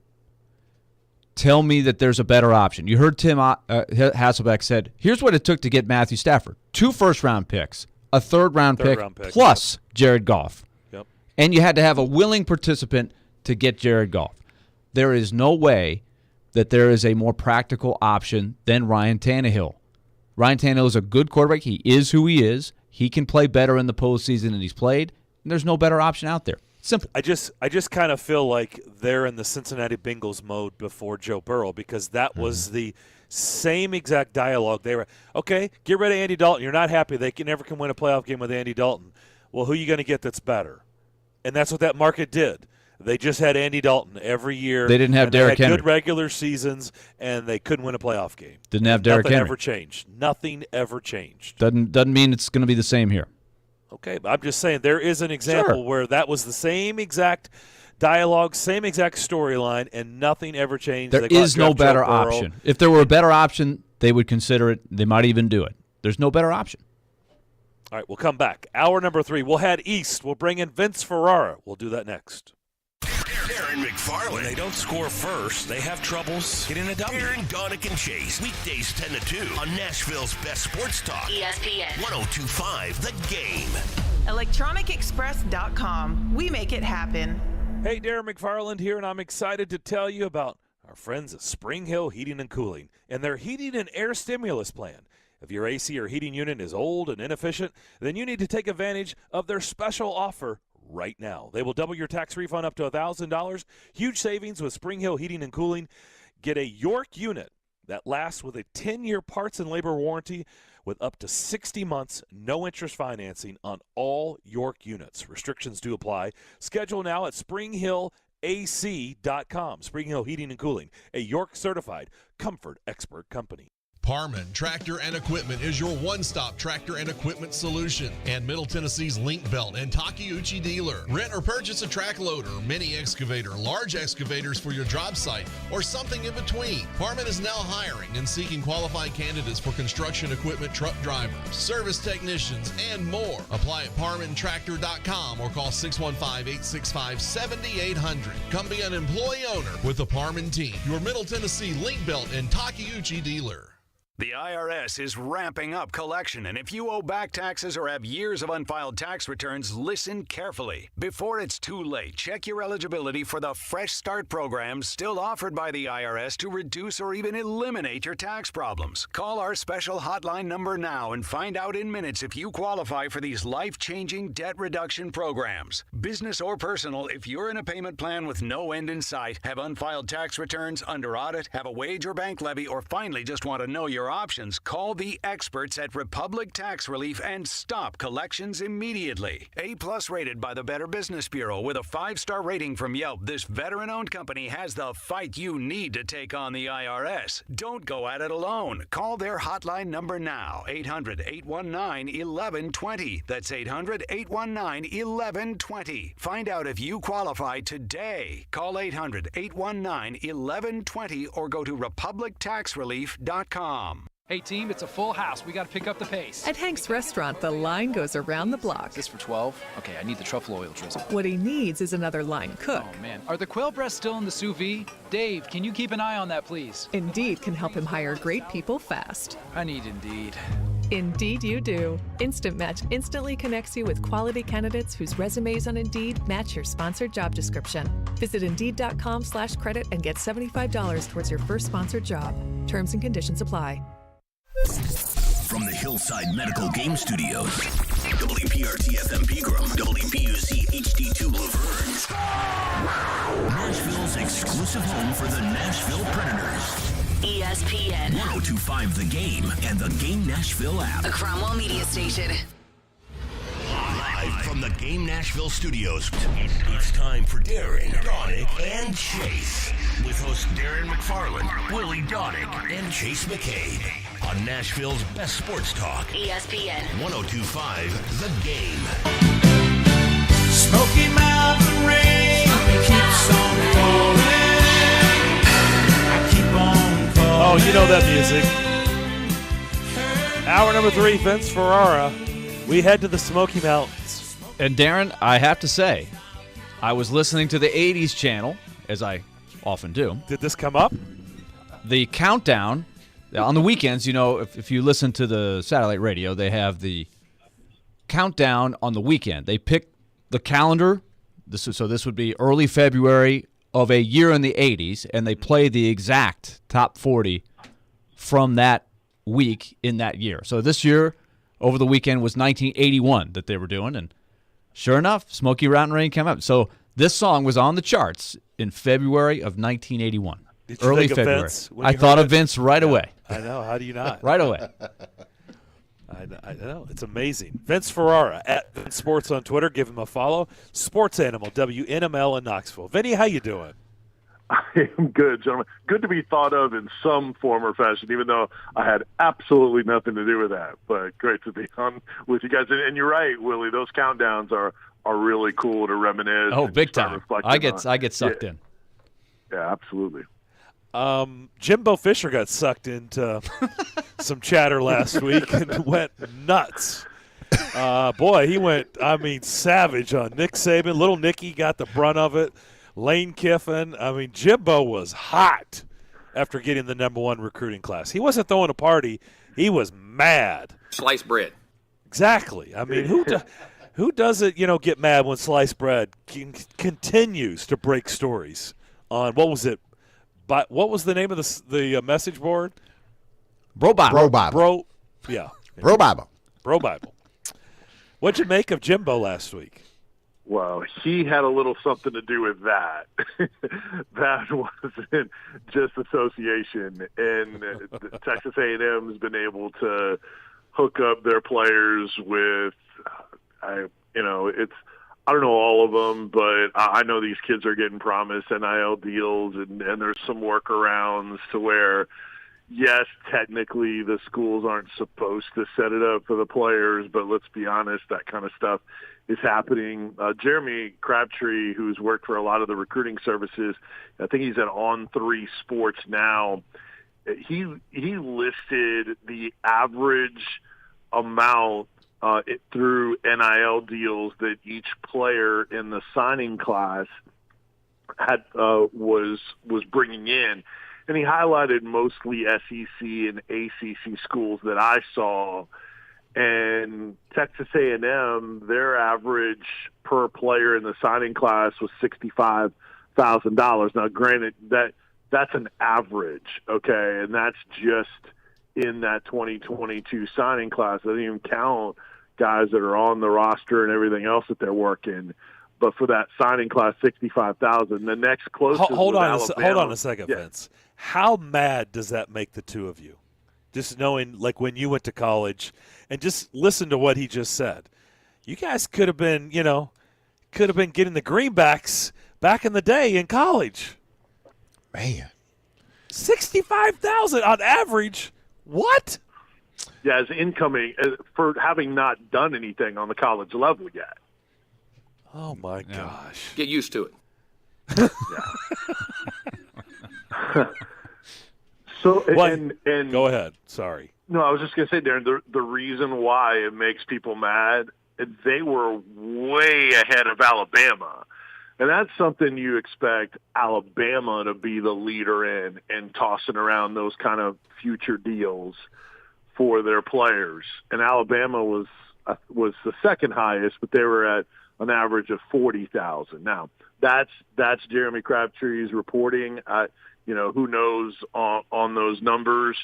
Tell me that there's a better option. You heard Tim Hasselbeck said, here's what it took to get Matthew Stafford. 2 first-round picks, a third-round pick, plus Jared Goff. Yep. And you had to have a willing participant to get Jared Goff. There is no way that there is a more practical option than Ryan Tannehill. Ryan Tannehill is a good quarterback. He is who he is. He can play better in the postseason than he's played. And there's no better option out there. Simple. I just kind of feel like they're in the Cincinnati Bengals mode before Joe Burrow, because that was the same exact dialogue. They were, okay, get rid of Andy Dalton. You're not happy. They never can win a playoff game with Andy Dalton. Well, who are you going to get that's better? And that's what that market did. They just had Andy Dalton every year. They didn't have Derrick Henry. Good regular seasons, and they couldn't win a playoff game. Didn't have Derrick Henry. Nothing ever changed. Nothing ever changed. Doesn't mean it's going to be the same here. Okay, but I'm just saying there is an example where that was the same exact dialogue, same exact storyline, and nothing ever changed. There is no better option. If there were a better option, they would consider it. They might even do it. There's no better option. All right, we'll come back. Hour number 3. We'll head east. We'll bring in Vince Ferrara. We'll do that next. Darren McFarland. When they don't score first, they have troubles getting a W. Darren, Donick, and Chase. Weekdays 10 to 2 on Nashville's Best Sports Talk. ESPN 102.5 The Game. ElectronicExpress.com. We make it happen. Hey, Darren McFarland here, and I'm excited to tell you about our friends at Spring Hill Heating and Cooling and their heating and air stimulus plan. If your AC or heating unit is old and inefficient, then you need to take advantage of their special offer right now. They will double your tax refund up to $1,000. Huge savings with Spring Hill Heating and Cooling. Get a York unit that lasts with a 10-year parts and labor warranty with up to 60 months, no interest financing on all York units. Restrictions do apply. Schedule now at springhillac.com. Spring Hill Heating and Cooling, a York certified comfort expert company. Parman Tractor and Equipment is your one-stop tractor and equipment solution, and Middle Tennessee's Link Belt and Takeuchi dealer. Rent or purchase a track loader, mini excavator, large excavators for your job site, or something in between. Parman is now hiring and seeking qualified candidates for construction equipment truck drivers, service technicians, and more. Apply at parmantractor.com or call 615-865-7800. Come be an employee owner with the Parman team, your Middle Tennessee Link Belt and Takeuchi dealer. The IRS is ramping up collection, and if you owe back taxes or have years of unfiled tax returns, listen carefully. Before it's too late, check your eligibility for the Fresh Start program still offered by the IRS to reduce or even eliminate your tax problems. Call our special hotline number now and find out in minutes if you qualify for these life-changing debt reduction programs. Business or personal, if you're in a payment plan with no end in sight, have unfiled tax returns, under audit, have a wage or bank levy, or finally just want to know your options, call the experts at Republic Tax Relief and stop collections immediately. A+ rated by the Better Business Bureau with a 5-star rating from Yelp, this veteran-owned company has the fight you need to take on the IRS. Don't go at it alone. Call their hotline number now, 800-819-1120. That's 800-819-1120. Find out if you qualify today. Call 800-819-1120 or go to republictaxrelief.com. Hey team, it's a full house. We got to pick up the pace. At Hank's Restaurant, the line goes around the block. Is this for 12? Okay, I need the truffle oil drizzle. What he needs is another line cook. Oh man, are the quail breasts still in the sous vide? Dave, can you keep an eye on that, please? Indeed can help him hire great people fast. I need Indeed. Indeed you do. Instant Match instantly connects you with quality candidates whose resumes on Indeed match your sponsored job description. Visit Indeed.com/credit and get $75 towards your first sponsored job. Terms and conditions apply. From the Hillside Medical Game Studios, WPRT-FM Pegram, WPUC HD2 Laverne, Nashville's exclusive home for the Nashville Predators. ESPN 102.5 The Game and the Game Nashville app. A Cromwell media station. Live From the Game Nashville studios, it's time for Darren, Donick, and Chase. With hosts Darren McFarland, Willie Donick, and Chase McCabe. On Nashville's best sports talk. ESPN 102.5 The Game. Smoky Mountain rain keeps on falling. I keep on falling. Oh, you know that music. Hour number 3, Vince Ferrara. We head to the Smoky Mountains. And Darren, I have to say, I was listening to the 80s channel, as I often do. Did this come up? The countdown. On the weekends, you know, if you listen to the satellite radio, they have the countdown on the weekend. They pick the calendar. So this would be early February of a year in the 80s, and they play the exact top 40 from that week in that year. So this year, over the weekend, was 1981 that they were doing, and sure enough, Smoky Mountain Rain came up. So this song was on the charts in February of 1981. Did you early think of February. Vince when I you thought heard of it? Vince right away. I know. How do you not? Right away. I know. It's amazing. Vince Ferrara at Vince Sports on Twitter. Give him a follow. Sports Animal, WNML in Knoxville. Vinny, how you doing? I am good, gentlemen. Good to be thought of in some form or fashion, even though I had absolutely nothing to do with that. But great to be on with you guys. And you're right, Willie. Those countdowns are really cool to reminisce. Oh, and big start time. reflecting I get sucked yeah. in. Yeah, absolutely. Jimbo Fisher got sucked into some chatter last week and went nuts. Boy, he went, savage on Nick Saban. Little Nicky got the brunt of it. Lane Kiffin. Jimbo was hot after getting the number 1 recruiting class. He wasn't throwing a party. He was mad. Sliced bread. Exactly. Who doesn't, get mad when sliced bread continues to break stories on, what was it? But what was the name of the message board? Bro Bible. Bro Bible. Bro Bible. What'd you make of Jimbo last week? Well, he had a little something to do with that. That wasn't just association. And Texas A&M has been able to hook up their players with, I don't know all of them, but I know these kids are getting promised NIL deals, and there's some workarounds to where, yes, technically the schools aren't supposed to set it up for the players, but let's be honest, that kind of stuff is happening. Jeremy Crabtree, who's worked for a lot of the recruiting services, I think he's at On3 Sports now. He listed the average amount through NIL deals that each player in the signing class had was bringing in, and he highlighted mostly SEC and ACC schools that I saw. And Texas A&M, their average per player in the signing class was $65,000. Now, granted, that's an average, okay, and that's just in that 2022 signing class. I didn't even count guys that are on the roster and everything else that they're working. But for that signing class, $65,000. The next closest Hold on Alabama. a second, Yeah. Vince. How mad does that make the two of you? Just knowing, like, when you went to college, and just listen to what he just said. You guys could have been getting the greenbacks back in the day in college. Man. $65,000 on average. What? Yeah, as incoming for having not done anything on the college level yet. Oh my gosh! Get used to it. So What? and Go ahead. Sorry. No, I was just going to say, Darren, the reason why it makes people mad, they were way ahead of Alabama. And that's something you expect Alabama to be the leader in and tossing around those kind of future deals for their players. And Alabama was the second highest, but they were at an average of 40,000. Now, that's Jeremy Crabtree's reporting. Who knows on those numbers.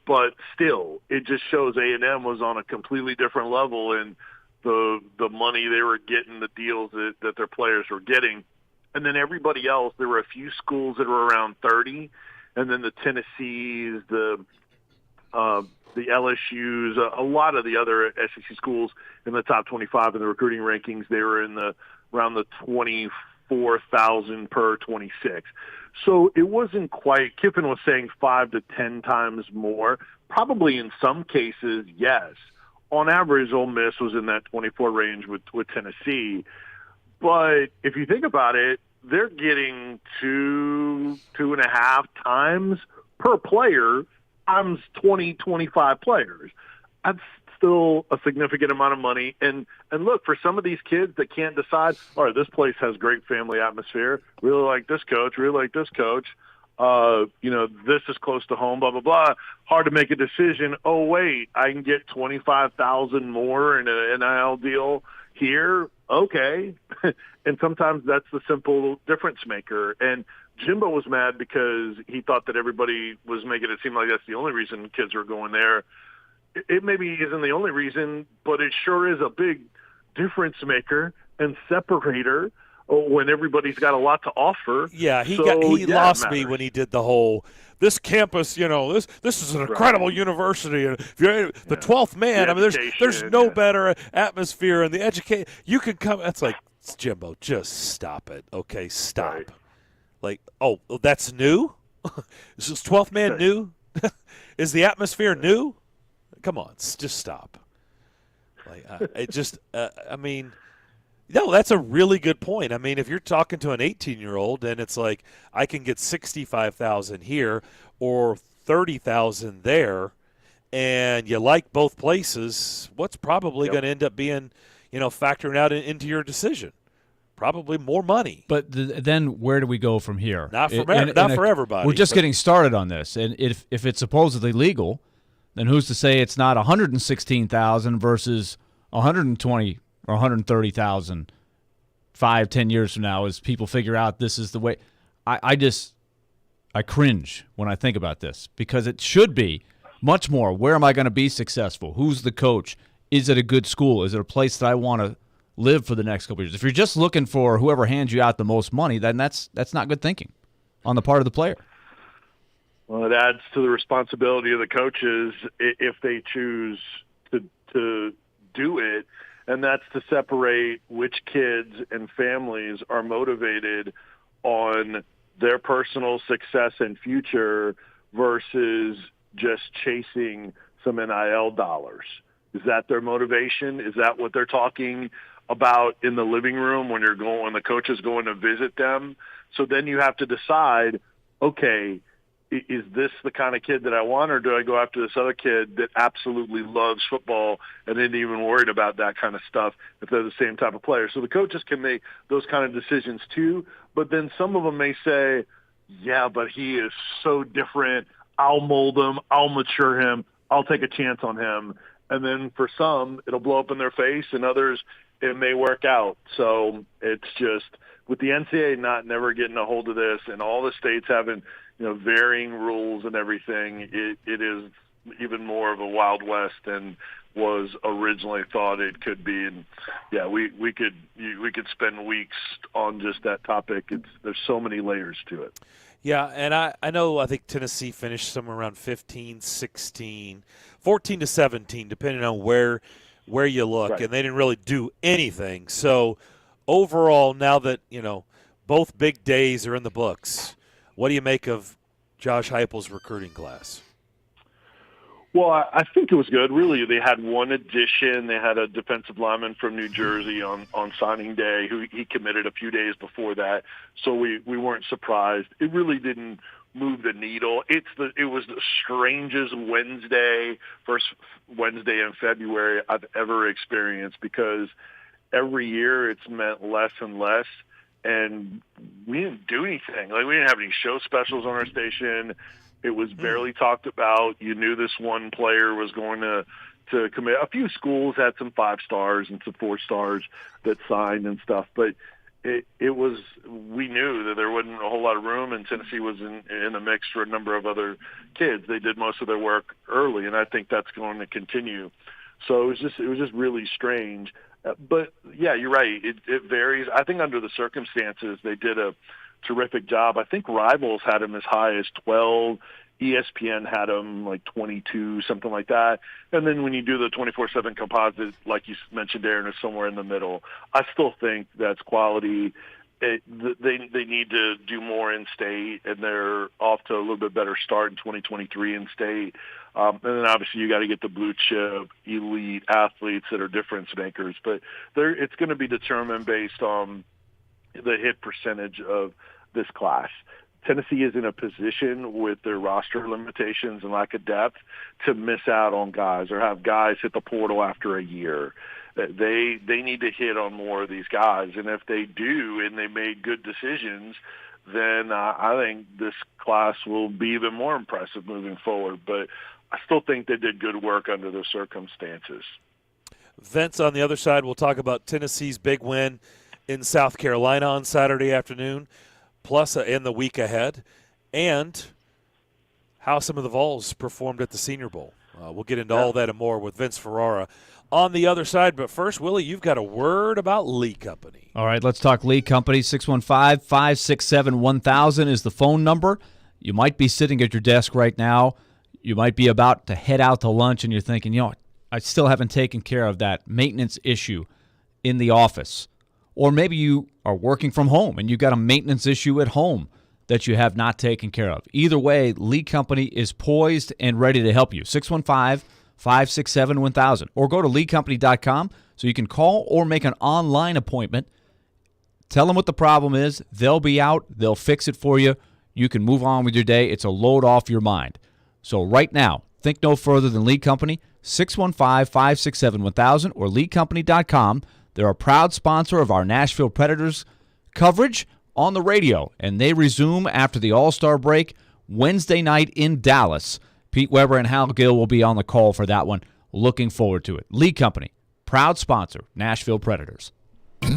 But still, it just shows A&M was on a completely different level, and the money they were getting, the deals that their players were getting. And then everybody else, there were a few schools that were around 30, and then the Tennessees, the the LSUs, a lot of the other SEC schools in the top 25 in the recruiting rankings, they were in around the 24,000 per 26. So it wasn't quite. Kiffin was saying 5 to 10 times more. Probably in some cases, yes. On average, Ole Miss was in that 24 range with Tennessee. But if you think about it, they're getting 2.5 times per player times 20, 25 players. That's still a significant amount of money. And look, for some of these kids that can't decide, all right, this place has great family atmosphere, really like this coach, this is close to home, blah, blah, blah. Hard to make a decision. Oh, wait, I can get $25,000 more in an NIL deal here. Okay. And sometimes that's the simple difference maker. And Jimbo was mad because he thought that everybody was making it seem like that's the only reason kids were going there. It maybe isn't the only reason, but it sure is a big difference maker and separator when everybody's got a lot to offer. Yeah, he lost me when he did the whole this campus. This is an incredible university, and if you're the 12th man, there's no better atmosphere and the education. You can come. That's like Jimbo. Just stop it. Okay, stop. Right. Like, oh, that's new. Is this 12th man new? Is the atmosphere new? Come on, just stop. Like, no, that's a really good point. I mean, if you're talking to an 18-year-old and it's like, I can get $65,000 here or $30,000 there, and you like both places, what's probably going to end up being, factoring out into your decision? Probably more money. But then where do we go from here? Not for everybody. We're just getting started on this. And if it's supposedly legal, then who's to say it's not $116,000 versus $120,000 or $130,000 5-10 years from now as people figure out this is the way? I cringe when I think about this because it should be much more. Where am I going to be successful? Who's the coach? Is it a good school? Is it a place that I want to live for the next couple of years? If you're just looking for whoever hands you out the most money, then that's not good thinking on the part of the player. Well, it adds to the responsibility of the coaches if they choose to do it, and that's to separate which kids and families are motivated on their personal success and future versus just chasing some NIL dollars. Is that their motivation? Is that what they're talking about in the living room when the coach is going to visit them? So then you have to decide, okay, is this the kind of kid that I want, or do I go after this other kid that absolutely loves football and isn't even worried about that kind of stuff if they're the same type of player? So the coaches can make those kind of decisions too, but then some of them may say, yeah, but he is so different. I'll mold him. I'll mature him. I'll take a chance on him. And then for some, it'll blow up in their face, and others, it may work out. So it's just with the NCAA never getting a hold of this and all the states having varying rules and everything, it is even more of a Wild West than was originally thought it could be. And yeah, we could spend weeks on just that topic. There's so many layers to it. Yeah, and I think Tennessee finished somewhere around 15, 16, 14 to 17, depending on where you look, right. And they didn't really do anything. So overall, now that both big days are in the books, what do you make of Josh Heupel's recruiting class? Well, I think it was good. Really, they had one addition. They had a defensive lineman from New Jersey on signing day who he committed a few days before that, so we weren't surprised. It really didn't move the needle. It was the strangest first Wednesday in February I've ever experienced, because every year it's meant less and less. And we didn't do anything. Like, we didn't have any show specials on our station. It was barely talked about. You knew this one player was going to commit. A few schools had some 5 stars and some 4 stars that signed and stuff, but it was, we knew that there wasn't a whole lot of room, and Tennessee was in the mix for a number of other kids. They did most of their work early, and I think that's going to continue. So it was just really strange. But yeah, you're right. It varies. I think under the circumstances, they did a terrific job. I think Rivals had him as high as 12. ESPN had him like 22, something like that. And then when you do the 24/7 composite, like you mentioned, Aaron, is somewhere in the middle. I still think that's quality. They need to do more in state, and they're off to a little bit better start in 2023 in state. And then obviously you got to get the blue chip elite athletes that are difference makers. But it's going to be determined based on the hit percentage of this class. Tennessee is in a position with their roster limitations and lack of depth to miss out on guys or have guys hit the portal after a year. They need to hit on more of these guys, and if they do and they made good decisions, then I think this class will be even more impressive moving forward. But I still think they did good work under the circumstances. Vince, on the other side, we'll talk about Tennessee's big win in South Carolina on Saturday afternoon, plus in the week ahead, and how some of the Vols performed at the Senior Bowl. We'll get into all that and more with Vince Ferrara on the other side. But first, Willie, you've got a word about Lee Company. All right, let's talk Lee Company. 615-567-1000 is the phone number. You might be sitting at your desk right now. You might be about to head out to lunch, and you're thinking, I still haven't taken care of that maintenance issue in the office. Or maybe you are working from home and you've got a maintenance issue at home that you have not taken care of. Either way, Lee Company is poised and ready to help you. 615-567-1000. Or go to leecompany.com so you can call or make an online appointment. Tell them what the problem is. They'll be out. They'll fix it for you. You can move on with your day. It's a load off your mind. So right now, think no further than Lee Company, 615-567-1000 or leecompany.com. They're a proud sponsor of our Nashville Predators coverage on the radio, and they resume after the All-Star break Wednesday night in Dallas. Pete Weber and Hal Gill will be on the call for that one. Looking forward to it. Lee Company, proud sponsor, Nashville Predators.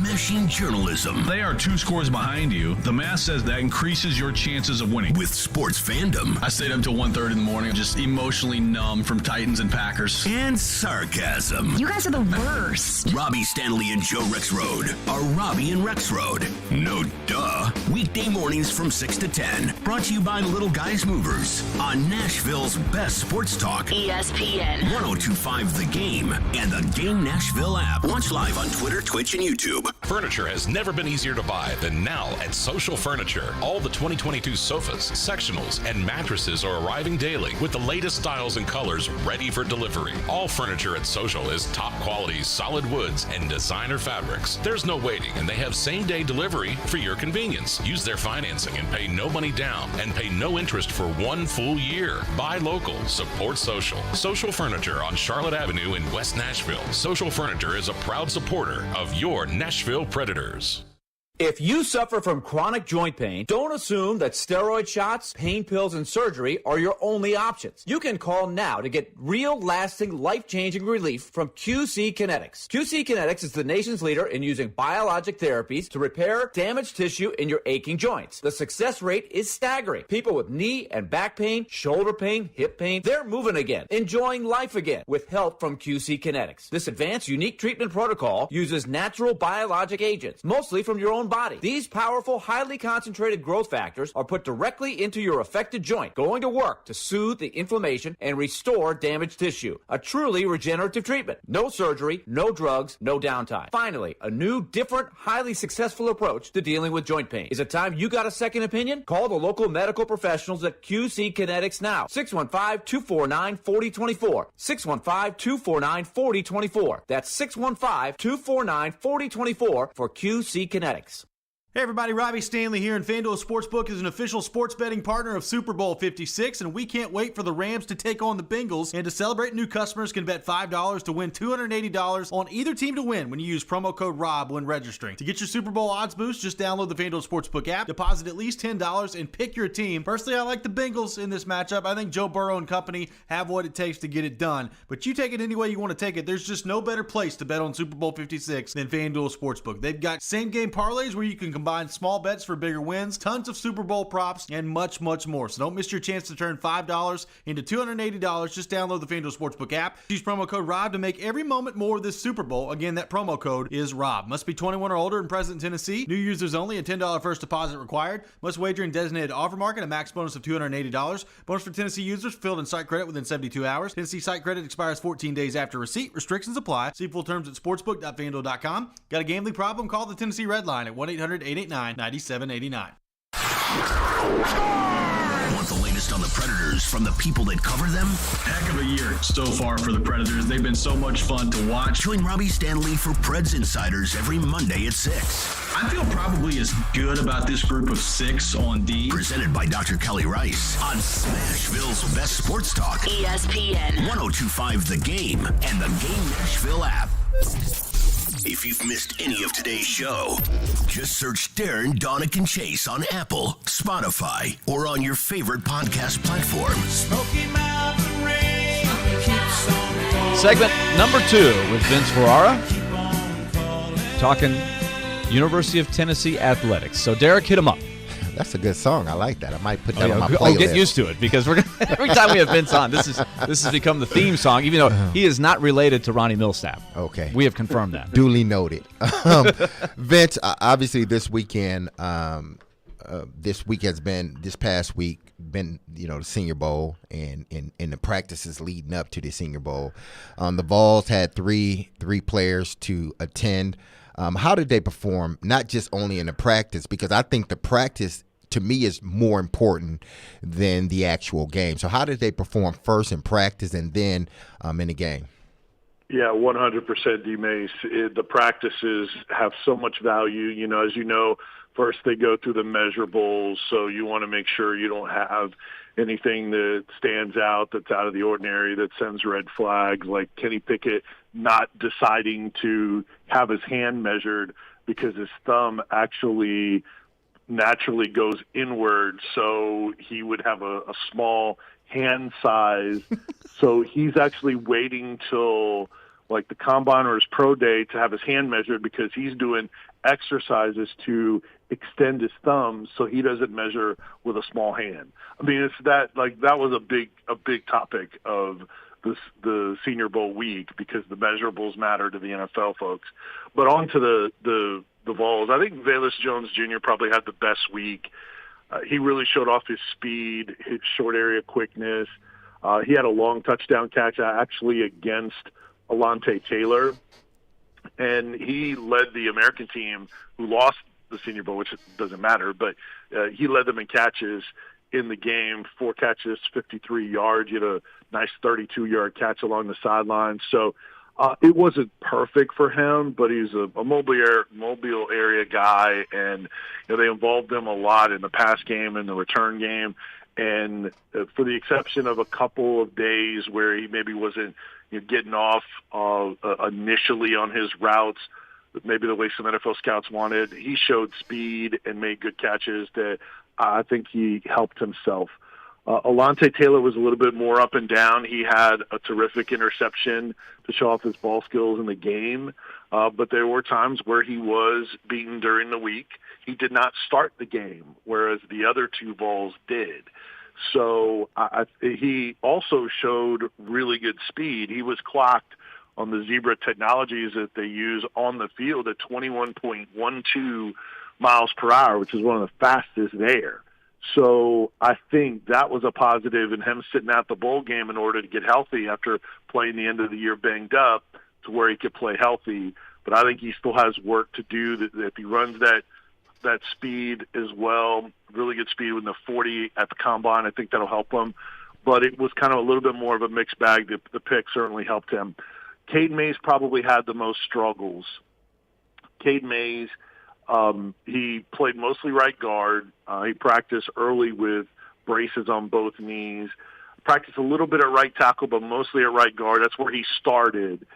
Mashing journalism. They are 2 scores behind you. The math says that increases your chances of winning. With sports fandom. I stayed up till 1:30 in the morning, just emotionally numb from Titans and Packers. And sarcasm. You guys are the worst. Robbie Stanley and Joe Rexrode are Robbie and Rexrode. No duh. Weekday mornings from 6 to 10. Brought to you by Little Guys Movers on Nashville's best sports talk. ESPN 1025 The Game and the Game Nashville app. Watch live on Twitter, Twitch, and YouTube. Furniture has never been easier to buy than now at Social Furniture. All the 2022 sofas, sectionals, and mattresses are arriving daily with the latest styles and colors ready for delivery. All furniture at Social is top quality solid woods and designer fabrics. There's no waiting, and they have same-day delivery for your convenience. Use their financing and pay no money down and pay no interest for 1 full year. Buy local, support Social. Social Furniture on Charlotte Avenue in West Nashville. Social Furniture is a proud supporter of your Nashville Predators. If you suffer from chronic joint pain, don't assume that steroid shots, pain pills, and surgery are your only options. You can call now to get real, lasting, life-changing relief from QC Kinetics. QC Kinetics is the nation's leader in using biologic therapies to repair damaged tissue in your aching joints. The success rate is staggering. People with knee and back pain, shoulder pain, hip pain, they're moving again, enjoying life again with help from QC Kinetics. This advanced, unique treatment protocol uses natural biologic agents, mostly from your own body. These powerful, highly concentrated growth factors are put directly into your affected joint, going to work to soothe the inflammation and restore damaged tissue. A truly regenerative treatment. No surgery, no drugs, no downtime. Finally, a new, different, highly successful approach to dealing with joint pain. Is it time you got a second opinion? Call the local medical professionals at QC Kinetics now. 615-249-4024. 615-249-4024. That's 615-249-4024 for QC Kinetics. Hey everybody, Robbie Stanley here, and FanDuel Sportsbook is an official sports betting partner of Super Bowl 56, and we can't wait for the Rams to take on the Bengals. And to celebrate, new customers can bet $5 to win $280 on either team to win when you use promo code ROB when registering. To get your Super Bowl odds boost, just download the FanDuel Sportsbook app, deposit at least $10, and pick your team. Personally, I like the Bengals in this matchup. I think Joe Burrow and company have what it takes to get it done. But you take it any way you want to take it. There's just no better place to bet on Super Bowl 56 than FanDuel Sportsbook. They've got same-game parlays where you can combine combine small bets for bigger wins, tons of Super Bowl props, and much, much more. So don't miss your chance to turn $5 into $280. Just download the FanDuel Sportsbook app. Use promo code ROB to make every moment more this Super Bowl. Again, that promo code is ROB. Must be 21 or older and present in Tennessee. New users only. A $10 first deposit required. Must wager in designated offer market. A max bonus of $280. Bonus for Tennessee users filled in site credit within 72 hours. Tennessee site credit expires 14 days after receipt. Restrictions apply. See full terms at sportsbook.fanduel.com. Got a gambling problem? Call the Tennessee Red Line at 1-800-889-9789. Want the latest on the Predators from the people that cover them? Heck of a year so far for the Predators. They've been so much fun to watch. Join Robbie Stanley for Preds Insiders every Monday at 6. I feel probably as good about this group of 6 on D. Presented by Dr. Kelly Rice on Smashville's Best Sports Talk. ESPN 1025 The Game and the Game Nashville app. If you've missed any of today's show, just search Darren, Donick, and Chase on Apple, Spotify, or on your favorite podcast platform. Smoky Mountain Rain keeps on falling. Segment number 2 with Vince Ferrara, talking University of Tennessee athletics. So Derek, hit him up. That's a good song. I like that. I might put that on my playlist. Oh, get used to it, because we're every time we have Vince on, this has become the theme song, even though he is not related to Ronnie Millsap. Okay. We have confirmed that. Duly noted. Vince, obviously this weekend, this past week, been, the Senior Bowl and the practices leading up to the Senior Bowl. The Vols had three players to attend. How did they perform, not just only in the practice, because I think the practice, to me, is more important than the actual game. So how did they perform first in practice and then in the game? Yeah, 100%, D-Mace. The practices have so much value. As you know, first they go through the measurables, so you want to make sure you don't have anything that stands out, that's out of the ordinary, that sends red flags, like Kenny Pickett not deciding to have his hand measured because his thumb actually naturally goes inward, so he would have a small hand size. So he's actually waiting till like the combine or his pro day to have his hand measured, because he's doing exercises to extend his thumb so he doesn't measure with a small hand. I mean, it's that was a big topic of the Senior Bowl week, because the measurables matter to the NFL folks. But on to the Vols. I think Velus Jones Jr. probably had the best week. He really showed off his speed, his short area quickness. He had a long touchdown catch actually against Alontae Taylor, and he led the American team, who lost the Senior Bowl, which doesn't matter, but he led them in catches in the game. 4 catches, 53 yards. He had a nice 32-yard catch along the sideline. So it wasn't perfect for him, but he's a mobile area guy, and they involved him a lot in the pass game and the return game. And for the exception of a couple of days where he maybe wasn't getting off initially on his routes, maybe the way some NFL scouts wanted, he showed speed and made good catches that I think he helped himself. Alontae Taylor was a little bit more up and down. He had a terrific interception to show off his ball skills in the game, but there were times where he was beaten during the week. He did not start the game, whereas the other 2 Vols did. So he also showed really good speed. He was clocked on the Zebra technologies that they use on the field at 21.12 miles per hour, which is one of the fastest there. So I think that was a positive in him sitting out the bowl game in order to get healthy after playing the end of the year banged up, to where he could play healthy. But I think he still has work to do. If he runs that speed as well, really good speed with the 40 at the combine, I think that'll help him. But it was kind of a little bit more of a mixed bag. The pick certainly helped him. Cade Mays probably had the most struggles. Cade Mays, he played mostly right guard. He practiced early with braces on both knees. Practiced a little bit at right tackle, but mostly at right guard. That's where he started.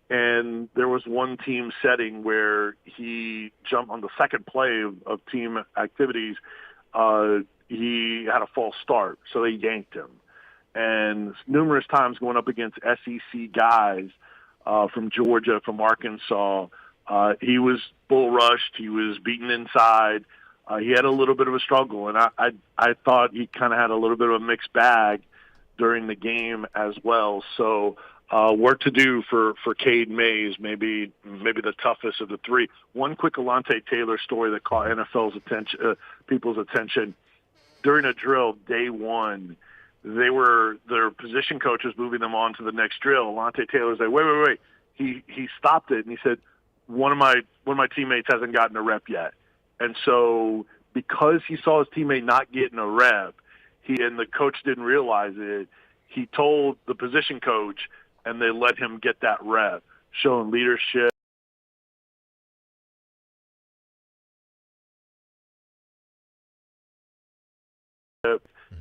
And there was one team setting where he jumped on the second play of team activities. He had a false start, so they yanked him. And numerous times going up against SEC guys from Georgia, from Arkansas, He was bull rushed. He was beaten inside. He had a little bit of a struggle, and I thought he kind of had a little bit of a mixed bag during the game as well. So work to do for Cade Mays, maybe the toughest of the three. One quick Alontae Taylor story that caught NFL's attention, people's attention. During a drill, day one, their position coach was moving them on to the next drill. Alontae Taylor said, wait. He stopped it, and he said, one of my teammates hasn't gotten a rep yet. And so because he saw his teammate not getting a rep, and the coach didn't realize it, he told the position coach, and they let him get that rep, showing leadership.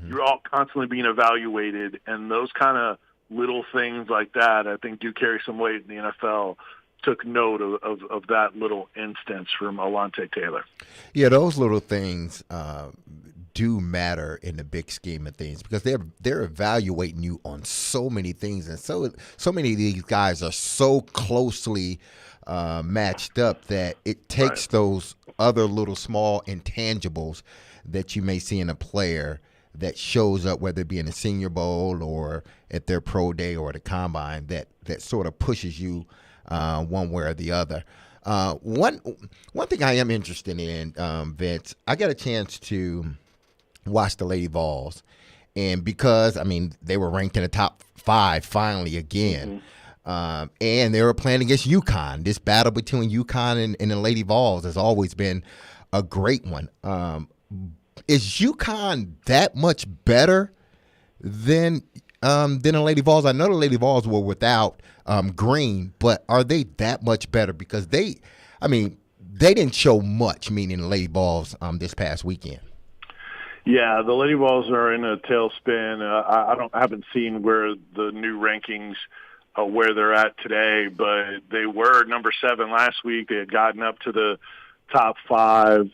You're all constantly being evaluated, and those kind of little things like that, I think, do carry some weight in the NFL. Took note of that little instance from Alontae Taylor. Yeah, those little things do matter in the big scheme of things because they're evaluating you on so many things, and so many of these guys are so closely matched up that it takes those other little small intangibles that you may see in a player that shows up, whether it be in the Senior Bowl or at their pro day or the combine, that sort of pushes you one way or the other. One thing I am interested in, Vince, I got a chance to watch the Lady Vols, and because they were ranked in the top 5 finally again, and they were playing against UConn. This battle between UConn and the Lady Vols has always been a great one. Is UConn that much better than the Lady Vols? I know the Lady Vols were without Green, but are they that much better? Because they didn't show much, meaning the Lady Vols, this past weekend. Yeah, the Lady Vols are in a tailspin. I haven't seen where the new rankings where they're at today, but they were number 7 last week. They had gotten up to the top 5.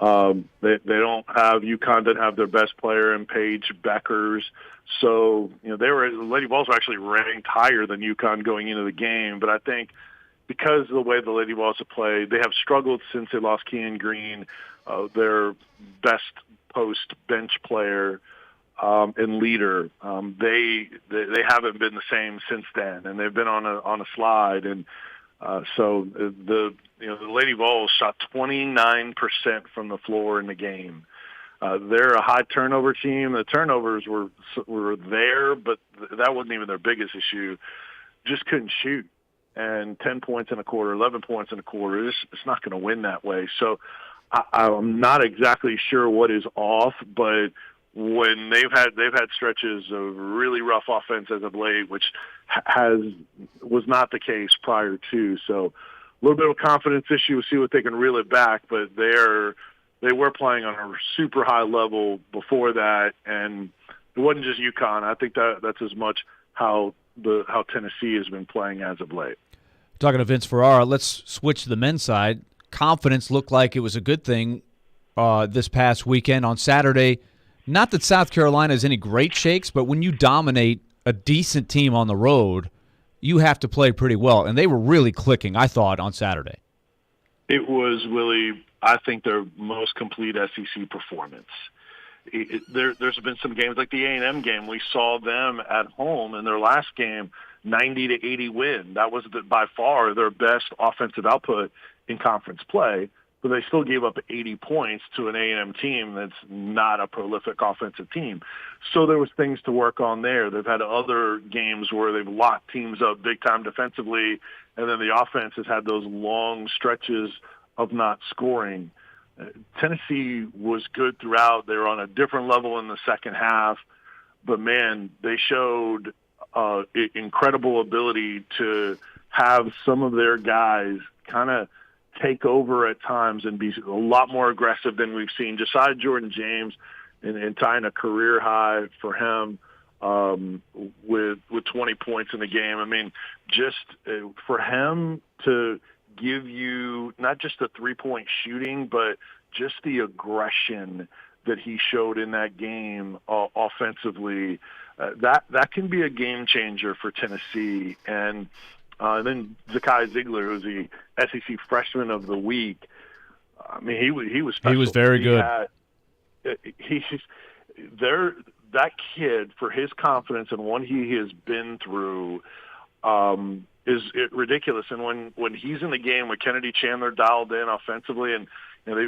They don't have UConn doesn't have their best player in Paige Beckers, so the Lady Vols were actually ranked higher than UConn going into the game. But I think because of the way the Lady Vols have played, they have struggled since they lost Kean Green, their best post bench player and leader. They haven't been the same since then, and they've been on a slide. And so the Lady Vols shot 29% from the floor in the game. They're a high turnover team. The turnovers were there, but that wasn't even their biggest issue. Just couldn't shoot. And 10 points in a quarter, 11 points in a quarter, it's not going to win that way. So I'm not exactly sure what is off, but when they've had stretches of really rough offense as of late, which was not the case prior to. So a little bit of a confidence issue. We'll see what they can reel it back, but they were playing on a super high level before that, and it wasn't just UConn. I think that's as much how Tennessee has been playing as of late. Talking to Vince Ferrara, let's switch to the men's side. Confidence looked like it was a good thing this past weekend on Saturday. Not that South Carolina is any great shakes, but when you dominate a decent team on the road, you have to play pretty well. And they were really clicking, I thought, on Saturday. It was really, I think, their most complete SEC performance. There's been some games like the A&M game. We saw them at home in their last game, 90-80 win. That was by far their best offensive output in conference play, but they still gave up 80 points to an A&M team that's not a prolific offensive team. So there was things to work on there. They've had other games where they've locked teams up big time defensively, and then the offense has had those long stretches of not scoring. Tennessee was good throughout. They were on a different level in the second half, but man, they showed incredible ability to have some of their guys kind of take over at times and be a lot more aggressive than we've seen. Josiah Jordan-James and tying a career high for him with 20 points in the game. I mean, just for him to give you not just the three-point shooting, but just the aggression that he showed in that game offensively, that can be a game changer for Tennessee. And And then Zakai Ziegler, who's the SEC Freshman of the Week. I mean, he was special. He was very good. That kid, for his confidence and what he has been through, is ridiculous. And when he's in the game with Kennedy Chandler dialed in offensively, and they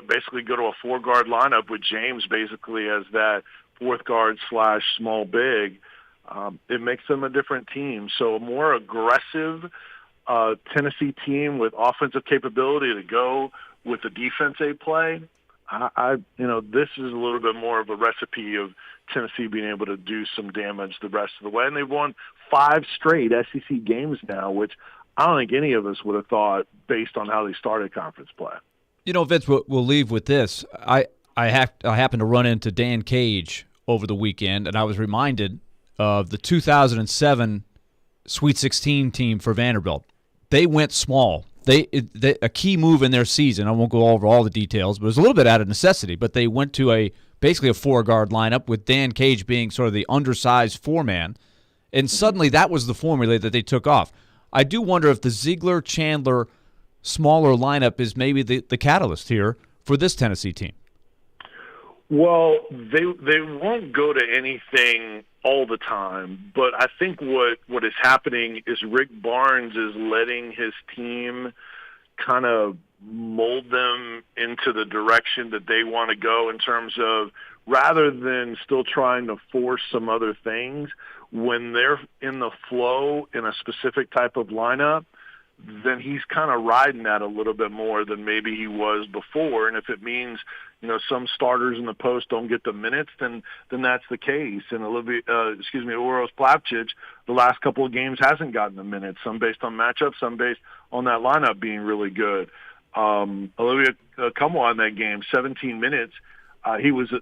basically go to a 4-guard lineup with James basically as that fourth guard / small big, it makes them a different team. So a more aggressive Tennessee team with offensive capability to go with the defense they play. This is a little bit more of a recipe of Tennessee being able to do some damage the rest of the way. And they've won 5 straight SEC games now, which I don't think any of us would have thought based on how they started conference play. Vince, we'll leave with this. I happened to run into Dan Cage over the weekend, and I was reminded of the 2007 Sweet 16 team for Vanderbilt. They went small. A key move in their season, I won't go over all the details, but it was a little bit out of necessity, but they went to basically a 4-guard lineup with Dan Cage being sort of the undersized 4-man, and suddenly that was the formula that they took off. I do wonder if the Ziegler-Chandler smaller lineup is maybe the catalyst here for this Tennessee team. Well, they won't go to anything all the time, but I think what is happening is Rick Barnes is letting his team kind of mold them into the direction that they want to go in terms of, rather than still trying to force some other things, when they're in the flow in a specific type of lineup, then he's kind of riding that a little bit more than maybe he was before. And if it means, some starters in the post don't get the minutes, then that's the case. And Uros Plavcic, the last couple of games hasn't gotten the minutes, some based on matchups, some based on that lineup being really good. Olivia Kumwa in that game, 17 minutes. He was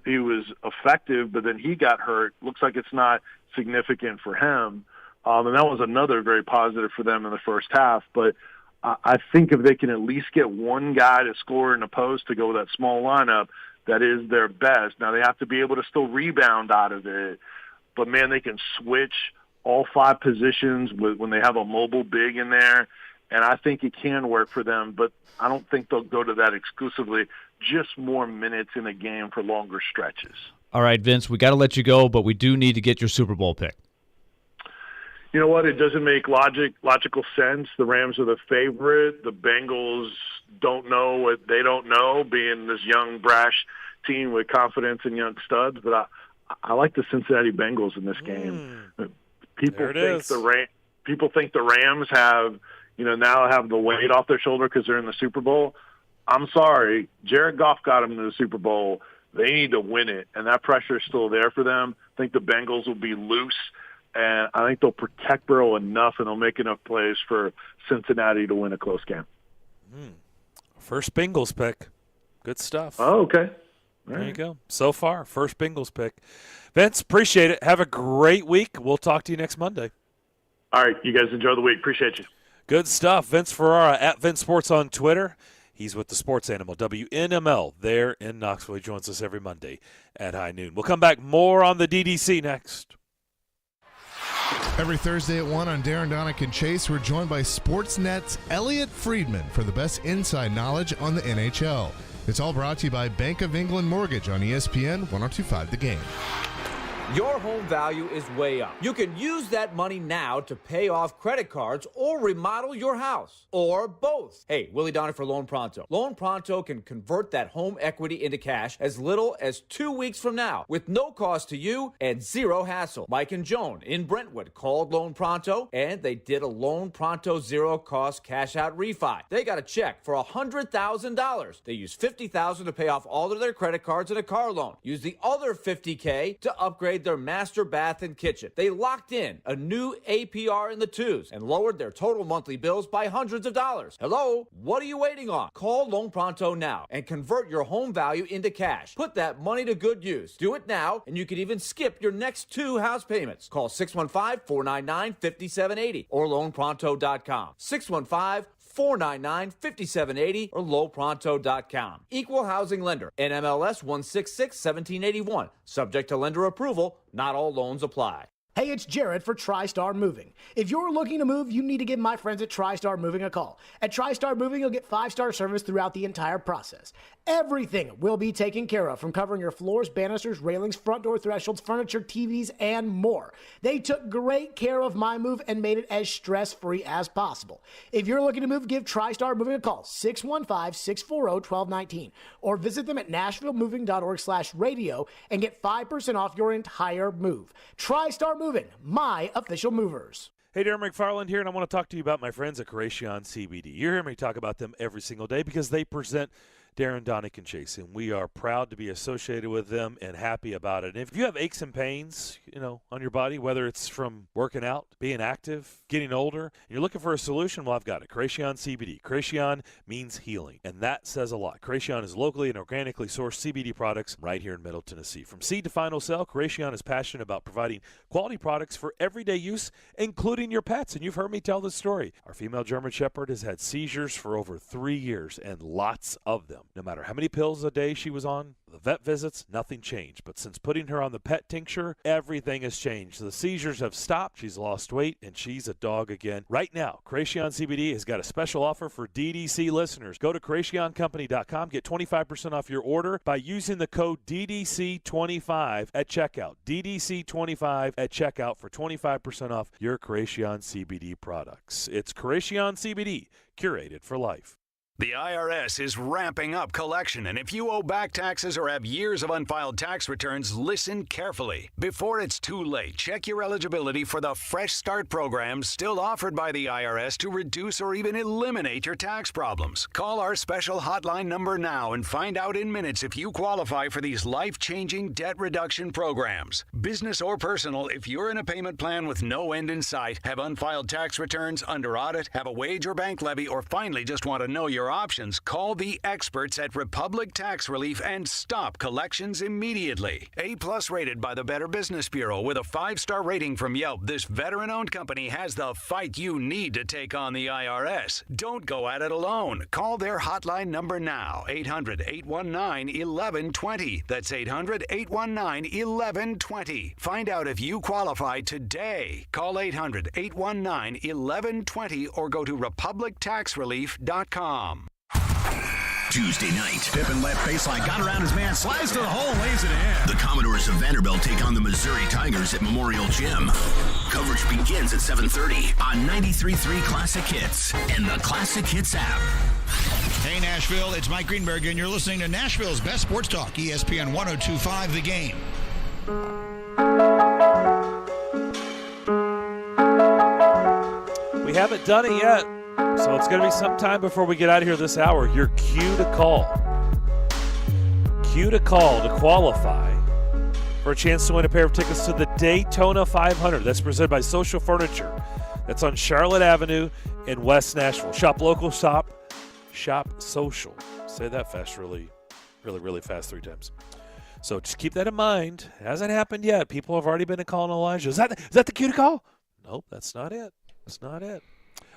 effective, but then he got hurt. Looks like it's not significant for him. And that was another very positive for them in the first half. But I think if they can at least get one guy to score in the post to go with that small lineup, that is their best. Now, they have to be able to still rebound out of it. But, man, they can switch all 5 positions when they have a mobile big in there. And I think it can work for them. But I don't think they'll go to that exclusively, just more minutes in a game for longer stretches. All right, Vince, we got to let you go, but we do need to get your Super Bowl pick. You know what? It doesn't make logical sense. The Rams are the favorite. The Bengals don't know what they don't know, being this young, brash team with confidence and young studs. But I like the Cincinnati Bengals in this game. People think the Rams have, now have the weight off their shoulder because they're in the Super Bowl. I'm sorry. Jared Goff got them to the Super Bowl. They need to win it, and that pressure is still there for them. I think the Bengals will be loose. And I think they'll protect Burrow enough, and they'll make enough plays for Cincinnati to win a close game. First Bengals pick. Good stuff. Oh, okay. There you go. So far, first Bengals pick. Vince, appreciate it. Have a great week. We'll talk to you next Monday. All right. You guys enjoy the week. Appreciate you. Good stuff. Vince Ferrara at Vince Sports on Twitter. He's with the Sports Animal, WNML, there in Knoxville. He joins us every Monday at high noon. We'll come back more on the DDC next. Every Thursday at 1 on Darren, Donick, and Chase, we're joined by Sportsnet's Elliot Friedman for the best inside knowledge on the NHL. It's all brought to you by Bank of England Mortgage on ESPN 102.5 The Game. Your home value is way up. You can use that money now to pay off credit cards or remodel your house, or both. Hey, Willie Donner for Loan Pronto. Loan Pronto can convert that home equity into cash as little as 2 weeks from now with no cost to you and zero hassle. Mike and Joan in Brentwood called Loan Pronto, and they did a Loan Pronto zero-cost cash-out refi. They got a check for $100,000. They used $50,000 to pay off all of their credit cards and a car loan. Use the other $50K to upgrade their master bath and kitchen. They locked in a new APR in the 2s and lowered their total monthly bills by hundreds of dollars. Hello? What are you waiting on? Call Loan Pronto now and convert your home value into cash. Put that money to good use. Do it now, and you can even skip your next 2 house payments. Call 615-499-5780 or loanpronto.com. 615-499-5780 or lowpronto.com. Equal housing lender. NMLS 166-1781. Subject to lender approval. Not all loans apply. Hey, it's Jared for TriStar Moving. If you're looking to move, you need to give my friends at TriStar Moving a call. At TriStar Moving, you'll get 5-star service throughout the entire process. Everything will be taken care of, from covering your floors, banisters, railings, front door thresholds, furniture, TVs, and more. They took great care of my move and made it as stress-free as possible. If you're looking to move, give TriStar Moving a call, 615-640-1219, or visit them at nashvillemoving.org/radio and get 5% off your entire move. TriStar Moving, my official movers. Hey, Darren McFarland here, and I want to talk to you about my friends at Creation CBD. You hear me talk about them every single day because they present Darren, Donick, and Chase, and we are proud to be associated with them and happy about it. And if you have aches and pains, on your body, whether it's from working out, being active, getting older, and you're looking for a solution, well, I've got it. Creation CBD. Creation means healing, and that says a lot. Creation is locally and organically sourced CBD products right here in Middle Tennessee. From seed to final sell, Creation is passionate about providing quality products for everyday use, including your pets. And you've heard me tell this story. Our female German Shepherd has had seizures for over 3 years, and lots of them. No matter how many pills a day she was on, the vet visits, nothing changed. But since putting her on the pet tincture, everything has changed. The seizures have stopped, she's lost weight, and she's a dog again. Right now, Creation CBD has got a special offer for DDC listeners. Go to CreationCompany.com, get 25% off your order by using the code DDC25 at checkout. DDC25 at checkout for 25% off your Creation CBD products. It's Creation CBD, curated for life. The IRS is ramping up collection, and if you owe back taxes or have years of unfiled tax returns, listen carefully. Before it's too late, check your eligibility for the Fresh Start program still offered by the IRS to reduce or even eliminate your tax problems. Call our special hotline number now and find out in minutes if you qualify for these life-changing debt reduction programs. Business or personal, if you're in a payment plan with no end in sight, have unfiled tax returns, under audit, have a wage or bank levy, or finally just want to know your options, call the experts at Republic Tax Relief and stop collections immediately. A+ rated by the Better Business Bureau with a 5-star rating from Yelp, this veteran-owned company has the fight you need to take on the IRS. Don't go at it alone. Call their hotline number now, 800-819-1120. That's 800-819-1120. Find out if you qualify today. Call 800-819-1120 or go to republictaxrelief.com. Tuesday night. Tip and left baseline. Got around his man. Slides to the hole. Lays it in. The Commodores of Vanderbilt take on the Missouri Tigers at Memorial Gym. Coverage begins at 7:30 on 93.3 Classic Hits and the Classic Hits app. Hey, Nashville. It's Mike Greenberg, and you're listening to Nashville's best sports talk, ESPN 102.5 The Game. We haven't done it yet, so it's going to be some time before we get out of here this hour. Your cue to call. Cue to call to qualify for a chance to win a pair of tickets to the Daytona 500. That's presented by Social Furniture. That's on Charlotte Avenue in West Nashville. Shop local, shop social. Say that fast, really fast 3 times. So just keep that in mind. It hasn't happened yet. People have already been calling Elijah. Is that the cue to call? Nope, that's not it. That's not it.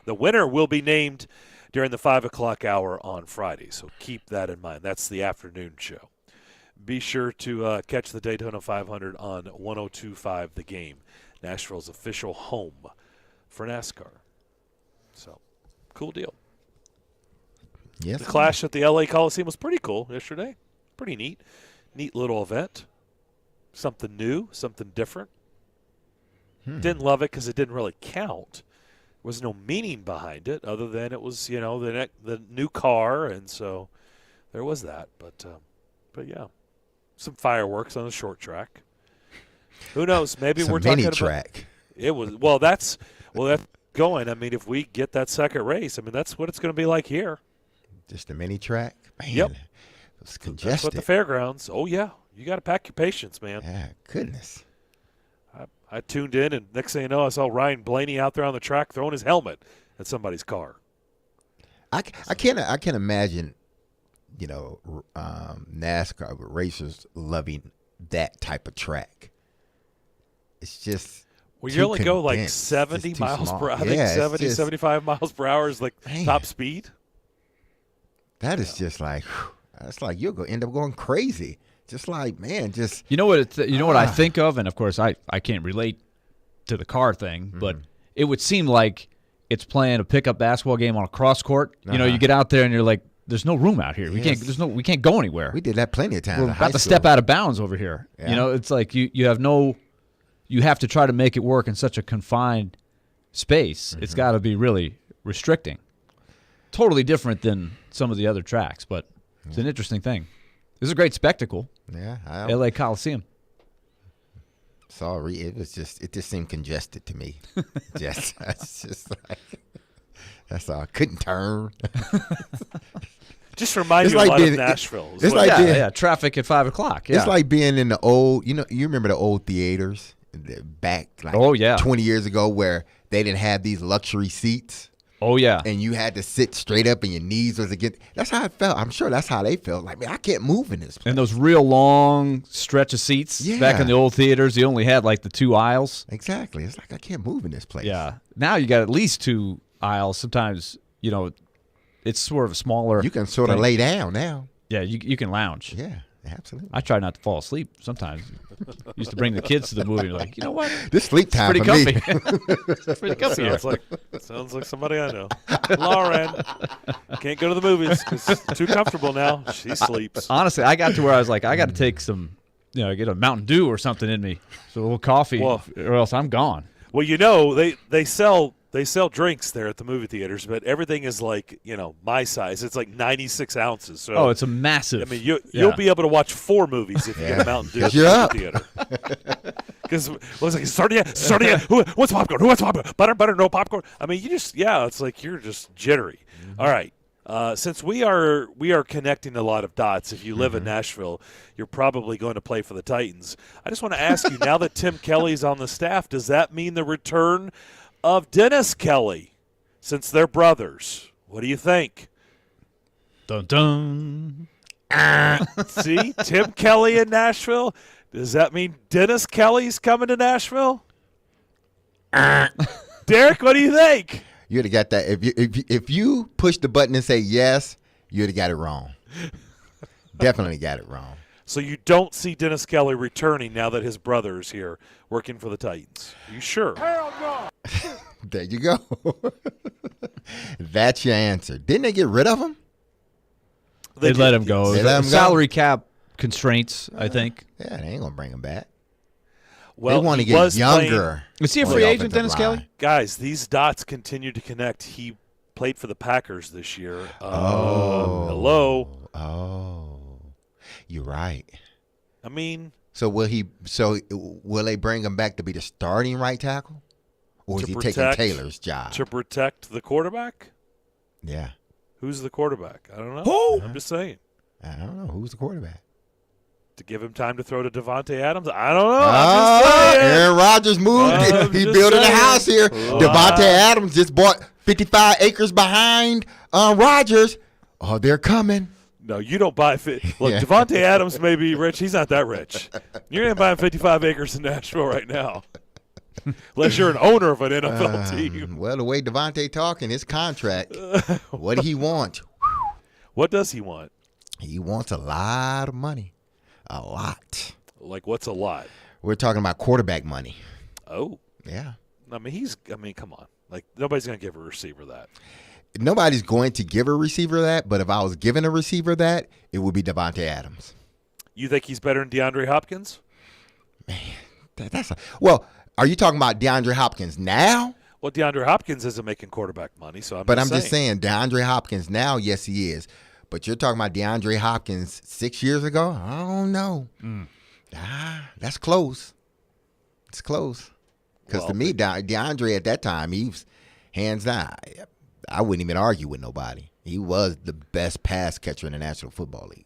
The winner will be named during the 5 o'clock hour on Friday, so keep that in mind. That's the afternoon show. Be sure to catch the Daytona 500 on 102.5 The Game, Nashville's official home for NASCAR. So, cool deal. Yes. The clash at the L.A. Coliseum was pretty cool yesterday. Pretty neat. Neat little event. Something new, something different. Didn't love it because it didn't really count. There was no meaning behind it other than it was, the new car, and so there was that. But yeah, some fireworks on the short track. Who knows? Maybe we're talking about track. It was that's going. I mean, if we get that second race, I mean that's what it's going to be like here. Just a mini track, man. Yep. It's congested. That's what the fairgrounds. Oh yeah, you got to pack your patience, man. Yeah, goodness. I tuned in, and next thing you know, I saw Ryan Blaney out there on the track throwing his helmet at somebody's car. I can't imagine, NASCAR racers loving that type of track. It's just you only go like 70 miles per hour. I think 70, 75 miles per hour is like top speed. That is just like, that's like you'll end up going crazy. Just like, man, just what I think of, and of course I can't relate to the car thing, but it would seem like it's playing a pickup basketball game on a cross court. You know, you get out there and you're like, there's no room out here. We can't go anywhere. We did that plenty of times. We're about to step out of bounds over here. Yeah. You know, it's like you have to try to make it work in such a confined space. It's got to be really restricting. Totally different than some of the other tracks, but it's an interesting thing. It's a great spectacle. Yeah, LA Coliseum. Sorry, it just seemed congested to me. It's just like that's all. I couldn't turn. Just remind you a lot of Nashville. It's like being, traffic at 5 o'clock. Yeah. It's like being in the old. You remember the old theaters back 20 years ago where they didn't have these luxury seats. Oh, yeah. And you had to sit straight up and your knees was against. That's how it felt. I'm sure that's how they felt. Like, man, I can't move in this place. And those real long stretch of seats back in the old theaters, you only had like the 2 aisles. Exactly. It's like, I can't move in this place. Yeah. Now you got at least 2 aisles. Sometimes, it's sort of a smaller. You can sort of lay down now. Yeah, you can lounge. Yeah, absolutely. I try not to fall asleep sometimes. Used to bring the kids to the movie. Like, you know what? This sleep time pretty for comfy. me. It's pretty comfy here. Sounds like somebody I know. Lauren can't go to the movies because it's too comfortable now. She sleeps. Honestly, I got to where I was like, I got to take some, get a Mountain Dew or something in me, so a little coffee, or else I'm gone. Well, they sell drinks there at the movie theaters, but everything is like, my size. It's like 96 ounces. So it's a massive. I mean, you'll be able to watch 4 movies if you get a Mountain Dew at the theater. Because it was like, Sardia, who wants popcorn? Who wants popcorn? Butter, no popcorn. I mean, it's like you're just jittery. All right. Since we are connecting a lot of dots, if you live in Nashville, you're probably going to play for the Titans. I just want to ask you, now that Tim Kelly's on the staff, does that mean the return of Dennis Kelly, since they're brothers? What do you think? Dun dun. See, Tim Kelly in Nashville. Does that mean Dennis Kelly's coming to Nashville? Derek, what do you think? You'd have got that. If you push the button and say yes, you'd have got it wrong. Definitely got it wrong. So you don't see Dennis Kelly returning now that his brother is here working for the Titans. Are you sure? Hell no. There you go. That's your answer. Didn't they get rid of him? They let him go. They let him salary cap constraints, I think. Yeah, they ain't going to bring him back. Well, they want to get younger. Is he a free agent, Dennis Kelly? Guys, these dots continue to connect. He played for the Packers this year. Hello. Oh, you're right. I mean, so will they bring him back to be the starting right tackle, or is he taking Taylor's job to protect the quarterback? Yeah. Who's the quarterback? I don't know. Who? I'm just saying. I don't know who's the quarterback. To give him time to throw to Devontae Adams? I don't know. Aaron Rodgers moved. He's building a house here. Devontae Adams just bought 55 acres behind Rodgers. Oh, they're coming. No, you don't buy Look, Devontae Adams may be rich. He's not that rich. You're not buying 55 acres in Nashville right now. Unless you're an owner of an NFL team. Well, the way Devontae talking, his contract, what do he want? What does he want? He wants a lot of money. A lot. Like, what's a lot? We're talking about quarterback money. Oh. Yeah. I mean, come on. Like, nobody's going to give a receiver that. Nobody's going to give a receiver that, but if I was giving a receiver that, it would be Devontae Adams. You think he's better than DeAndre Hopkins? Man, well, are you talking about DeAndre Hopkins now? Well, DeAndre Hopkins isn't making quarterback money, so I'm just saying DeAndre Hopkins now, yes, he is. But you're talking about DeAndre Hopkins 6 years ago? I don't know. That's close. It's close. Because to me, DeAndre at that time, he was hands down. I wouldn't even argue with nobody. He was the best pass catcher in the National Football League.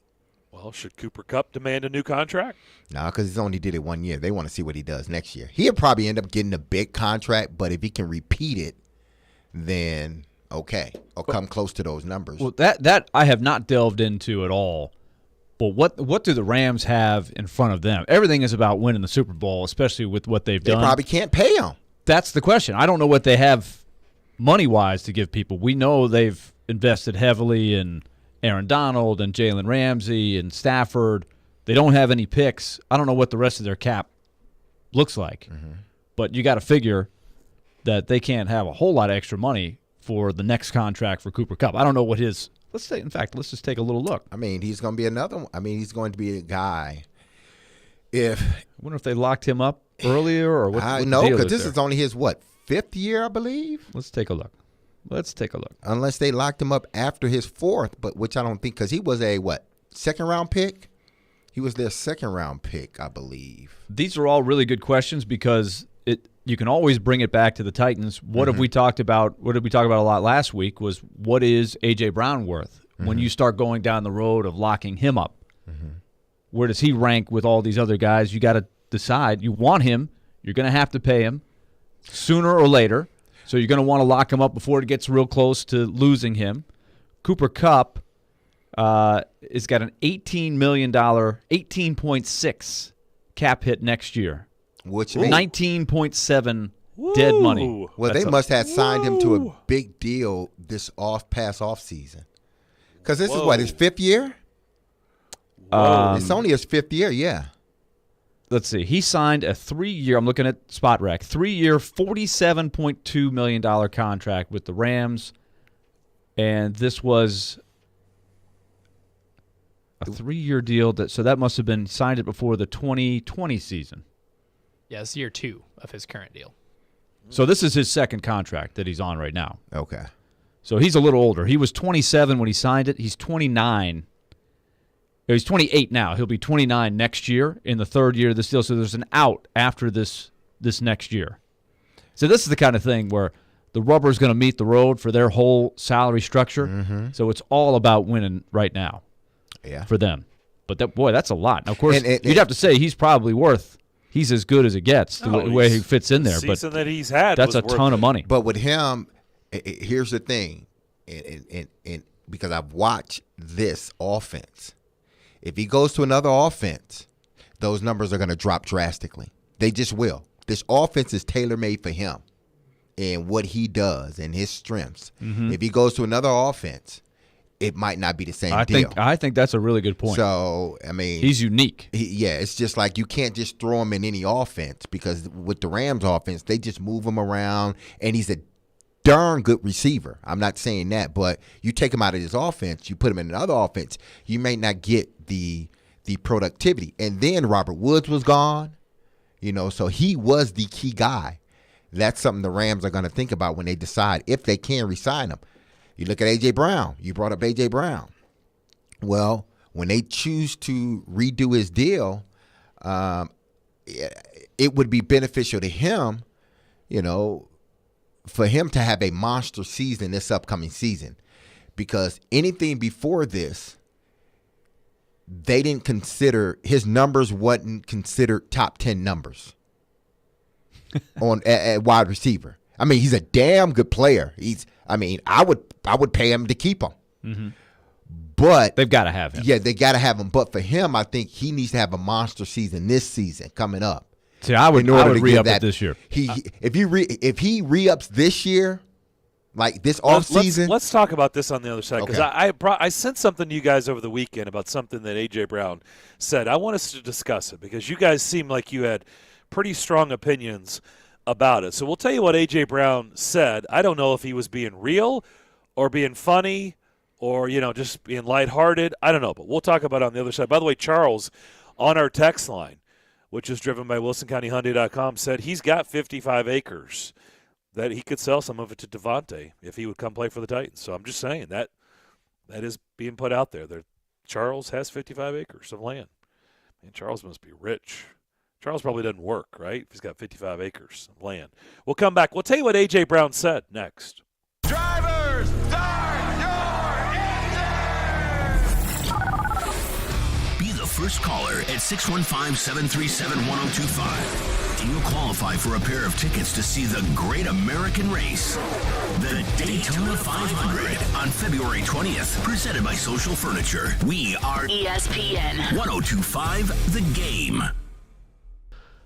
Well, should Cooper Kupp demand a new contract? No, because he's only did it 1 year. They want to see what he does next year. He'll probably end up getting a big contract, but if he can repeat it, then okay, or come close to those numbers. Well, that I have not delved into at all. But what do the Rams have in front of them? Everything is about winning the Super Bowl, especially with what they've done. They probably can't pay him. That's the question. I don't know what they have money-wise to give people. We know they've invested heavily in Aaron Donald and Jalen Ramsey and Stafford. They don't have any picks. I don't know what the rest of their cap looks like. But you got to figure that they can't have a whole lot of extra money for the next contract for Cooper Kupp. I don't know what his – let's just take a little look. I mean, he's going to be another one. I mean, he's going to be a guy. I wonder if they locked him up earlier or what. No, because this is only his, fifth year, I believe? Let's take a look. Unless they locked him up after his fourth, but which I don't think, because he was a, second-round pick? He was their second-round pick, I believe. These are all really good questions because you can always bring it back to the Titans. What have we talked about? What did we talk about a lot last week was what is A.J. Brown worth when you start going down the road of locking him up? Where does he rank with all these other guys? You got to decide. You want him. You're going to have to pay him sooner or later. So you're going to want to lock him up before it gets real close to losing him. Cooper Kupp has got an $18 million, 18.6 cap hit next year. Which means 19.7 dead money. Well, they must have signed him to a big deal this off season. Because this is his fifth year? It's only his fifth year, yeah. Let's see. He signed a 3-year, I'm looking at Spot Rec, 3-year, $47.2 million contract with the Rams. And this was a 3-year deal. So that must have been signed it before the 2020 season. Yeah, it's year 2 of his current deal. So this is his second contract that he's on right now. Okay. So he's a little older. He was 27 when he signed it. He's 29. He's 28 now. He'll be 29 next year in the third year of this deal. So there's an out after this next year. So this is the kind of thing where the rubber is going to meet the road for their whole salary structure. So it's all about winning right now for them. But that's a lot. Now, of course, you'd have to say he's probably worth – he's as good as it gets the way he fits in there. The season that he's had that's a ton of money. But with him, here's the thing, and because I've watched this offense, if he goes to another offense, those numbers are going to drop drastically. They just will. This offense is tailor-made for him and what he does and his strengths. If he goes to another offense, it might not be the same deal. I think that's a really good point. So, I mean, he's unique. It's just like you can't just throw him in any offense because with the Rams offense, they just move him around, and he's a darn good receiver. I'm not saying that, but you take him out of his offense, you put him in another offense, you may not get the productivity. And then Robert Woods was gone, so he was the key guy. That's something the Rams are going to think about when they decide if they can re-sign him. You look at A.J. Brown. You brought up A.J. Brown. Well, when they choose to redo his deal, it would be beneficial to him, for him to have a monster season this upcoming season. Because anything before this, they didn't consider – his numbers wasn't considered top 10 numbers at wide receiver. I mean, he's a damn good player. I would pay him to keep him. But they've got to have him. Yeah, they got to have him. But for him, I think he needs to have a monster season this season coming up. See, I would re-up it this year. If he re-ups this year, like this offseason. Let's talk about this on the other side, because I sent something to you guys over the weekend about something that A.J. Brown said. I want us to discuss it because you guys seem like you had pretty strong opinions about it. So we'll tell you what A.J. Brown said. I don't know if he was being real or being funny or, just being lighthearted. I don't know, but we'll talk about it on the other side. By the way, Charles, on our text line, which is driven by WilsonCountyHyundai.com, said he's got 55 acres, that he could sell some of it to Devontae if he would come play for the Titans. So I'm just saying that is being put out there. Charles has 55 acres of land. Man, Charles must be rich. Charles probably doesn't work, right? If he's got 55 acres of land. We'll come back. We'll tell you what A.J. Brown said next. Drivers, start your engine! Be the first caller at 615-737-1025. You'll qualify for a pair of tickets to see the Great American Race, the Daytona 500, on February 20th. Presented by Social Furniture. We are ESPN 1025 The Game.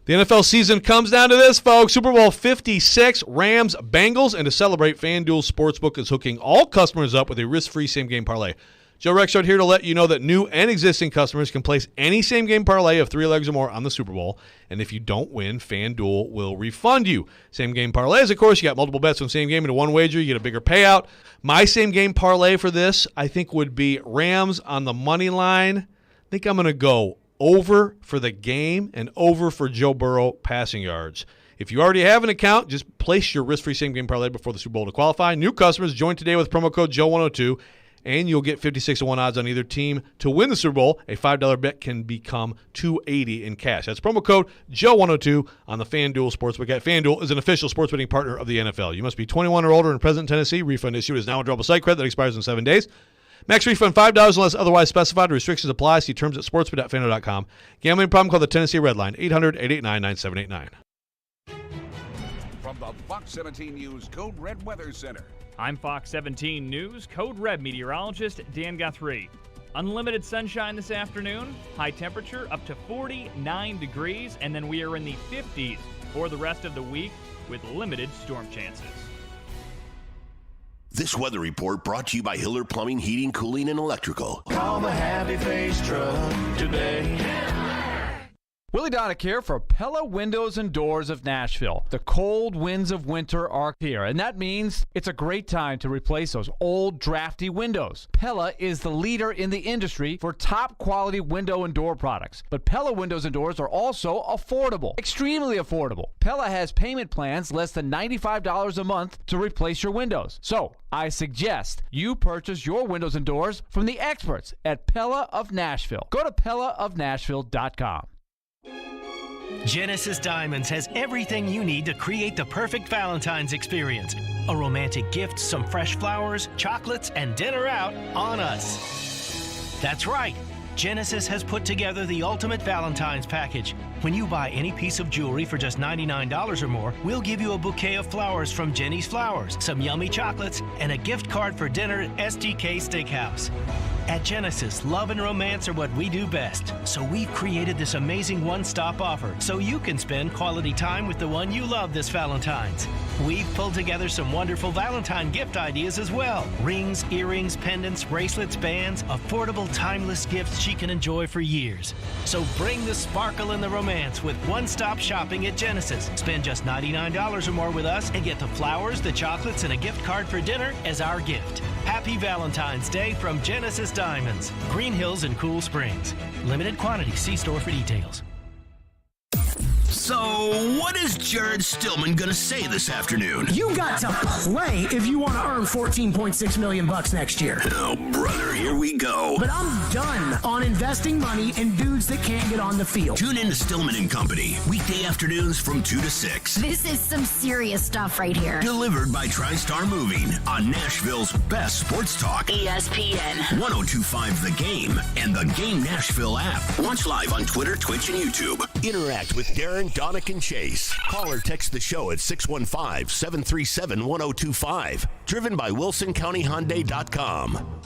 The NFL season comes down to this, folks. Super Bowl 56, Rams, Bengals. And to celebrate, FanDuel Sportsbook is hooking all customers up with a risk-free same-game parlay. Joe Rexrode here to let you know that new and existing customers can place any same-game parlay of 3 legs or more on the Super Bowl, and if you don't win, FanDuel will refund you. Same-game parlays, of course, you got multiple bets on same game into one wager, you get a bigger payout. My same-game parlay for this, I think, would be Rams on the money line. I think I'm going to go over for the game and over for Joe Burrow passing yards. If you already have an account, just place your risk-free same-game parlay before the Super Bowl to qualify. New customers, join today with promo code Joe102. And you'll get 56-1 odds on either team to win the Super Bowl. A $5 bet can become $280 in cash. That's promo code Joe102 on the FanDuel Sportsbook app. FanDuel is an official sports betting partner of the NFL. You must be 21 or older and present in Tennessee. Refund issue is now a double site credit that expires in 7 days. Max refund $5 unless otherwise specified. Restrictions apply. See terms at sportsbet.fanduel.com. Gambling problem? Call the Tennessee Red Line, 800-889-9789. From the Fox 17 News Code Red Weather Center. I'm Fox 17 News Code Red meteorologist Dan Guthrie. Unlimited sunshine this afternoon, high temperature up to 49 degrees, and then we are in the 50s for the rest of the week with limited storm chances. This weather report brought to you by Hiller Plumbing, Heating, Cooling, and Electrical. Call the Happy Face Truck today. Willie Donick here for Pella Windows and Doors of Nashville. The cold winds of winter are here, and that means it's a great time to replace those old, drafty windows. Pella is the leader in the industry for top-quality window and door products. But Pella Windows and Doors are also affordable, extremely affordable. Pella has payment plans less than $95 a month to replace your windows. So, I suggest you purchase your windows and doors from the experts at Pella of Nashville. Go to PellaofNashville.com. Genesis Diamonds has everything you need to create the perfect Valentine's experience. A romantic gift, some fresh flowers, chocolates, and dinner out on us. That's right. Genesis has put together the ultimate Valentine's package. When you buy any piece of jewelry for just $99 or more, we'll give you a bouquet of flowers from Jenny's Flowers, some yummy chocolates, and a gift card for dinner at STK Steakhouse. At Genesis, love and romance are what we do best. So we've created this amazing one-stop offer so you can spend quality time with the one you love this Valentine's. We've pulled together some wonderful Valentine gift ideas as well. Rings, earrings, pendants, bracelets, bands, affordable, timeless gifts she can enjoy for years. So bring the sparkle and the romance with one-stop shopping at Genesis. Spend just $99 or more with us and get the flowers, the chocolates, and a gift card for dinner as our gift. Happy Valentine's Day from Genesis Diamonds, Green Hills and Cool Springs. Limited quantity. See store for details. So, what is Jared Stillman going to say this afternoon? You got to play if you want to earn $14.6 million next year. Oh, brother, here we go. But I'm done on investing money in dudes that can't get on the field. Tune in to Stillman and Company, weekday afternoons from 2 to 6. This is some serious stuff right here. Delivered by TriStar Moving on Nashville's best sports talk. ESPN. 102.5 The Game and the Game Nashville app. Watch live on Twitter, Twitch, and YouTube. Interact with Darren, Donick, and Chase. Call or text the show at 615-737-1025. Driven by WilsonCountyHyundai.com.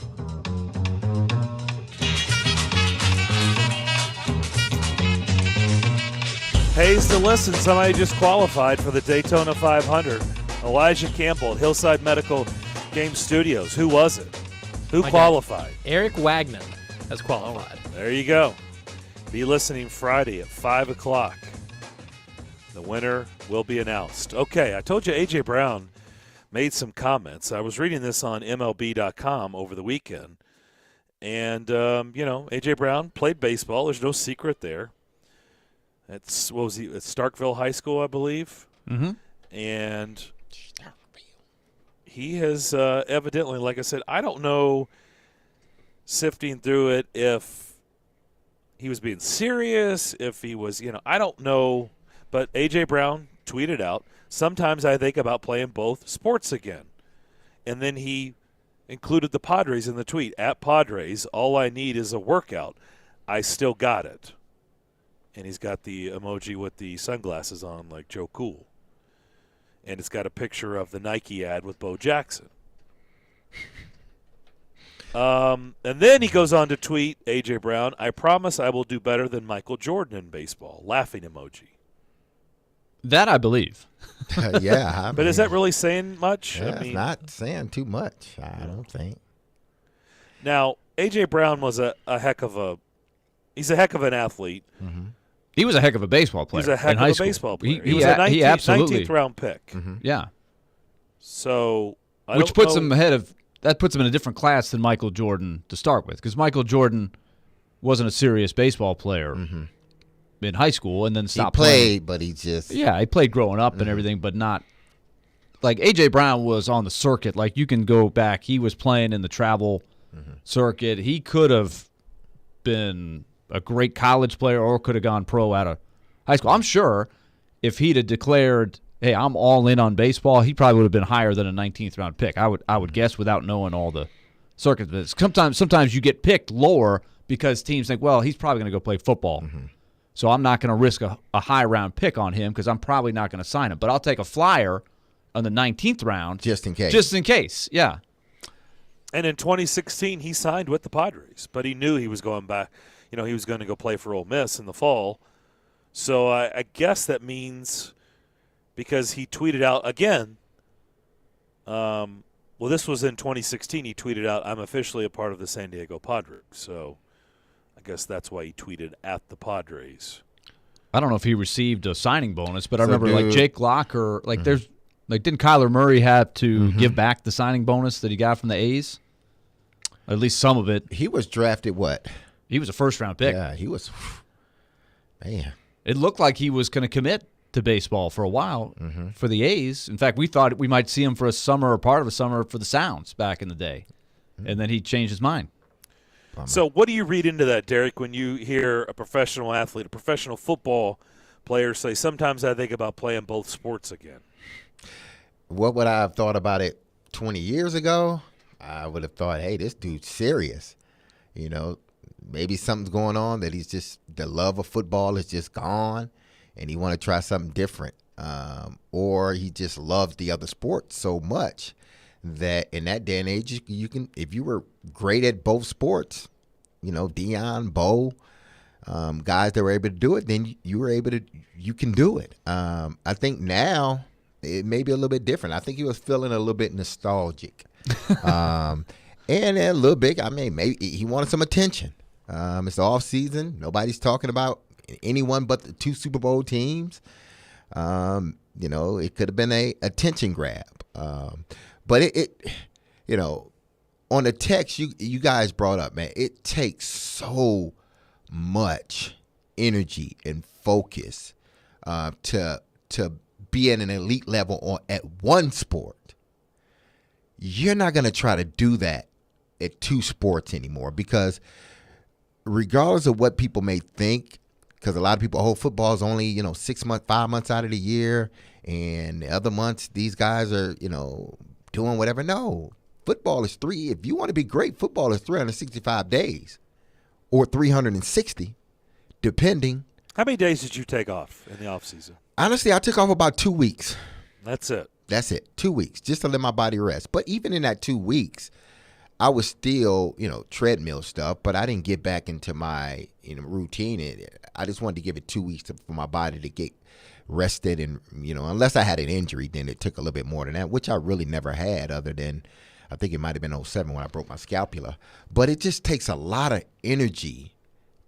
Pays to listen. Somebody just qualified for the Daytona 500. Elijah Campbell at Hillside Medical Game Studios. Who was it? Who qualified? Eric Wagman has qualified. There you go. Be listening Friday at 5 o'clock. The winner will be announced. Okay, I told you A.J. Brown made some comments. I was reading this on MLB.com over the weekend. And, A.J. Brown played baseball. There's no secret there. At Starkville High School, I believe. Mm-hmm. And he has evidently, like I said, I don't know, sifting through it, if he was being serious, if he was, I don't know. But A.J. Brown tweeted out, sometimes I think about playing both sports again. And then he included the Padres in the tweet. At Padres, all I need is a workout. I still got it. And he's got the emoji with the sunglasses on like Joe Cool. And it's got a picture of the Nike ad with Bo Jackson. And then he goes on to tweet, A.J. Brown, I promise I will do better than Michael Jordan in baseball. Laughing emoji. That I believe. Yeah. But is that really saying much? Yeah, it's not saying too much, I don't think. Now, A.J. Brown was a heck of an athlete. Mm-hmm. He was a heck of a baseball player. He was a heck in of high a school. baseball player. He was a 19th round pick. Mm-hmm. Yeah. So, which puts him ahead of that puts him in a different class than Michael Jordan to start with, because Michael Jordan wasn't a serious baseball player in high school, and then stopped playing. But he just he played growing up and everything, but not like A.J. Brown was on the circuit. Like, you can go back, he was playing in the travel circuit. He could have been a great college player or could have gone pro out of high school. I'm sure if he'd have declared, hey, I'm all in on baseball, he probably would have been higher than a 19th round pick. I would guess, without knowing all the circumstances. Sometimes you get picked lower because teams think, well, he's probably going to go play football. So I'm not going to risk a high round pick on him because I'm probably not going to sign him. But I'll take a flyer on the 19th round. Just in case. Just in case, yeah. And in 2016, he signed with the Padres, but he knew he was going back. He was going to go play for Ole Miss in the fall. So I guess that means, because he tweeted out again, this was in 2016, he tweeted out, I'm officially a part of the San Diego Padres. So I guess that's why he tweeted at the Padres. I don't know if he received a signing bonus, but I remember like Jake Locker, didn't Kyler Murray have to give back the signing bonus that he got from the A's? At least some of it. He was drafted what? He was a first-round pick. Yeah, he was. Man. It looked like he was going to commit to baseball for a while for the A's. In fact, we thought we might see him for a summer or part of a summer for the Sounds back in the day. And then he changed his mind. So what do you read into that, Derek, when you hear a professional athlete, a professional football player say, sometimes I think about playing both sports again? What would I have thought about it 20 years ago? I would have thought, hey, this dude's serious. Maybe something's going on that he's just, the love of football is just gone and he want to try something different. Or he just loves the other sports so much that in that day and age, you can, if you were great at both sports, Deion, Bo, guys that were able to do it, then you can do it. I think now it may be a little bit different. I think he was feeling a little bit nostalgic. And a little bit, maybe he wanted some attention. It's the off season. Nobody's talking about anyone but the 2 Super Bowl teams. It could have been a attention grab. But it on the text you guys brought up, man, it takes so much energy and focus to be at an elite level at one sport. You're not going to try to do that at 2 sports anymore, because regardless of what people may think, because a lot of people, football is only 6 months, 5 months out of the year, and the other months these guys are doing whatever. No, football is if you want to be great, football is 365 days or 360, depending. How many days did you take off in the off season? Honestly, I took off about 2 weeks. That's it. 2 weeks, just to let my body rest. But even in that 2 weeks, I was still, treadmill stuff, but I didn't get back into my routine. I just wanted to give it 2 weeks for my body to get rested. And, unless I had an injury, then it took a little bit more than that, which I really never had, other than I think it might have been 2007 when I broke my scapula. But it just takes a lot of energy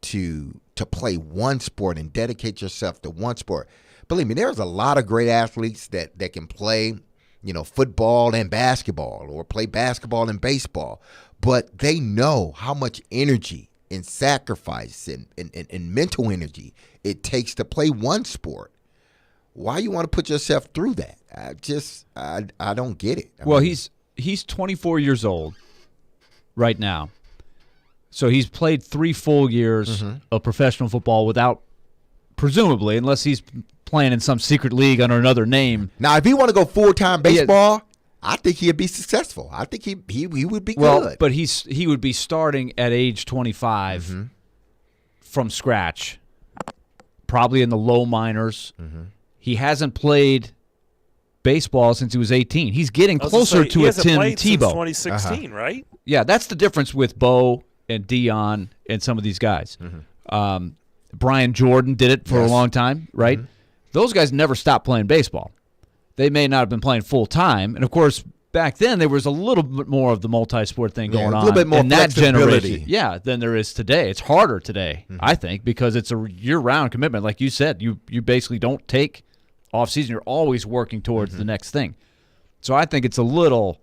to play one sport and dedicate yourself to one sport. Believe me, there's a lot of great athletes that can play, football and basketball, or play basketball and baseball, but they know how much energy and sacrifice and mental energy it takes to play one sport. Why you want to put yourself through that? I don't get it. He's 24 years old right now, so he's played 3 full years of professional football without, presumably, unless he's playing in some secret league under another name. Now, if he want to go full-time baseball, I think he'd be successful. I think he would be good. But he would be starting at age 25 from scratch, probably in the low minors. He hasn't played baseball since he was 18. He's getting closer to a Tim Tebow. Since 2016, right? Yeah, that's the difference with Bo and Deion and some of these guys. Brian Jordan did it for a long time, right? Those guys never stopped playing baseball. They may not have been playing full time, and of course, back then there was a little bit more of the multi-sport thing going on. A little bit more in that flexibility. generation. Than there is today. It's harder today, I think, because it's a year-round commitment. Like you said, you basically don't take off-season. You're always working towards the next thing. So I think it's a little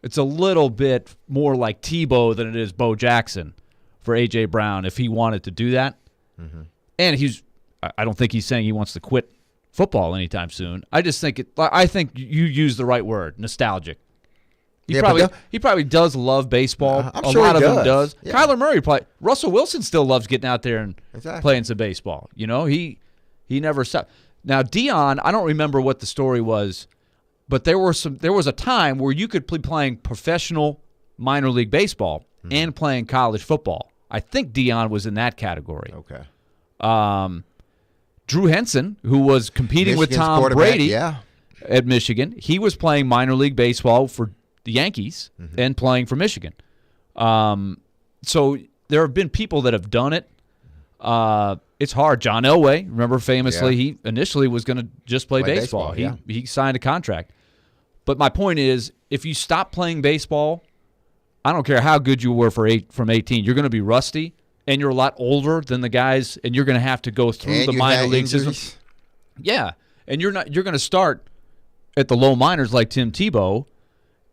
bit more like Tebow than it is Bo Jackson for A.J. Brown if he wanted to do that. And I don't think he's saying he wants to quit football anytime soon. I think you use the right word, nostalgic. He probably does love baseball. I'm a sure lot he of him does. does. Yeah. Kyler Murray Russell Wilson still loves getting out there and Exactly. playing some baseball. You know, he never stopped. Now Deion, I don't remember what the story was, but there was a time where you could be playing professional minor league baseball and playing college football. I think Deion was in that category. Okay. Drew Henson, who was competing with Michigan's Tom quarterback, Brady at Michigan, he was playing minor league baseball for the Yankees and playing for Michigan. So there have been people that have done it. It's hard. John Elway, remember famously, he initially was going to just play baseball. He signed a contract. But my point is, if you stop playing baseball, I don't care how good you were from 18, you're going to be rusty. And you're a lot older than the guys, and you're going to have to go through the minor league system. Yeah, and you're going to start at the low minors like Tim Tebow,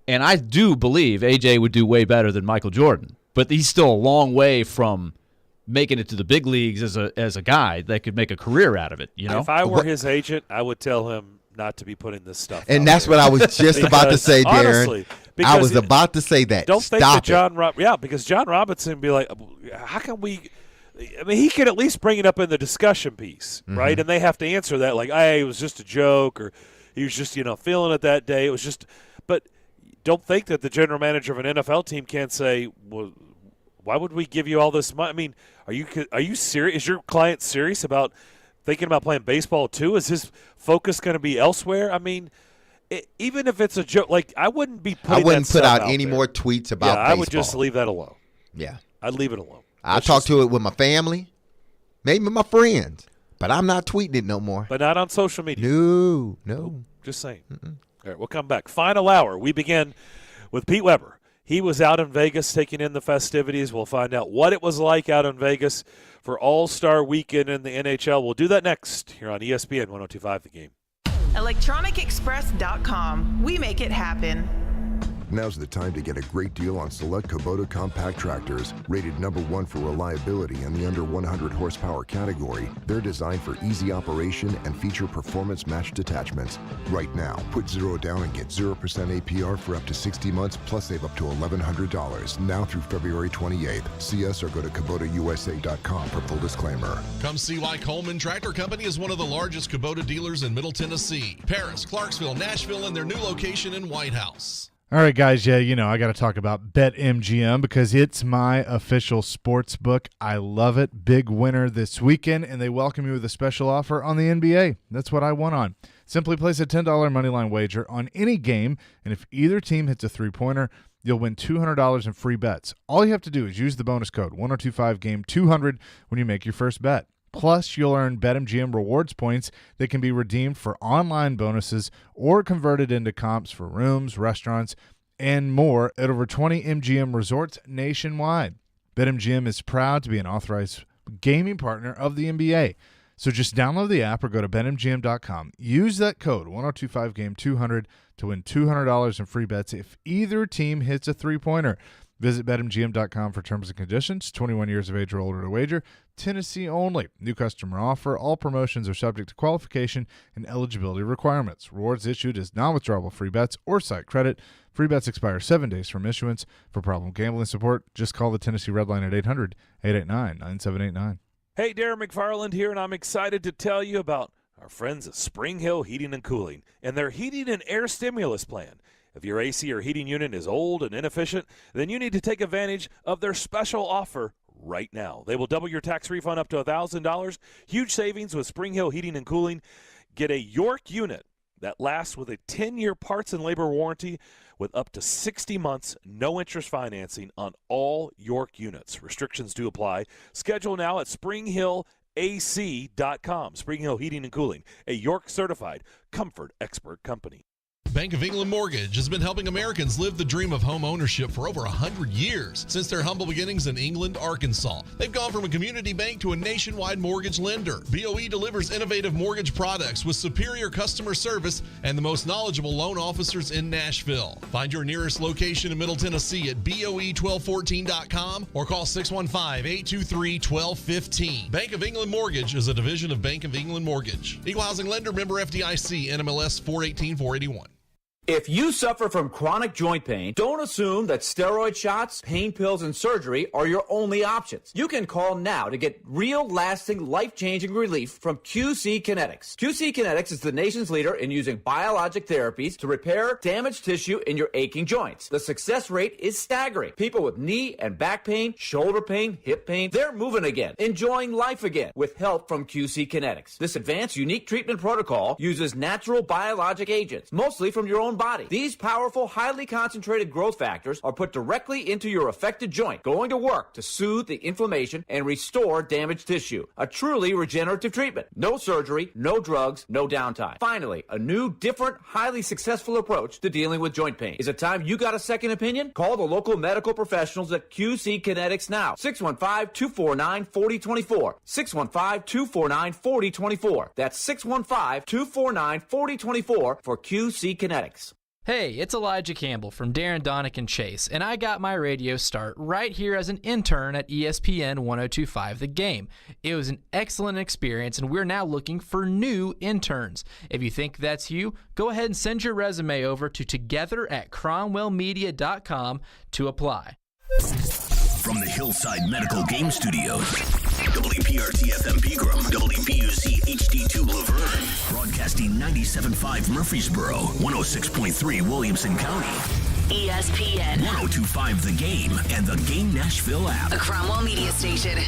and I do believe AJ would do way better than Michael Jordan, but he's still a long way from making it to the big leagues as a guy that could make a career out of it. You know, if I were his agent, I would tell him not to be putting this stuff. And that's what I was just about to say, Darren. Honestly, I was about to say that. Don't think Stop that John because John Robinson would be like, how can we? I mean, he could at least bring it up in the discussion piece, right? And they have to answer that like, hey, it was just a joke, or he was just feeling it that day. It was just, but don't think that the general manager of an NFL team can't say, well, why would we give you all this money? I mean, are you serious? Is your client serious about thinking about playing baseball too? Is his focus going to be elsewhere? I mean, even if it's a joke, like I wouldn't be putting. I wouldn't that put stuff out any there. more tweets about baseball. I would just leave that alone. Yeah, I'd leave it alone. I talk to it with my family, maybe my friends, but I'm not tweeting it no more. But not on social media. No. Just saying. All right, we'll come back. Final hour. We begin with Pete Weber. He was out in Vegas taking in the festivities. We'll find out what it was like out in Vegas for All-Star Weekend in the NHL. We'll do that next here on ESPN 102.5 The Game. ElectronicExpress.com. We make it happen. Now's the time to get a great deal on select Kubota compact tractors. Rated #1 for reliability in the under 100 horsepower category, they're designed for easy operation and feature performance-matched attachments. Right now, put 0 down and get 0% APR for up to 60 months, plus save up to $1,100. Now through February 28th. See us or go to KubotaUSA.com for full disclaimer. Come see why Coleman Tractor Company is one of the largest Kubota dealers in Middle Tennessee, Paris, Clarksville, Nashville, and their new location in White House. All right, guys, I got to talk about BetMGM because it's my official sports book. I love it. Big winner this weekend, and they welcome you with a special offer on the NBA. That's what I won on. Simply place a $10 moneyline wager on any game, and if either team hits a three-pointer, you'll win $200 in free bets. All you have to do is use the bonus code 1025GAME200 when you make your first bet. Plus, you'll earn BetMGM rewards points that can be redeemed for online bonuses or converted into comps for rooms, restaurants, and more at over 20 MGM resorts nationwide. BetMGM is proud to be an authorized gaming partner of the NBA. So just download the app or go to BetMGM.com. Use that code 1025GAME200 to win $200 in free bets if either team hits a three-pointer. Visit BetMGM.com for terms and conditions. 21 years of age or older to wager. Tennessee only. New customer offer. All promotions are subject to qualification and eligibility requirements. Rewards issued as non-withdrawable free bets or site credit. Free bets expire 7 days from issuance. For problem gambling support, just call the Tennessee Red Line at 800-889-9789. Hey, Darren McFarland here, and I'm excited to tell you about our friends at Spring Hill Heating and Cooling and their heating and air stimulus plan. If your AC or heating unit is old and inefficient, then you need to take advantage of their special offer right now. They will double your tax refund up to $1,000. Huge savings with Spring Hill Heating and Cooling. Get a York unit that lasts with a 10-year parts and labor warranty with up to 60 months, no interest financing on all York units. Restrictions do apply. Schedule now at springhillac.com. Spring Hill Heating and Cooling, a York certified comfort expert company. Bank of England Mortgage has been helping Americans live the dream of home ownership for over 100 years. Since their humble beginnings in England, Arkansas, they've gone from a community bank to a nationwide mortgage lender. BOE delivers innovative mortgage products with superior customer service and the most knowledgeable loan officers in Nashville. Find your nearest location in Middle Tennessee at BOE1214.com or call 615-823-1215. Bank of England Mortgage is a division of Bank of England Mortgage. Equal housing lender, member FDIC, NMLS 418-481. If you suffer from chronic joint pain, don't assume that steroid shots, pain pills, and surgery are your only options. You can call now to get real, lasting, life-changing relief from QC Kinetics. QC Kinetics is the nation's leader in using biologic therapies to repair damaged tissue in your aching joints. The success rate is staggering. People with knee and back pain, shoulder pain, hip pain, they're moving again, enjoying life again with help from QC Kinetics. This advanced, unique treatment protocol uses natural biologic agents, mostly from your own body. These powerful, highly concentrated growth factors are put directly into your affected joint, going to work to soothe the inflammation and restore damaged tissue. A truly regenerative treatment. No surgery, no drugs, no downtime. Finally, a new, different, highly successful approach to dealing with joint pain. Is it time you got a second opinion? Call the local medical professionals at QC Kinetics now. 615-249-4024. 615-249-4024. That's 615-249-4024 for QC Kinetics. Hey, it's Elijah Campbell from Darren, Donick, and Chase, and I got my radio start right here as an intern at ESPN 1025 The Game. It was an excellent experience, and we're now looking for new interns. If you think that's you, go ahead and send your resume over to together@cromwellmedia.com to apply. From the Hillside Medical Game Studios, WPRT-FM Pegram, WPUC HD2 Laverne, broadcasting 97.5 Murfreesboro, 106.3 Williamson County, ESPN 1025 The Game, and the Game Nashville app. A Cromwell Media Station.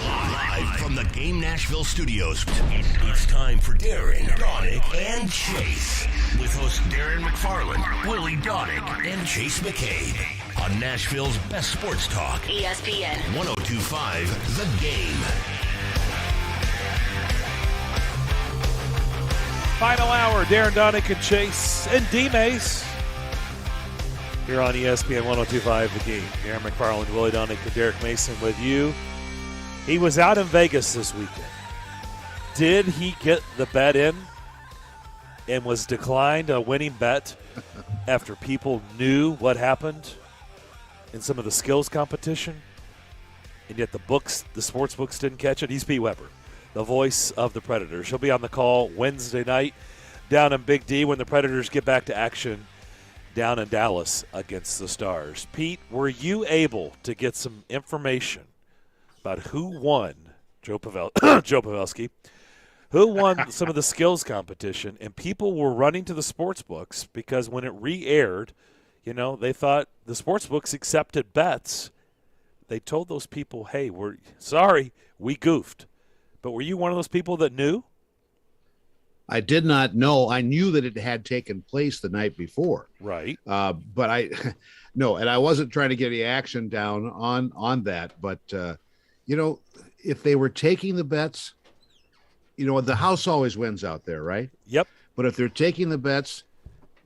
Live from the Game Nashville studios, it's time for Darren, Donick, and Chase. With hosts Darren McFarland, Willie Donick, and Chase McCabe. On Nashville's best sports talk, ESPN 1025 The Game. Final hour, Darren Donick and Chase and D-Mace here on ESPN 1025 The Game. Darren McFarland, Willie Donick, and Derek Mason with you. He was out in Vegas this weekend. Did he get the bet in and was declined a winning bet after people knew what happened in some of the skills competition, and yet the sports books didn't catch it? He's Pete Weber, the voice of the Predators. He'll be on the call Wednesday night down in Big D when the Predators get back to action down in Dallas against the Stars. Pete, were you able to get some information about who won, Joe Pavelski, who won some of the skills competition? And people were running to the sports books because when it re-aired, they thought the sports books accepted bets. They told those people, hey, we're sorry, we goofed. But were you one of those people that knew? I did not know. I knew that it had taken place the night before. Right. But no, and I wasn't trying to get any action down on that. But, if they were taking the bets, the house always wins out there, right? Yep. But if they're taking the bets,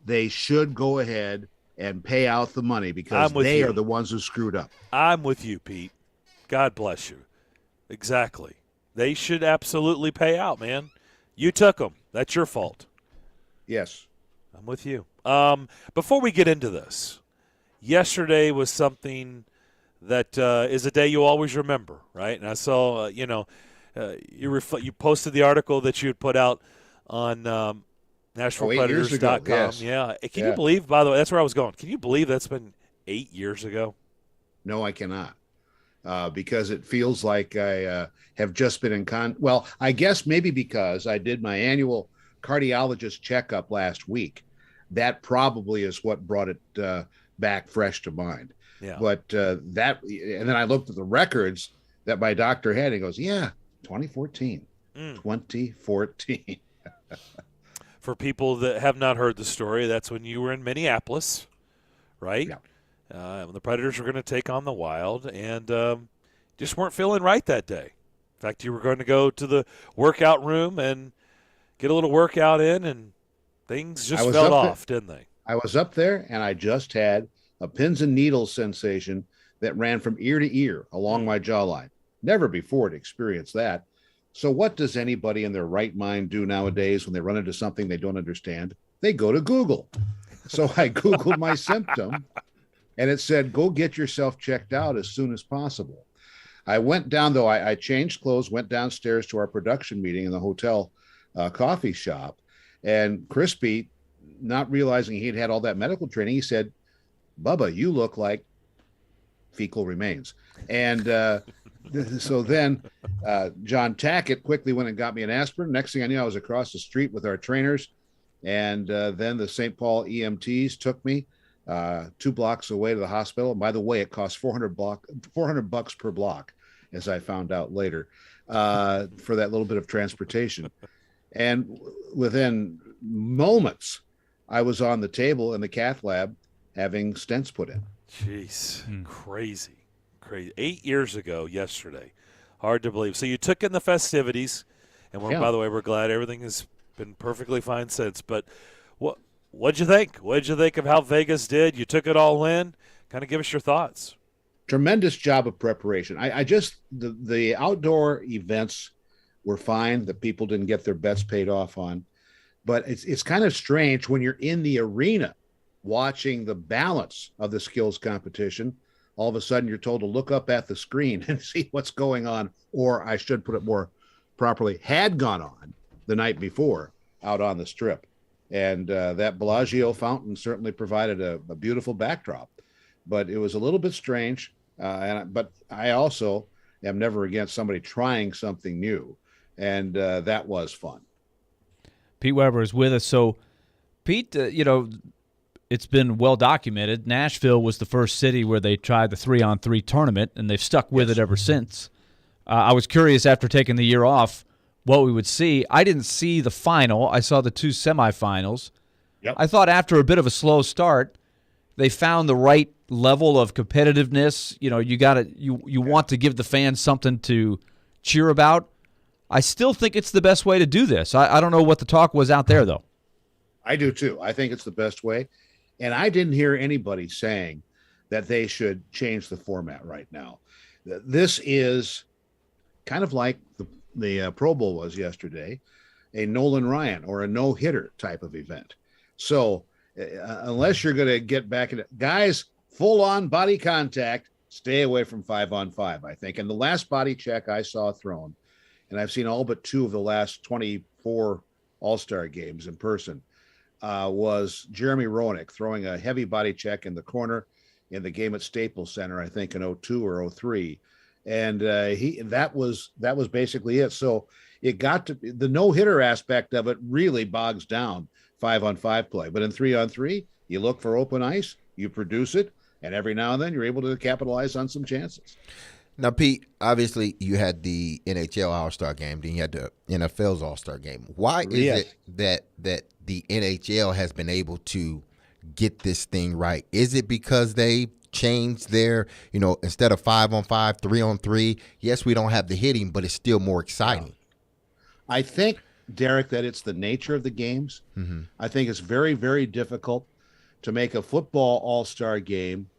they should go ahead and pay out the money because they are the ones who screwed up. I'm with you, Pete. God bless you. Exactly. They should absolutely pay out, man. You took them. That's your fault. Yes. I'm with you. Before we get into this, yesterday was something that is a day you'll always remember, right? And I saw, you posted the article that you had put out on NashvillePredators.com. Yes. Yeah. Can you believe, by the way, that's where I was going. Can you believe that's been 8 years ago? No, I cannot. Because it feels like I have just been well, I guess maybe because I did my annual cardiologist checkup last week. That probably is what brought it back fresh to mind. Yeah. But and then I looked at the records that my doctor had and he goes, 2014. 2014. For people that have not heard the story, that's when you were in Minneapolis, right? Yeah. When the Predators were going to take on the Wild, and just weren't feeling right that day. In fact, you were going to go to the workout room and get a little workout in, and Things just fell off, didn't they? I was up there, and I just had a pins and needles sensation that ran from ear to ear along my jawline. Never before to experience that. So what does anybody in their right mind do nowadays when they run into something they don't understand? They go to Google. So I Googled my symptom, and it said, go get yourself checked out as soon as possible. I went down, though. I changed clothes, went downstairs to our production meeting in the hotel coffee shop. And Crispy, not realizing he'd had all that medical training, he said, Bubba, you look like fecal remains. And so then John Tackett quickly went and got me an aspirin. Next thing I knew, I was across the street with our trainers. And then the St. Paul EMTs took me 2 blocks away to the hospital. And by the way, it cost $400 per block, as I found out later, for that little bit of transportation. And within moments, I was on the table in the cath lab having stents put in. Jeez, crazy. 8 years ago yesterday. Hard to believe. So you took in the festivities, and by the way, we're glad everything has been perfectly fine since. But what'd you think? What'd you think of how Vegas did? You took it all in. Kind of give us your thoughts. Tremendous job of preparation. I just the outdoor events were fine that people didn't get their bets paid off on. But it's kind of strange when you're in the arena watching the balance of the skills competition. All of a sudden you're told to look up at the screen and see what's going on, or I should put it more properly, had gone on the night before out on the strip. And that Bellagio fountain certainly provided a beautiful backdrop. But it was a little bit strange. But I also am never against somebody trying something new. And that was fun. Pete Weber is with us. So, Pete, it's been well documented. Nashville was the first city where they tried the 3-on-3 tournament, and they've stuck with it ever since. I was curious after taking the year off what we would see. I didn't see the final. I saw the 2 semifinals. Yep. I thought after a bit of a slow start, they found the right level of competitiveness. You want to give the fans something to cheer about. I still think it's the best way to do this. I don't know what the talk was out there, though. I do, too. I think it's the best way. And I didn't hear anybody saying that they should change the format right now. This is kind of like the Pro Bowl was yesterday, a Nolan Ryan or a no-hitter type of event. So unless you're going to get back into guys, full-on body contact, stay away from 5-on-5, I think. And the last body check I saw thrown, and I've seen all but 2 of the last 24 All-Star games in person, was Jeremy Roenick throwing a heavy body check in the corner in the game at Staples Center, I think in 02 or 03. And that was basically it. So it got to the no-hitter aspect of it really bogs down 5-on-5 play. But in 3-on-3, you look for open ice, you produce it, and every now and then you're able to capitalize on some chances. Now, Pete, obviously you had the NHL All-Star game, then you had the NFL's All-Star game. Why is it that the NHL has been able to get this thing right? Is it because they changed their, instead of 5-on-5, 3-on-3? Yes, we don't have the hitting, but it's still more exciting. I think, Derek, that it's the nature of the games. Mm-hmm. I think it's very, very difficult to make a football all-star game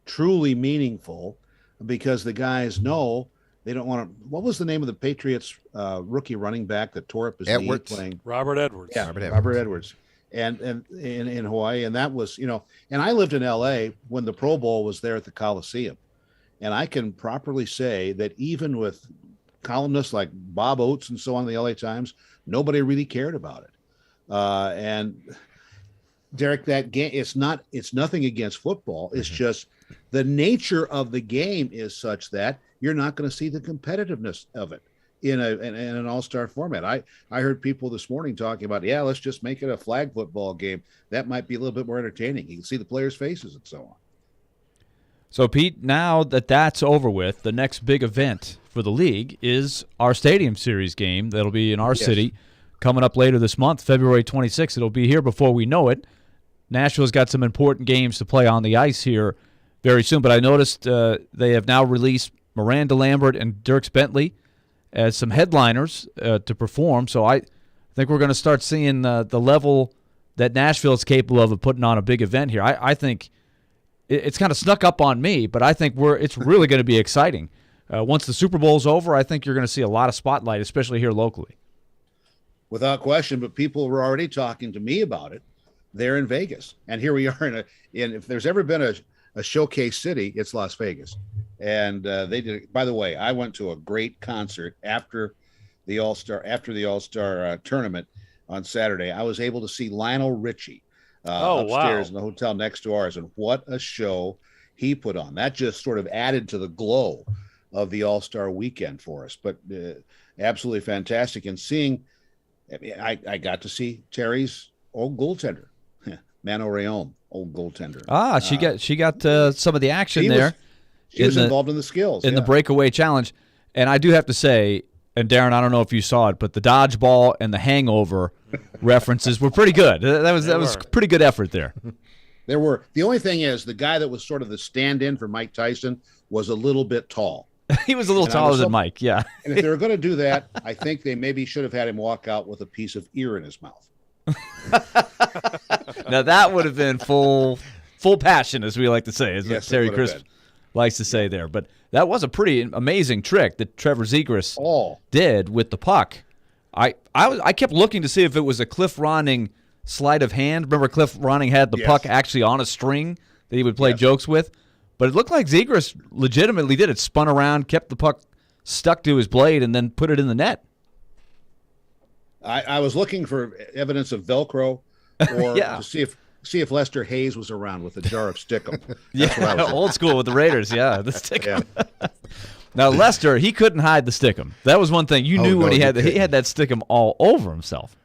truly meaningful because the guys know they don't want to. What was the name of the Patriots rookie running back that tore up his knee playing? Robert Edwards. Yeah, Robert Edwards. And in Hawaii. And that was, and I lived in LA when the Pro Bowl was there at the Coliseum. And I can properly say that even with columnists like Bob Oates and so on in the LA Times, nobody really cared about it. And Derek, that game, it's nothing against football. It's just the nature of the game is such that you're not going to see the competitiveness of it in an all-star format. I heard people this morning talking about, let's just make it a flag football game. That might be a little bit more entertaining. You can see the players' faces and so on. So, Pete, now that that's over with, the next big event for the league is our Stadium Series game that'll be in our city coming up later this month, February 26th. It'll be here before we know it. Nashville's got some important games to play on the ice here very soon, but I noticed they have now released Miranda Lambert and Dierks Bentley as some headliners to perform, so I think we're going to start seeing the level that Nashville is capable of putting on a big event here. I think it's kind of snuck up on me, but I think it's really going to be exciting. Once the Super Bowl's over, I think you're going to see a lot of spotlight, especially here locally. Without question, but people were already talking to me about it. They're in Vegas, and here we are in if there's ever been a showcase city, it's Las Vegas. And they did. By the way, I went to a great concert after the All-Star tournament on Saturday. I was able to see Lionel Richie upstairs in the hotel next to ours, and what a show he put on. That just sort of added to the glow of the All-Star weekend for us. But absolutely fantastic. And seeing, I got to see Terry's old goaltender. Mano Rayon, old goaltender. She got some of the action there. She was involved in the skills. In the breakaway challenge. And I do have to say, and Darren, I don't know if you saw it, but the dodgeball and the hangover references were pretty good. That was pretty good effort there. There were. The only thing is, the guy that was sort of the stand-in for Mike Tyson was a little bit tall. He was a little taller than Mike, yeah. And if they were going to do that, I think they maybe should have had him walk out with a piece of ear in his mouth. Now that would have been full passion, as we like to say, as Terry Crisp likes to say there. But that was a pretty amazing trick that Trevor Zegras did with the puck. I kept looking to see if it was a Cliff Ronning sleight of hand. Remember, Cliff Ronning had the puck actually on a string that he would play jokes with. But it looked like Zegras legitimately did it. Spun around, kept the puck stuck to his blade, and then put it in the net. I was looking for evidence of Velcro or to see if Lester Hayes was around with a jar of Stickum. Old school with the Raiders, the Stickum. Now, Lester, he couldn't hide the Stickum. That was one thing. You knew when he had that Stickum all over himself.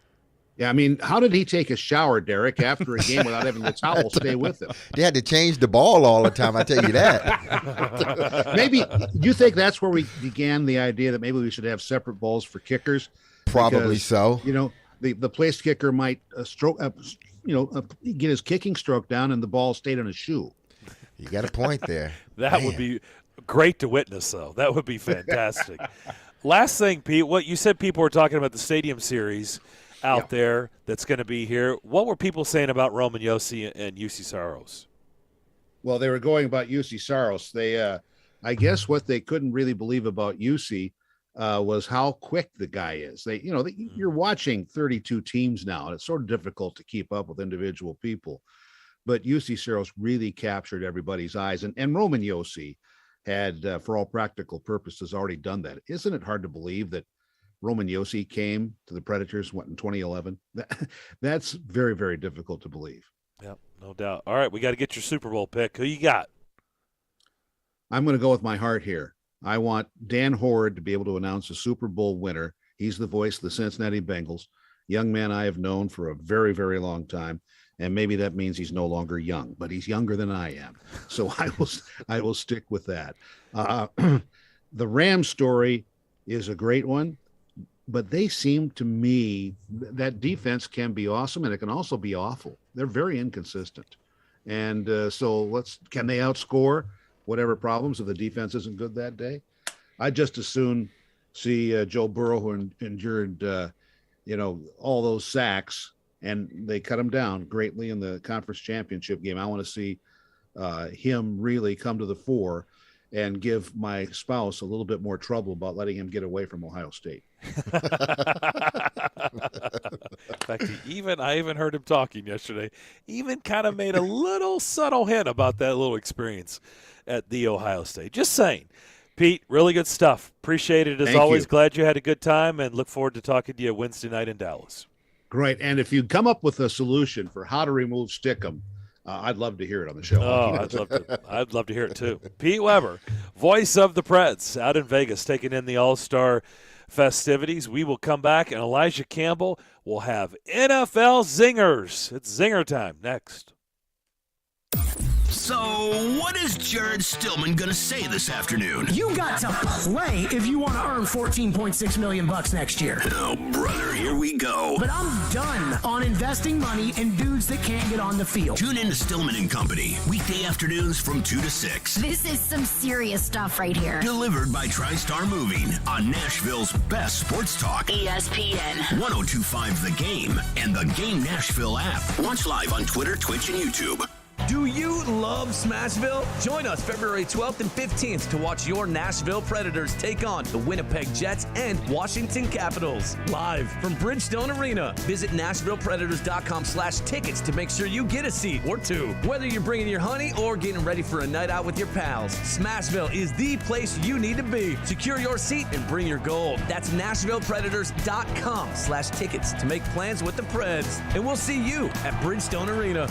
Yeah, I mean, how did he take a shower, Derek, after a game without having the towel stay with him? They had to change the ball all the time, I tell you that. Maybe, do you think that's where we began the idea that maybe we should have separate balls for kickers? Probably so. You know, the place kicker might get his kicking stroke down and the ball stayed on his shoe. You got a point there. That would be great to witness, though. That would be fantastic. Last thing, Pete, what you said people were talking about the Stadium Series out there that's going to be here. What were people saying about Roman Josi and UC Saros? Well, they were going about UC Saros. They, I guess what they couldn't really believe about UC was how quick the guy is. You're watching 32 teams now, and it's sort of difficult to keep up with individual people. But UC Saros really captured everybody's eyes. And Roman Josi had, for all practical purposes, already done that. Isn't it hard to believe that Roman Josi came to the Predators, in 2011? That's very, very difficult to believe. Yep, no doubt. All right, we got to get your Super Bowl pick. Who you got? I'm going to go with my heart here. I want Dan Horde to be able to announce a Super Bowl winner. He's the voice of the Cincinnati Bengals, young man I have known for a very, very long time. And maybe that means he's no longer young, but he's younger than I am. So I will stick with that. The Rams story is a great one, but they seem to me that defense can be awesome and it can also be awful. They're very inconsistent. And so can they outscore whatever problems if the defense isn't good that day? I'd just as soon see Joe Burrow, who endured, all those sacks, and they cut him down greatly in the conference championship game. I want to see him really come to the fore and give my spouse a little bit more trouble about letting him get away from Ohio State. In fact, I even heard him talking yesterday. Even kind of made a little subtle hint about that little experience at the Ohio State. Just saying. Pete, really good stuff. Appreciate it as always. Glad you had a good time, and look forward to talking to you Wednesday night in Dallas. Great. And if you come up with a solution for how to remove Stickum, I'd love to hear it on the show. Oh, I'd love to hear it too. Pete Weber, voice of the Preds, out in Vegas, taking in the All-Star festivities. We will come back, and Elijah Campbell will have NFL Zingers. It's Zinger time next. So, what is Jared Stillman going to say this afternoon? You got to play if you want to earn $14.6 million next year. Oh, brother, here we go. But I'm done on investing money in dudes that can't get on the field. Tune in to Stillman and Company, weekday afternoons from 2 to 6. This is some serious stuff right here. Delivered by TriStar Moving on Nashville's best sports talk. ESPN 102.5 The Game and the Game Nashville app. Watch live on Twitter, Twitch, and YouTube. Do you love Smashville? Join us February 12th and 15th to watch your Nashville Predators take on the Winnipeg Jets and Washington Capitals. Live from Bridgestone Arena. Visit NashvillePredators.com/tickets to make sure you get a seat or two. Whether you're bringing your honey or getting ready for a night out with your pals, Smashville is the place you need to be. Secure your seat and bring your gold. That's NashvillePredators.com/tickets to make plans with the Preds. And we'll see you at Bridgestone Arena.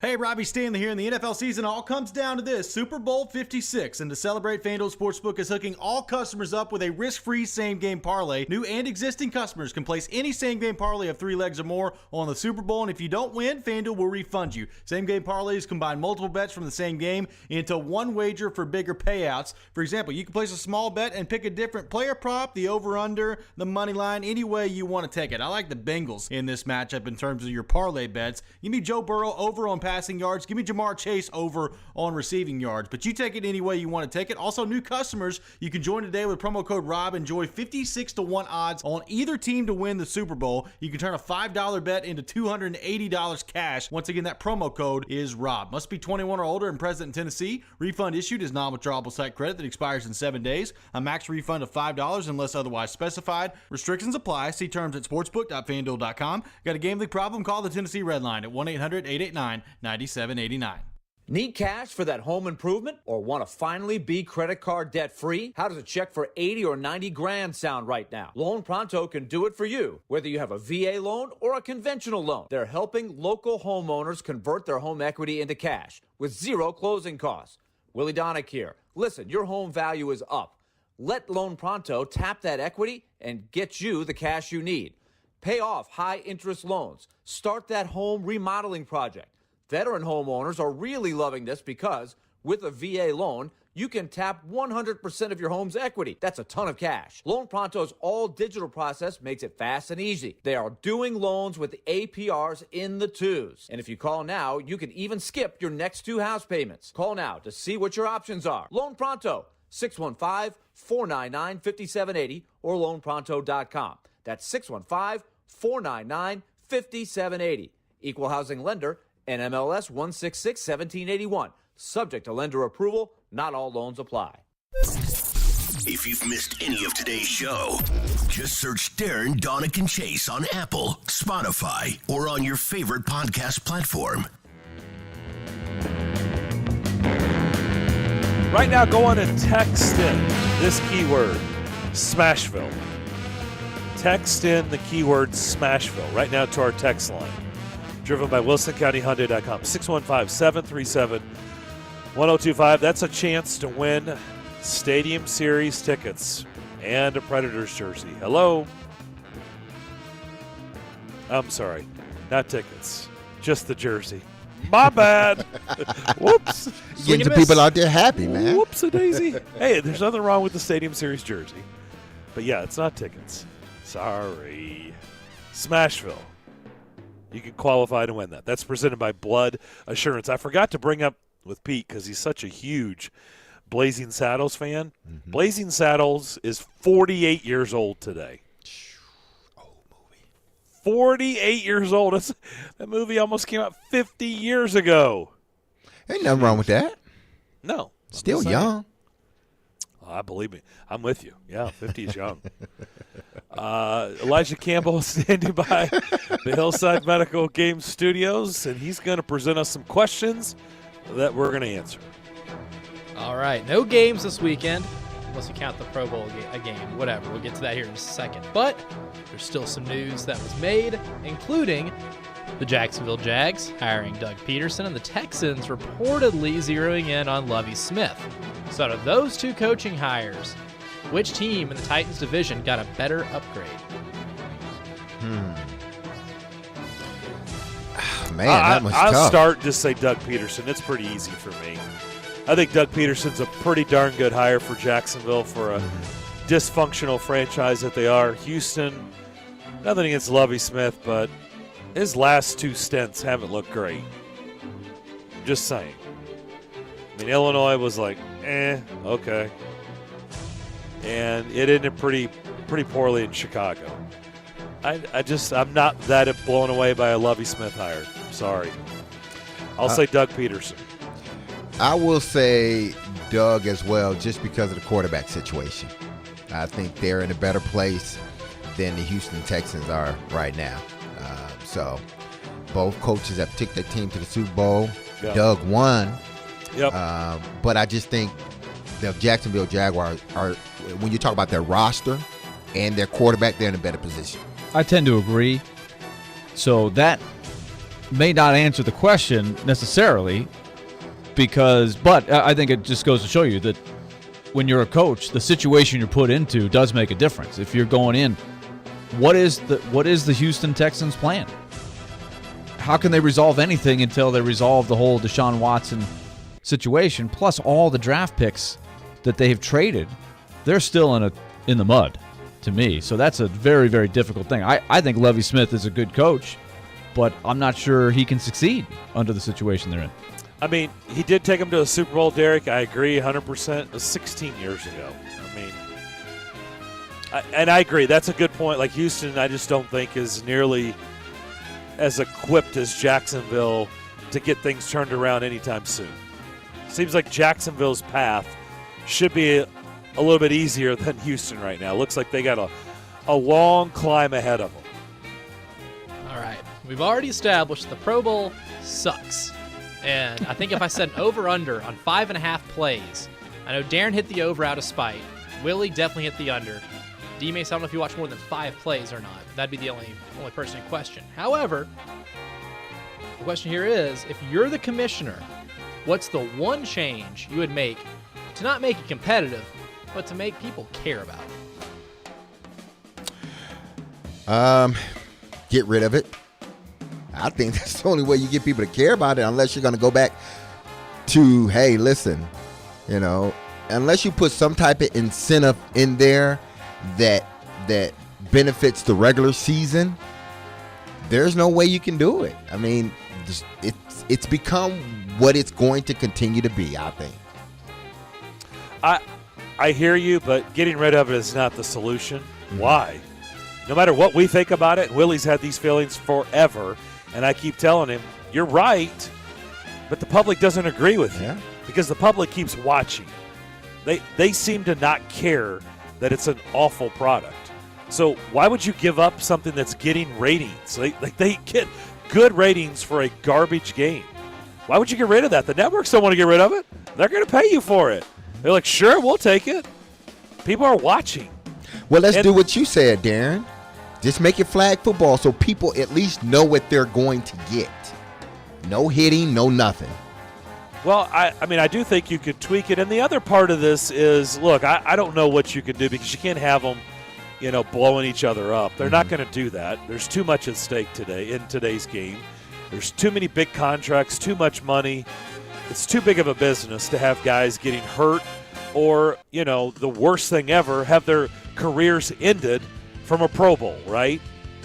Hey, Robbie Stanley here, and the NFL season all comes down to this, Super Bowl 56. And to celebrate, FanDuel Sportsbook is hooking all customers up with a risk-free same-game parlay. New and existing customers can place any same-game parlay of 3 legs or more on the Super Bowl, and if you don't win, FanDuel will refund you. Same-game parlays combine multiple bets from the same game into one wager for bigger payouts. For example, you can place a small bet and pick a different player prop, the over-under, the money line, any way you want to take it. I like the Bengals in this matchup in terms of your parlay bets. Give me Joe Burrow over on passing yards. Give me Jamar Chase over on receiving yards. But you take it any way you want to take it. Also, new customers, you can join today with promo code ROB. Enjoy 56-1 odds on either team to win the Super Bowl. You can turn a $5 bet into $280 cash. Once again, that promo code is ROB. Must be 21 or older and present in Tennessee. Refund issued is non-withdrawable site credit that expires in 7 days. A max refund of $5 unless otherwise specified. Restrictions apply. See terms at sportsbook.fanduel.com. Got a gambling problem? Call the Tennessee Red Line at 1-800-889-9789. Need cash for that home improvement or want to finally be credit card debt free? How does a check for 80 or 90 grand sound right now? Loan Pronto can do it for you. Whether you have a VA loan or a conventional loan, they're helping local homeowners convert their home equity into cash with zero closing costs. Willie Donick here. Listen, your home value is up. Let Loan Pronto tap that equity and get you the cash you need. Pay off high interest loans. Start that home remodeling project. Veteran homeowners are really loving this because with a VA loan, you can tap 100% of your home's equity. That's a ton of cash. Loan Pronto's all-digital process makes it fast and easy. They are doing loans with APRs in the 2s. And if you call now, you can even skip your next 2 house payments. Call now to see what your options are. Loan Pronto, 615-499-5780 or loanpronto.com. That's 615-499-5780. Equal housing lender, NMLS 166-1781. Subject to lender approval. Not all loans apply. If you've missed any of today's show, just search Darren, Donick, and Chase on Apple, Spotify, or on your favorite podcast platform. Right now, go on and text in this keyword, Smashville. Text in the keyword Smashville right now to our text line. Driven by WilsonCountyHyundai.com. 615-737-1025. That's a chance to win Stadium Series tickets and a Predators jersey. Hello? I'm sorry. Not tickets. Just the jersey. My bad. Whoops. Getting some people out there happy, man. Whoops-a-daisy. Hey, there's nothing wrong with the Stadium Series jersey. But yeah, it's not tickets. Sorry. Smashville. You can qualify to win that. That's presented by Blood Assurance. I forgot to bring up with Pete because he's such a huge Blazing Saddles fan. Mm-hmm. Blazing Saddles is 48 years old today. Old movie. 48 years old. That movie almost came out 50 years ago. Ain't nothing wrong with that. No. Still young. I believe me. I'm with you. Yeah, 50 is young. Elijah Campbell is standing by the Hillside Medical Game Studios, and he's going to present us some questions that we're going to answer. All right. No games this weekend, unless you count the Pro Bowl game. Whatever. We'll get to that here in just a second. But there's still some news that was made, including the Jacksonville Jags hiring Doug Peterson and the Texans reportedly zeroing in on Lovie Smith. So out of those 2 coaching hires, which team in the Titans division got a better upgrade? man, that was I'll tough. start just say Doug Peterson. It's pretty easy for me. I think Doug Peterson's a pretty darn good hire for Jacksonville for a dysfunctional franchise that they are. Houston, nothing against Lovie Smith, but his last 2 stints haven't looked great. Just saying. I mean, Illinois was like, okay. And it ended pretty poorly in Chicago. I'm not that blown away by a Lovie Smith hire. Sorry. I'll say Doug Peterson. I will say Doug as well, just because of the quarterback situation. I think they're in a better place than the Houston Texans are right now. So both coaches have took their team to the Super Bowl. Yep. Doug won. Yep. But I just think the Jacksonville Jaguars are, when you talk about their roster and their quarterback, they're in a better position. I tend to agree. So that may not answer the question necessarily, but I think it just goes to show you that when you're a coach, the situation you're put into does make a difference. If you're going in, what is the Houston Texans' plan? How can they resolve anything until they resolve the whole Deshaun Watson situation? Plus all the draft picks that they have traded, they're still in the mud to me. So that's a very, very difficult thing. I think Lovie Smith is a good coach, but I'm not sure he can succeed under the situation they're in. I mean, he did take him to a Super Bowl, Derek. I agree 100%. It was 16 years ago. I mean, and I agree. That's a good point. Like Houston, I just don't think is nearly as equipped as Jacksonville to get things turned around anytime soon. Seems like Jacksonville's path should be a little bit easier than Houston right now. Looks like they got a long climb ahead of them. All right. We've already established the Pro Bowl sucks. And I think if I said an over-under on 5.5 plays, I know Darren hit the over out of spite. Willie definitely hit the under. D-Mace, I don't know if you watch more than 5 plays or not. That'd be the only person in question. However, the question here is, if you're the commissioner, what's the one change you would make to not make it competitive, but to make people care about it? Get rid of it. I think that's the only way you get people to care about it, unless you're going to go back to, hey, listen, unless you put some type of incentive in there that benefits the regular season, there's no way you can do it. I mean, it's become what it's going to continue to be, I think. I hear you, but getting rid of it is not the solution. Mm-hmm. Why? No matter what we think about it, Willie's had these feelings forever, and I keep telling him, you're right, but the public doesn't agree with you because the public keeps watching. They seem to not care that it's an awful product. So why would you give up something that's getting ratings? They get good ratings for a garbage game. Why would you get rid of that? The networks don't want to get rid of it. They're going to pay you for it. They're like, sure, we'll take it. People are watching. Well, let's do what you said, Darren. Just make it flag football so people at least know what they're going to get. No hitting, no nothing. Well, I mean, I do think you could tweak it. And the other part of this is, look, I don't know what you can do because you can't have them, blowing each other up. They're not going to do that. There's too much at stake today in today's game. There's too many big contracts, too much money. It's too big of a business to have guys getting hurt or, the worst thing ever, have their careers ended from a Pro Bowl, right?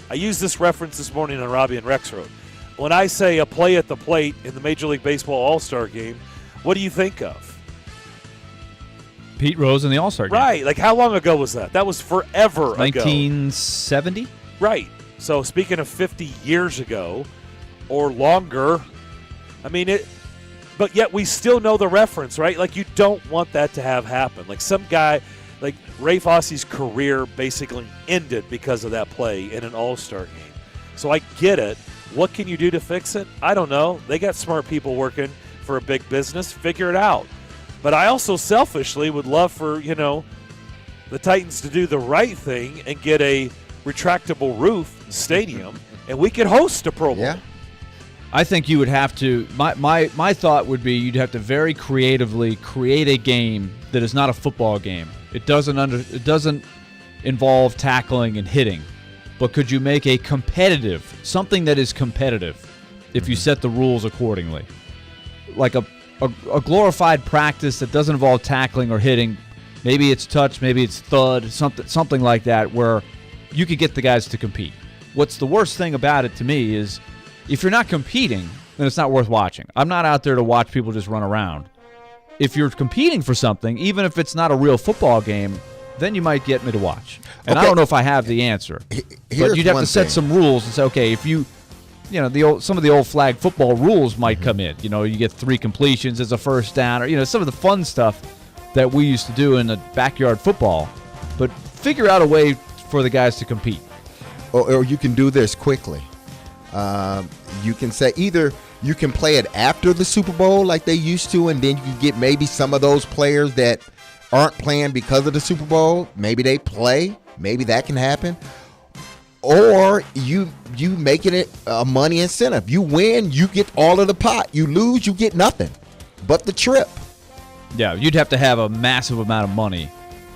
I used this reference this morning on Robbie and Rexroad. When I say a play at the plate in the Major League Baseball All-Star Game, what do you think of? Pete Rose in the All-Star Game. Right. Like, how long ago was that? That was forever ago. 1970? Right. So, speaking of 50 years ago or longer, I mean, but yet we still know the reference, right? Like, you don't want that to have happen. Like, some guy, like Ray Fosse's career basically ended because of that play in an All-Star game. So I get it. What can you do to fix it? I don't know. They got smart people working for a big business. Figure it out. But I also selfishly would love for, the Titans to do the right thing and get a retractable roof stadium, and we could host a Pro Bowl. Yeah. I think you would have to. My thought would be you'd have to very creatively create a game that is not a football game. It doesn't involve tackling and hitting, but could you make a competitive, something that is competitive, if you set the rules accordingly. Like a glorified practice that doesn't involve tackling or hitting. Maybe it's touch, maybe it's thud, something like that, where you could get the guys to compete. What's the worst thing about it to me is if you're not competing, then it's not worth watching. I'm not out there to watch people just run around. If you're competing for something, even if it's not a real football game, then you might get me to watch. And I don't know if I have the answer. But you'd have to set some rules and say, okay, if you know, some of the old flag football rules might come in. You know, you get 3 completions as a first down, or, you know, some of the fun stuff that we used to do in the backyard football. But figure out a way for the guys to compete. Or you can do this quickly. You can say either you can play it after the Super Bowl like they used to, and then you can get maybe some of those players that aren't playing because of the Super Bowl. Maybe they play. Maybe that can happen. Or you making it a money incentive. You win, you get all of the pot. You lose, you get nothing but the trip. Yeah, you'd have to have a massive amount of money.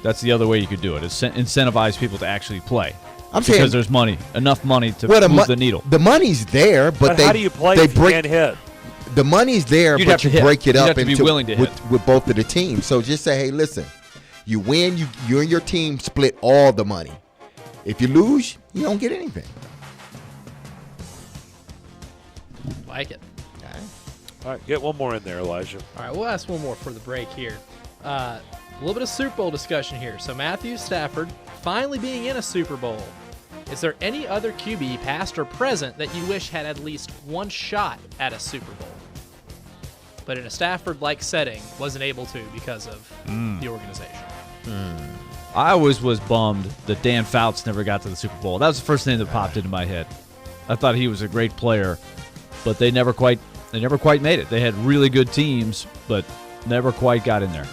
That's the other way you could do it, is incentivize people to actually play. Because there's money, enough money to move the needle. The money's there, but how do you play if you can't hit? The money's there, You'd but you break it up into with both of the teams. So just say, hey, listen, you win, you and your team split all the money. If you lose, you don't get anything. Like it. All right, get one more in there, Elijah. All right, we'll ask one more for the break here. A little bit of Super Bowl discussion here. So Matthew Stafford finally being in a Super Bowl. Is there any other QB, past or present, that you wish had at least one shot at a Super Bowl, but in a Stafford-like setting wasn't able to because of the organization? I always was bummed that Dan Fouts never got to the Super Bowl. That was the first thing that popped into my head. I thought he was a great player, but they never quite made it. They had really good teams, but never quite got in there.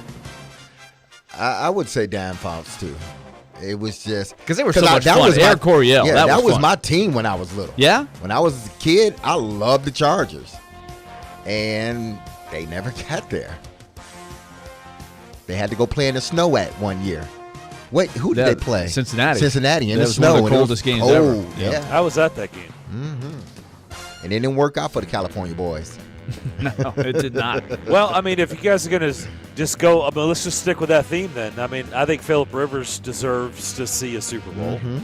I would say Dan Fouts too. It was just because they were so much fun. Air Coryell, yeah, that was fun. my team when I was little. Yeah, when I was a kid, I loved the Chargers, and they never got there. They had to go play in the snow at one year. Wait, who did they play? Cincinnati. Cincinnati in that the was snow. One of the coldest games ever. Yeah, I was at that game. Mm-hmm. And it didn't work out for the California boys. No, it did not. Well, I mean, if you guys are going to just go, I mean, let's just stick with that theme then. I mean, I think Phillip Rivers deserves to see a Super Bowl. Mm-hmm.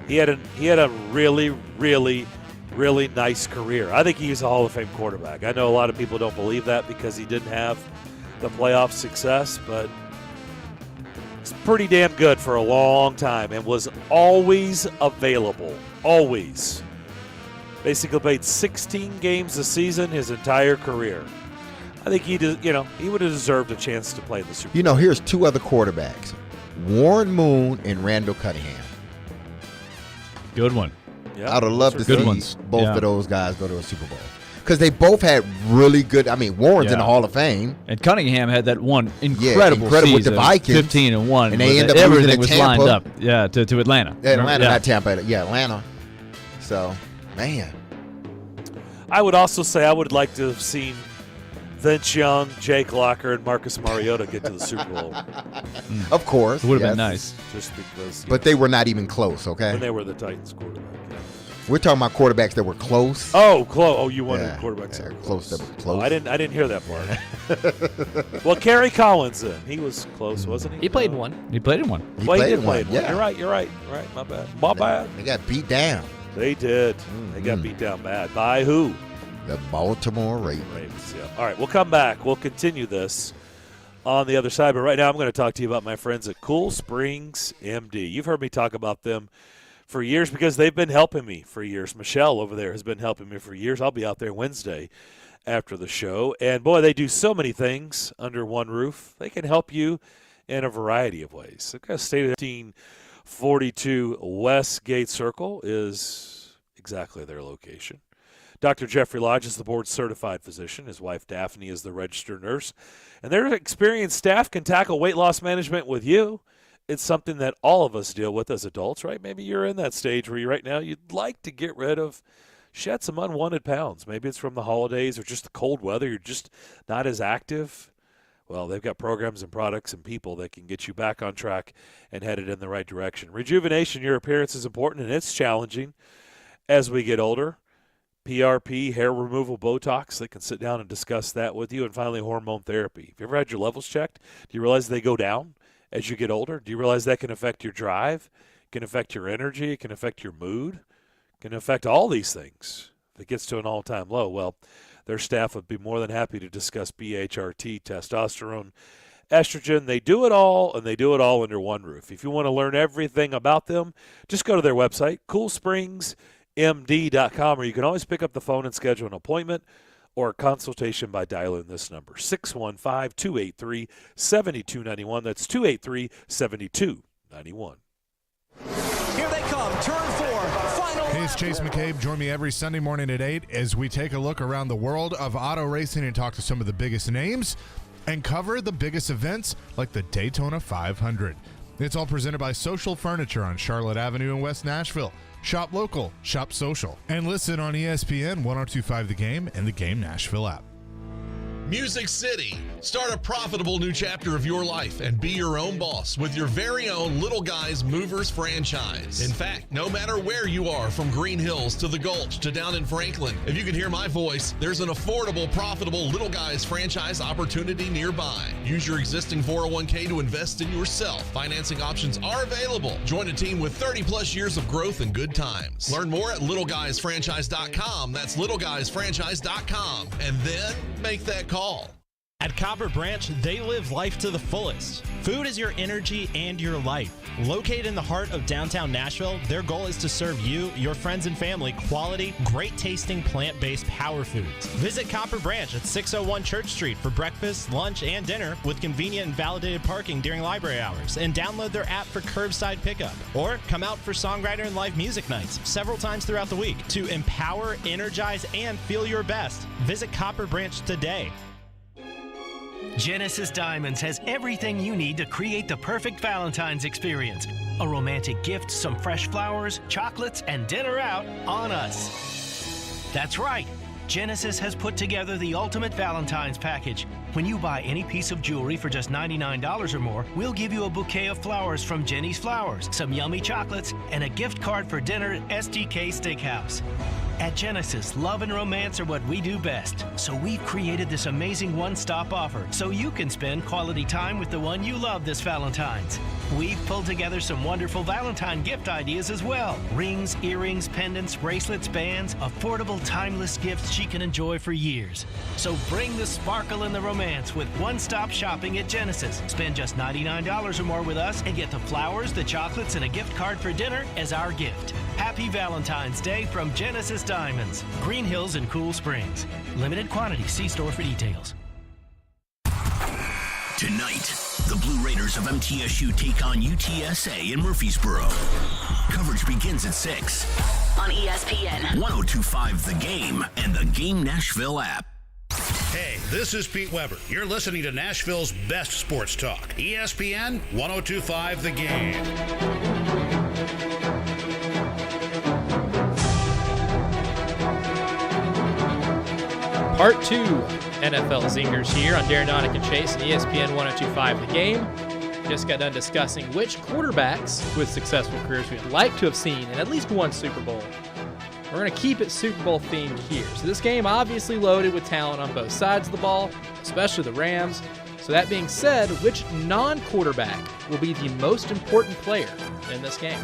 He had a really, really, really nice career. I think he's a Hall of Fame quarterback. I know a lot of people don't believe that because he didn't have the playoff success, but it's pretty damn good for a long time and was always available. Always. Basically played 16 games a season his entire career. I think he would have deserved a chance to play in the Super Bowl. You know, here's 2 other quarterbacks, Warren Moon and Randall Cunningham. Good one. Yeah, I'd have loved to see both of those guys go to a Super Bowl. Because they both had really good. I mean, Warren's in the Hall of Fame, and Cunningham had that one incredible season with the Vikings, 15-1, and they ended up everything losing was to Tampa. lined up. Yeah, to Atlanta. Atlanta, not Tampa. Yeah, Atlanta. So, man, I would also say I would like to have seen Vince Young, Jake Locker, and Marcus Mariota get to the Super Bowl. Of course, it would have been nice. Just because, but they were not even close. Okay, when they were the Titans quarterback. Yeah. We're talking about quarterbacks that were close. Oh, close. Oh, you wanted quarterbacks that were close. That were close. Oh, I didn't hear that part. Well, Kerry Collins then. He was close, wasn't he? He played one. He played in one. He played in one. Yeah. You're right. My bad. They got beat down. They did. They got beat down bad. By who? The Baltimore Ravens. Yeah. All right, we'll come back. We'll continue this on the other side. But right now I'm going to talk to you about my friends at Cool Springs MD. You've heard me talk about them for years because they've been helping me for years. Michelle over there has been helping me for years. I'll be out there Wednesday after the show. And, boy, they do so many things under one roof. They can help you in a variety of ways. They've got a state of 1542 Westgate Circle is exactly their location. Dr. Jeffrey Lodge is the board-certified physician. His wife, Daphne, is the registered nurse. And their experienced staff can tackle weight loss management with you. It's something that all of us deal with as adults, right? Maybe you're in that stage where right now you'd like to get rid of, shed some unwanted pounds. Maybe it's from the holidays or just the cold weather. You're just not as active. Well, they've got programs and products and people that can get you back on track and headed in the right direction. Rejuvenation, your appearance is important, and it's challenging as we get older. PRP, hair removal, Botox. They can sit down and discuss that with you. And finally, hormone therapy. Have you ever had your levels checked? Do you realize they go down as you get older? Do you realize that can affect your drive, can affect your energy, it can affect your mood, can affect all these things? If it gets to an all-time low, well, their staff would be more than happy to discuss BHRT, testosterone, estrogen. They do it all, and they do it all under one roof. If you want to learn everything about them, just go to their website, CoolSpringsMD.com, or you can always pick up the phone and schedule an appointment or a consultation by dialing this number, 615-283-7291. That's 283-7291. Here they come, turn 4, final. Hey, it's Chase McCabe. Join me every Sunday morning at 8 as we take a look around the world of auto racing and talk to some of the biggest names and cover the biggest events like the Daytona 500. It's all presented by Social Furniture on Charlotte Avenue in West Nashville. Shop local, shop social, and listen on ESPN 102.5 The Game and the Game Nashville app. Music City. Start a profitable new chapter of your life and be your own boss with your very own Little Guys Movers franchise. In fact, no matter where you are, from Green Hills to the Gulch to down in Franklin, if you can hear my voice, there's an affordable, profitable Little Guys franchise opportunity nearby. Use your existing 401k to invest in yourself. Financing options are available. Join a team with 30 plus years of growth and good times. Learn more at littleguysfranchise.com. That's littleguysfranchise.com. And then make that call. At Copper Branch, they live life to the fullest. Food is your energy and your life. Located in the heart of downtown Nashville, their goal is to serve you, your friends, and family quality, great-tasting, plant-based power foods. Visit Copper Branch at 601 Church Street for breakfast, lunch, and dinner with convenient and validated parking during library hours, and download their app for curbside pickup. Or come out for songwriter and live music nights several times throughout the week to empower, energize, and feel your best. Visit Copper Branch today. Genesis Diamonds has everything you need to create the perfect Valentine's experience. A romantic gift, some fresh flowers, chocolates, and dinner out on us. That's right. Genesis has put together the ultimate Valentine's package. When you buy any piece of jewelry for just $99 or more, we'll give you a bouquet of flowers from Jenny's Flowers, some yummy chocolates, and a gift card for dinner at STK Steakhouse. At Genesis, love and romance are what we do best. So we've created this amazing one-stop offer so you can spend quality time with the one you love this Valentine's. We've pulled together some wonderful Valentine gift ideas as well. Rings, earrings, pendants, bracelets, bands, affordable, timeless gifts she can enjoy for years. So bring the sparkle and the romance with one-stop shopping at Genesis. Spend just $99 or more with us and get the flowers, the chocolates, and a gift card for dinner as our gift. Happy Valentine's Day from Genesis Diamonds, Green Hills and Cool Springs. Limited quantity. See store for details. Tonight, the Blue Raiders of MTSU take on UTSA in Murfreesboro. Coverage begins at 6 on ESPN 102.5 The Game and the Game Nashville app. Hey, this is Pete Weber. You're listening to Nashville's best sports talk. ESPN 102.5 The Game. Part 2 NFL Zingers here on Darren Donick and Chase and ESPN 102.5 The Game. Just got done discussing which quarterbacks with successful careers we'd like to have seen in at least one Super Bowl. We're going to keep it Super Bowl themed here. So this game obviously loaded with talent on both sides of the ball, especially the Rams. So that being said, which non-quarterback will be the most important player in this game?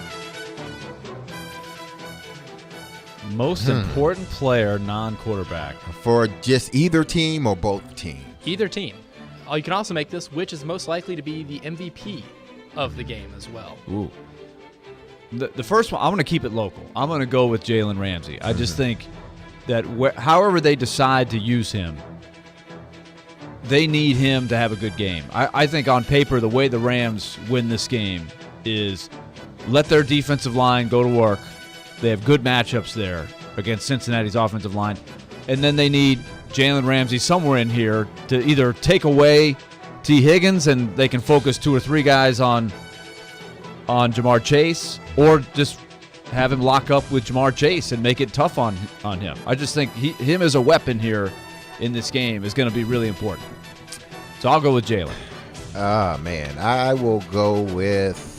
Most important player, non-quarterback. For just either team or both teams? Either team. You can also make this, which is most likely to be the MVP of the game as well. Ooh. The first one, I'm going to keep it local. I'm going to go with Jalen Ramsey. I just think that however they decide to use him, they need him to have a good game. I think on paper, the way the Rams win this game is let their defensive line go to work. They have good matchups there against Cincinnati's offensive line. And then they need Jalen Ramsey somewhere in here to either take away T. Higgins and they can focus 2 or 3 guys on Jamar Chase, or just have him lock up with Jamar Chase and make it tough on him. I just think him as a weapon here in this game is going to be really important. So I'll go with Jalen. Ah, man. I will go with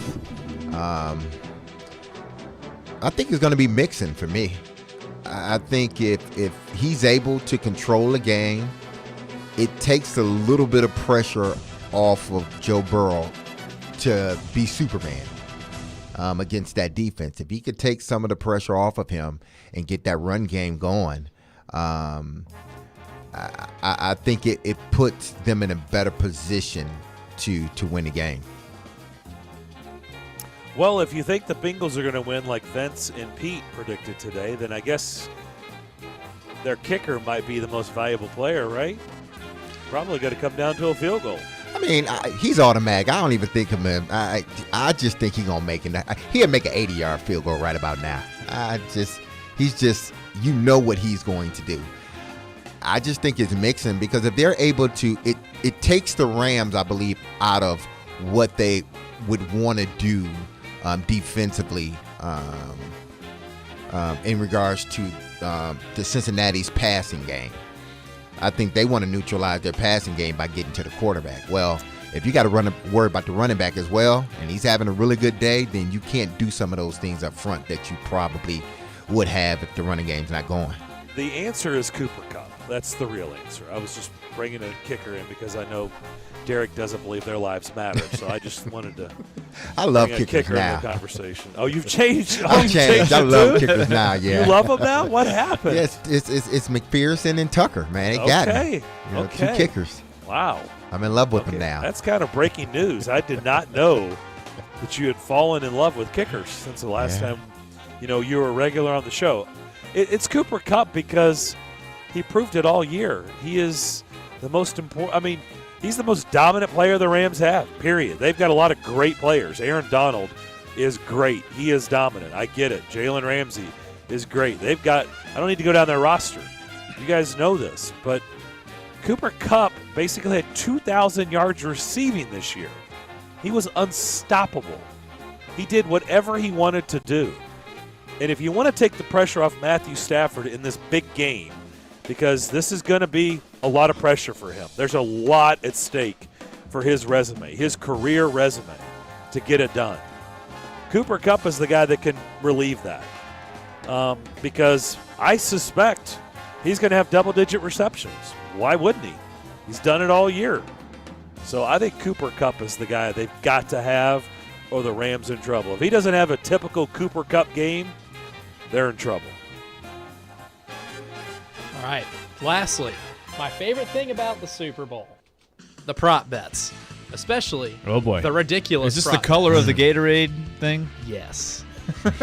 I think it's going to be Mixon for me. I think if he's able to control the game, it takes a little bit of pressure off of Joe Burrow to be Superman against that defense. If he could take some of the pressure off of him and get that run game going, I think it puts them in a better position to win the game. Well, if you think the Bengals are going to win like Vince and Pete predicted today, then I guess their kicker might be the most valuable player, right? Probably going to come down to a field goal. I mean, he's automatic. I don't even think of him. I just think he's going to make it. He'll make an 80-yard field goal right about now. He's just, you know what he's going to do. I just think it's mixing because if they're able to, it takes the Rams, I believe, out of what they would want to do defensively in regards to the Cincinnati's passing game. I think they want to neutralize their passing game by getting to the quarterback. Well, if you got to worry about the running back as well, and he's having a really good day, then you can't do some of those things up front that you probably would have if the running game's not going. The answer is Cooper Kupp. That's the real answer. I was just bringing a kicker in because I know Derek doesn't believe their lives matter, so I just wanted to. I love bring a kickers kicker now. in the conversation. Oh, you've changed. Oh, I've changed. I love kickers now. Yeah, you love them now. What happened? Yes, it's McPherson and Tucker. Man, they got me. Okay. Two kickers. Wow. I'm in love with them now. That's kind of breaking news. I did not know that you had fallen in love with kickers since the last time you were a regular on the show. It's Cooper Kupp because he proved it all year. He is the most important. I mean, he's the most dominant player the Rams have, period. They've got a lot of great players. Aaron Donald is great. He is dominant. I get it. Jalen Ramsey is great. They've got – I don't need to go down their roster. You guys know this. But Cooper Kupp basically had 2,000 yards receiving this year. He was unstoppable. He did whatever he wanted to do. And if you want to take the pressure off Matthew Stafford in this big game, because this is going to be a lot of pressure for him. There's a lot at stake for his resume, his career resume, to get it done. Cooper Kupp is the guy that can relieve that because I suspect he's going to have double-digit receptions. Why wouldn't he? He's done it all year. So I think Cooper Kupp is the guy they've got to have or the Rams in trouble. If he doesn't have a typical Cooper Kupp game, they're in trouble. All right. Lastly, my favorite thing about the Super Bowl, the prop bets, especially the ridiculous Is this prop the color bets. of the Gatorade thing? Yes.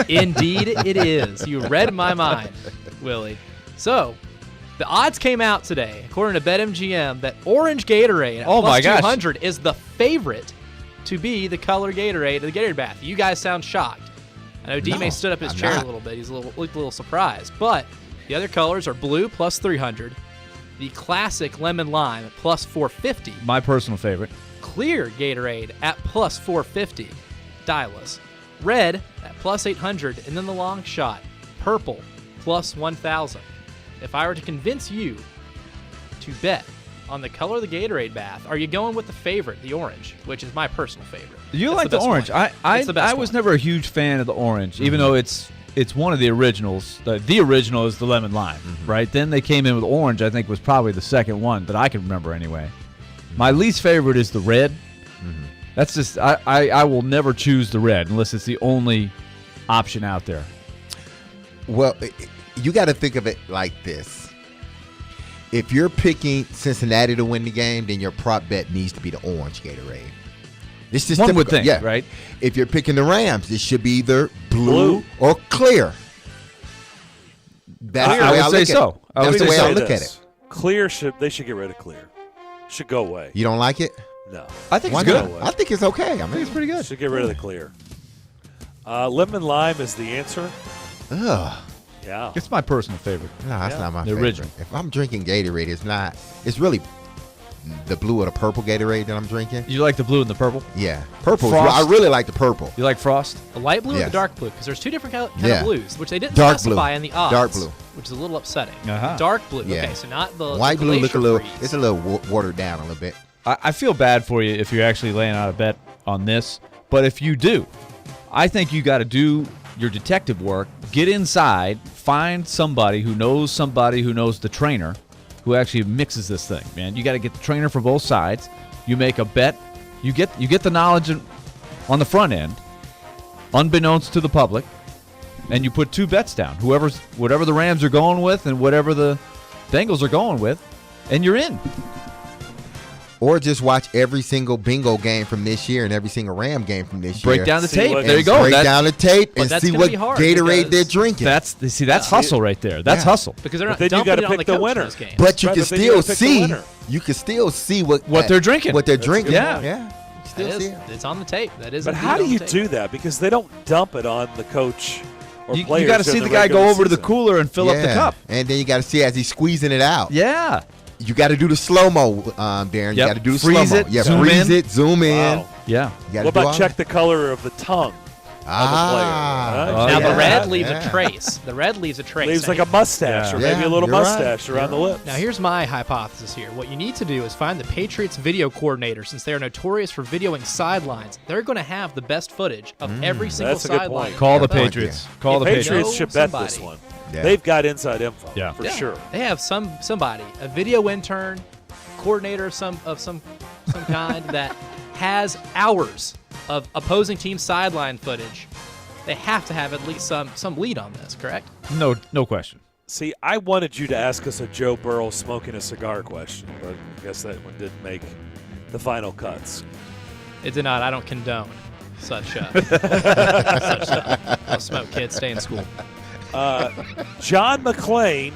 Indeed it is. You read my mind, Willie. So, the odds came out today, according to BetMGM, that orange Gatorade at plus 200 is the favorite to be the color Gatorade of the Gatorade bath. You guys sound shocked. I know D-May stood up his chair a little bit. He's looked a little surprised. But the other colors are blue plus 300, the classic lemon lime at plus 450. My personal favorite. Clear Gatorade at plus 450. Dial-us. Red at plus 800, and then the long shot, purple, plus 1,000. If I were to convince you to bet on the color of the Gatorade bath, are you going with the favorite, the orange, which is my personal favorite? You That's like the orange. one. It's the best I was one. never a huge fan of the orange, even though it's one of the originals. The original is the lemon lime, right? Then they came in with orange, I think was probably the second one that I can remember anyway. My least favorite is the red. That's just, I will never choose the red unless it's the only option out there. Well, you got to think of it like this. If you're picking Cincinnati to win the game, then your prop bet needs to be the orange Gatorade. It's just One would typical. think, right? If you're picking the Rams, it should be either blue or clear. That's I the way would I say look so. at it. That's the way I look at it. Clear they should get rid of clear. Should go away. You don't like it? No. I think Why it's good. not? I think it's okay. I mean, it's pretty good. Should get rid of the clear. Lemon lime is the answer. Ugh. Yeah. It's my personal favorite. No, that's not my the favorite. original. If I'm drinking Gatorade, it's really the blue or the purple Gatorade that I'm drinking. You like the blue and the purple? Yeah. Purple. Frost? I really like the purple. You like Frost? The light blue or Yes. the dark blue? Because there's two different kind Yeah. of blues, which they didn't Dark specify blue. in the odds. Dark blue. Which is a little upsetting. Uh-huh. Dark blue. Yeah. Okay, so not the White the blue look a glacier little. freeze. It's a little watered down a little bit. I feel bad for you if you're actually laying out a bet on this, but if you do, I think you got to do your detective work, get inside, find somebody who knows the trainer who actually mixes this thing, man. You got to get the trainer for both sides. You make a bet. You get the knowledge on the front end, unbeknownst to the public, and you put 2 bets down. Whatever the Rams are going with and whatever the Bengals are going with, and you're in. Or just watch every single bingo game from this year and every single Ram game from this year. Break down the tape. There you go. Break down the tape and see what Gatorade they're drinking. That's hustle right there. That's hustle. Because they're not then you dumping got to it on pick the the coach in winner. those games. But you Right, can but then you still gotta pick the see what they're drinking. What they're drinking. Yeah. Yeah. Still see it. It's on the tape. That is. But indeed how do on you the tape. do that? Because they don't dump it on the coach or You players. got to see during the guy go regular over to the season. cooler and fill up the cup. And then you got to see as he's squeezing it out. Yeah. You got to do the slow-mo, Darren. You Yep. got to do the Freeze slow-mo. it, Yeah, zoom freeze in. it, zoom in. Wow. Yeah. You gotta What do about all check that. the color of the tongue of the player? Now yeah. the red leaves Yeah. a trace. The red leaves a trace. Leaves Now, like a mustache or maybe a little you're right. mustache around the lips. Now, here's my hypothesis here. What you need to do is find the Patriots video coordinator, since they are notorious for videoing sidelines. They're going to have the best footage of every single That's a good sideline. point. Call the point, Patriots. yeah. Call the Patriots Patriots. should bet somebody. this one. Yeah. They've got inside info Yeah. for sure. They have somebody, a video intern, coordinator of some kind that has hours of opposing team sideline footage. They have to have at least some lead on this, correct? No question. See, I wanted you to ask us a Joe Burrow smoking a cigar question, but I guess that one didn't make the final cuts. It did not. I don't condone such such stuff. Don't smoke, kids. Stay in school. John McClain.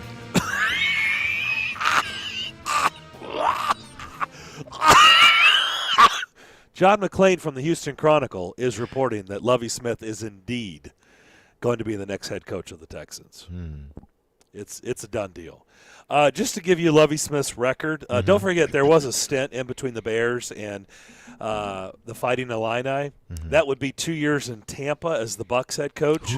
John McClain from the Houston Chronicle is reporting that Lovie Smith is indeed going to be the next head coach of the Texans. It's a done deal. Just to give you Lovie Smith's record, don't forget there was a stint in between the Bears and the Fighting Illini. That would be 2 years in Tampa as the Bucs head coach.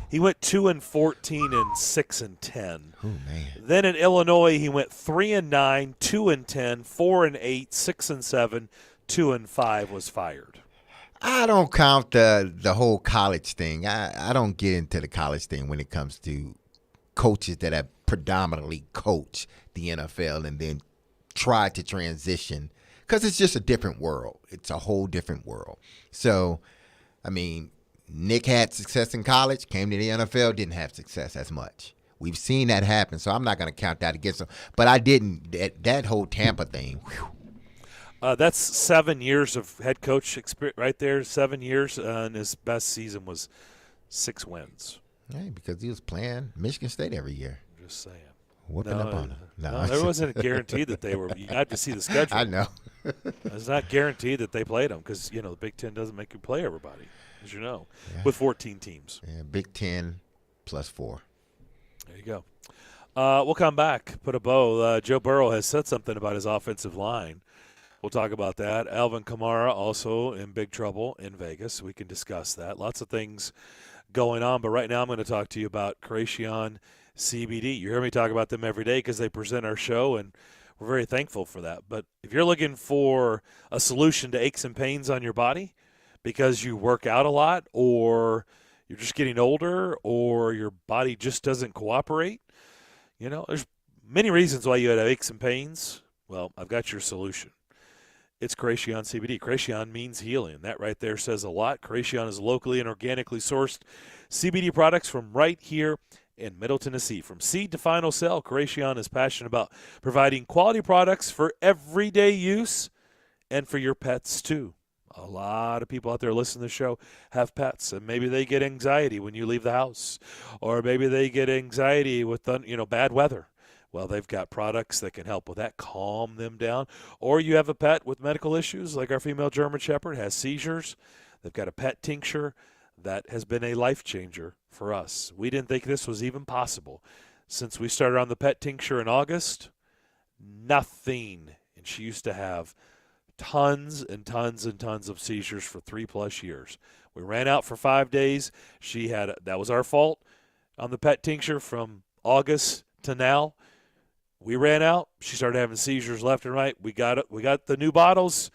He went 2-14 and 6-10. Oh man. Then in Illinois, he went 3-9, 2-10, 4-8, 6-7, 2-5. Was fired. I don't count the whole college thing. I don't get into the college thing when it comes to coaches that have predominantly coached the NFL and then tried to transition, because it's just a different world. It's a whole different world. So, I mean, Nick had success in college, came to the NFL, didn't have success as much. We've seen that happen, so I'm not going to count that against him. But I didn't. That whole Tampa thing, whew. That's 7 years of head coach experience right there. 7 years, and his best season was 6 wins. Hey, because he was playing Michigan State every year. Just saying. Whooping up on him. No, there wasn't a guarantee that they were. You had to see the schedule. I know. It's not guaranteed that they played them because, the Big Ten doesn't make you play everybody, as you know, with 14 teams. Yeah, Big Ten plus 4. There you go. We'll come back, put a bow. Joe Burrow has said something about his offensive line. We'll talk about that. Alvin Kamara also in big trouble in Vegas. We can discuss that. Lots of things going on, but right now I'm going to talk to you about Creation CBD. You hear me talk about them every day because they present our show, and we're very thankful for that. But if you're looking for a solution to aches and pains on your body because you work out a lot, or you're just getting older, or your body just doesn't cooperate, there's many reasons why you have aches and pains. Well, I've got your solution. It's Creation CBD. Creation means healing. That right there says a lot. Creation is locally and organically sourced CBD products from right here in Middle Tennessee. From seed to final sell, Creation is passionate about providing quality products for everyday use and for your pets too. A lot of people out there listening to the show have pets, and maybe they get anxiety when you leave the house, or maybe they get anxiety with bad weather. Well, they've got products that can help with that, calm them down. Or you have a pet with medical issues, like our female German Shepherd has seizures. They've got a pet tincture that has been a life changer for us. We didn't think this was even possible. Since we started on the pet tincture in August, nothing. And she used to have tons and tons and tons of seizures for 3+ years. We ran out for 5 days. That was our fault on the pet tincture from August to now. We ran out. She started having seizures left and right. We got the new bottles.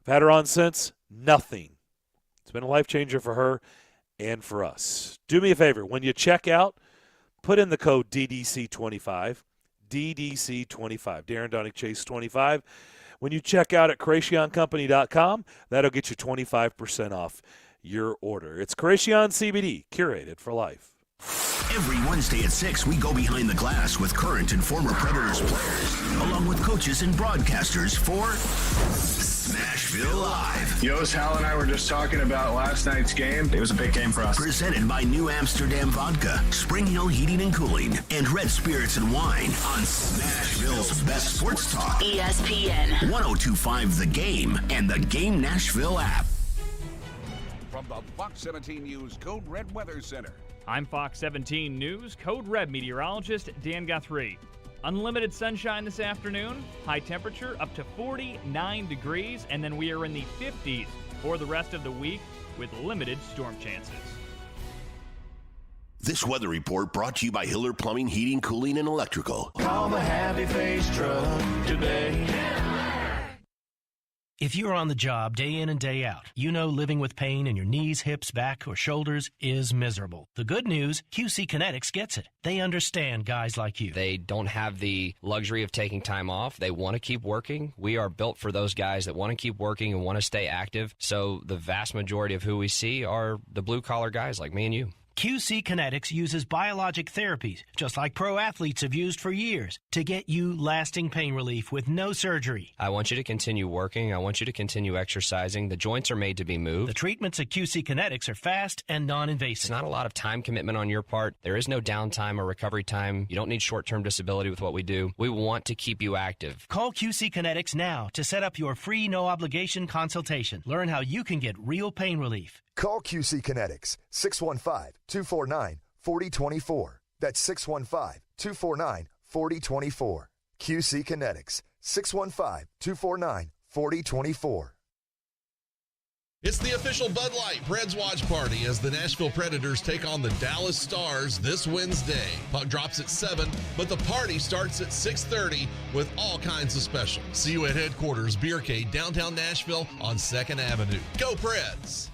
I've had her on since. Nothing. It's been a life changer for her. and for us. Do me a favor. When you check out, put in the code DDC25. DDC25. Darren Donick Chase 25. When you check out at CreationCompany.com, that'll get you 25% off your order. It's Creation CBD, curated for life. Every Wednesday at 6, we go behind the glass with current and former Predators players, along with coaches and broadcasters for Smashville Live. Yost, Hal, and I were just talking about last night's game. It was a big game for us. Presented by New Amsterdam Vodka, Spring Hill Heating and Cooling, and Red Spirits and Wine on Smashville's Best Sports Talk. ESPN 102.5 The Game and the Game Nashville app. From the Fox 17 News Code Red Weather Center. I'm Fox 17 News Code Red meteorologist Dan Guthrie. Unlimited sunshine this afternoon, high temperature up to 49 degrees, and then we are in the 50s for the rest of the week with limited storm chances. This weather report brought to you by Hiller Plumbing, Heating, Cooling, and Electrical. Call the Happy Face Truck today. If you're on the job day in and day out, you know living with pain in your knees, hips, back, or shoulders is miserable. The good news, QC Kinetics gets it. They understand guys like you. They don't have the luxury of taking time off. They want to keep working. We are built for those guys that want to keep working and want to stay active. So the vast majority of who we see are the blue-collar guys like me and you. QC Kinetics uses biologic therapies, just like pro athletes have used for years, to get you lasting pain relief with no surgery. I want you to continue working. I want you to continue exercising. The joints are made to be moved. The treatments at QC Kinetics are fast and non-invasive. It's not a lot of time commitment on your part. There is no downtime or recovery time. You don't need short-term disability with what we do. We want to keep you active. Call QC Kinetics now to set up your free no-obligation consultation. Learn how you can get real pain relief. Call QC Kinetics, 615-249-4024. That's 615-249-4024. QC Kinetics, 615-249-4024. It's the official Bud Light Preds watch party as the Nashville Predators take on the Dallas Stars this Wednesday. Puck drops at 7, but the party starts at 6:30 with all kinds of specials. See you at headquarters, Beercade, downtown Nashville on 2nd Avenue. Go Preds!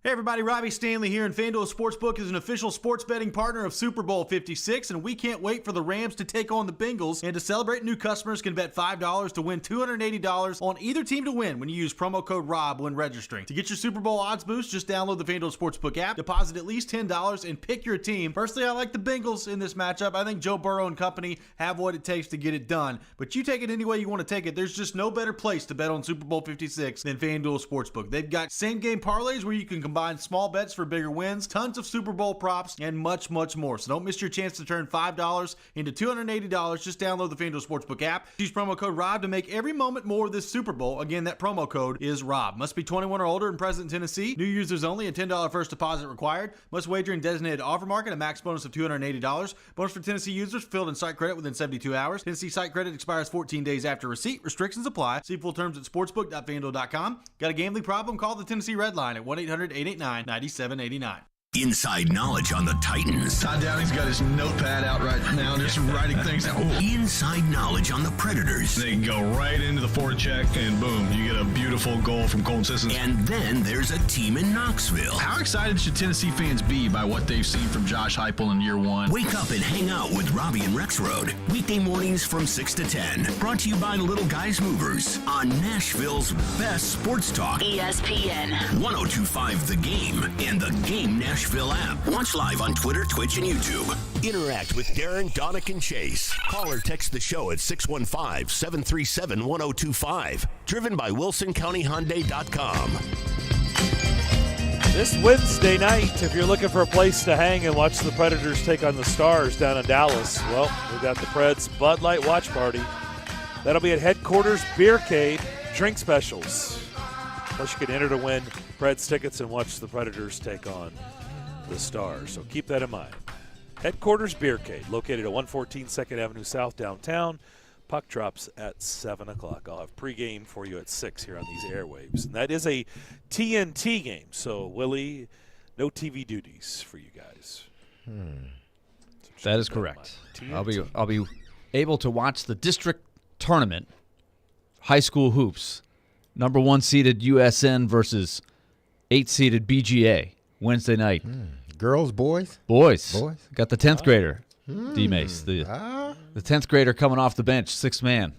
Hey everybody, Robbie Stanley here, and FanDuel Sportsbook is an official sports betting partner of Super Bowl 56, and we can't wait for the Rams to take on the Bengals. And to celebrate, new customers can bet $5 to win $280 on either team to win when you use promo code ROB when registering. To get your Super Bowl odds boost, just download the FanDuel Sportsbook app, deposit at least $10, and pick your team. Personally, I like the Bengals in this matchup. I think Joe Burrow and company have what it takes to get it done. But you take it any way you want to take it. There's just no better place to bet on Super Bowl 56 than FanDuel Sportsbook. They've got same-game parlays where you can combine small bets for bigger wins, tons of Super Bowl props, and much, much more. So don't miss your chance to turn $5 into $280. Just download the FanDuel Sportsbook app. Use promo code ROB to make every moment more this Super Bowl. Again, that promo code is ROB. Must be 21 or older and present in Tennessee. New users only. A $10 first deposit required. Must wager in designated offer market. A max bonus of $280. Bonus for Tennessee users filled in site credit within 72 hours. Tennessee site credit expires 14 days after receipt. Restrictions apply. See full terms at sportsbook.fanduel.com. Got a gambling problem? Call the Tennessee Red Line at 1-800-889-9789. Inside knowledge on the Titans. Todd Downey's got his notepad out right now, just writing things down. Inside knowledge on the Predators. They can go right into the forecheck, and boom, you get a beautiful goal from Colton Sissons. And then there's a team in Knoxville. How excited should Tennessee fans be by what they've seen from Josh Heupel in year one? Wake up and hang out with Robbie and Rexroad. Weekday mornings from 6 to 10. Brought to you by Little Guys Movers on Nashville's best sports talk. ESPN 102.5 The Game and the Game Nashville app. Watch live on Twitter, Twitch, and YouTube. Interact with Darren, Donick, and Chase. Call or text the show at 615-737-1025. Driven by WilsonCountyHyundai.com. This Wednesday night, if you're looking for a place to hang and watch the Predators take on the Stars down in Dallas, well, we got the Preds Bud Light Watch Party. That'll be at headquarters Beercade. Drink specials. Plus, you can enter to win Preds tickets and watch the Predators take on the Stars. So keep that in mind. Headquarters Beercade, located at 114 2nd Avenue South downtown. Puck drops at 7 o'clock. I'll have pregame for you at 6 here on these airwaves. And that is a TNT game. So, Willie, no TV duties for you guys. That is correct. I'll be able to watch the district tournament, high school hoops, number 1 seeded USN versus 8 seeded BGA. Wednesday night. Girls, boys? Boys. Boys. Got the 10th grader, D-Mace. The 10th grader coming off the bench, 6th man.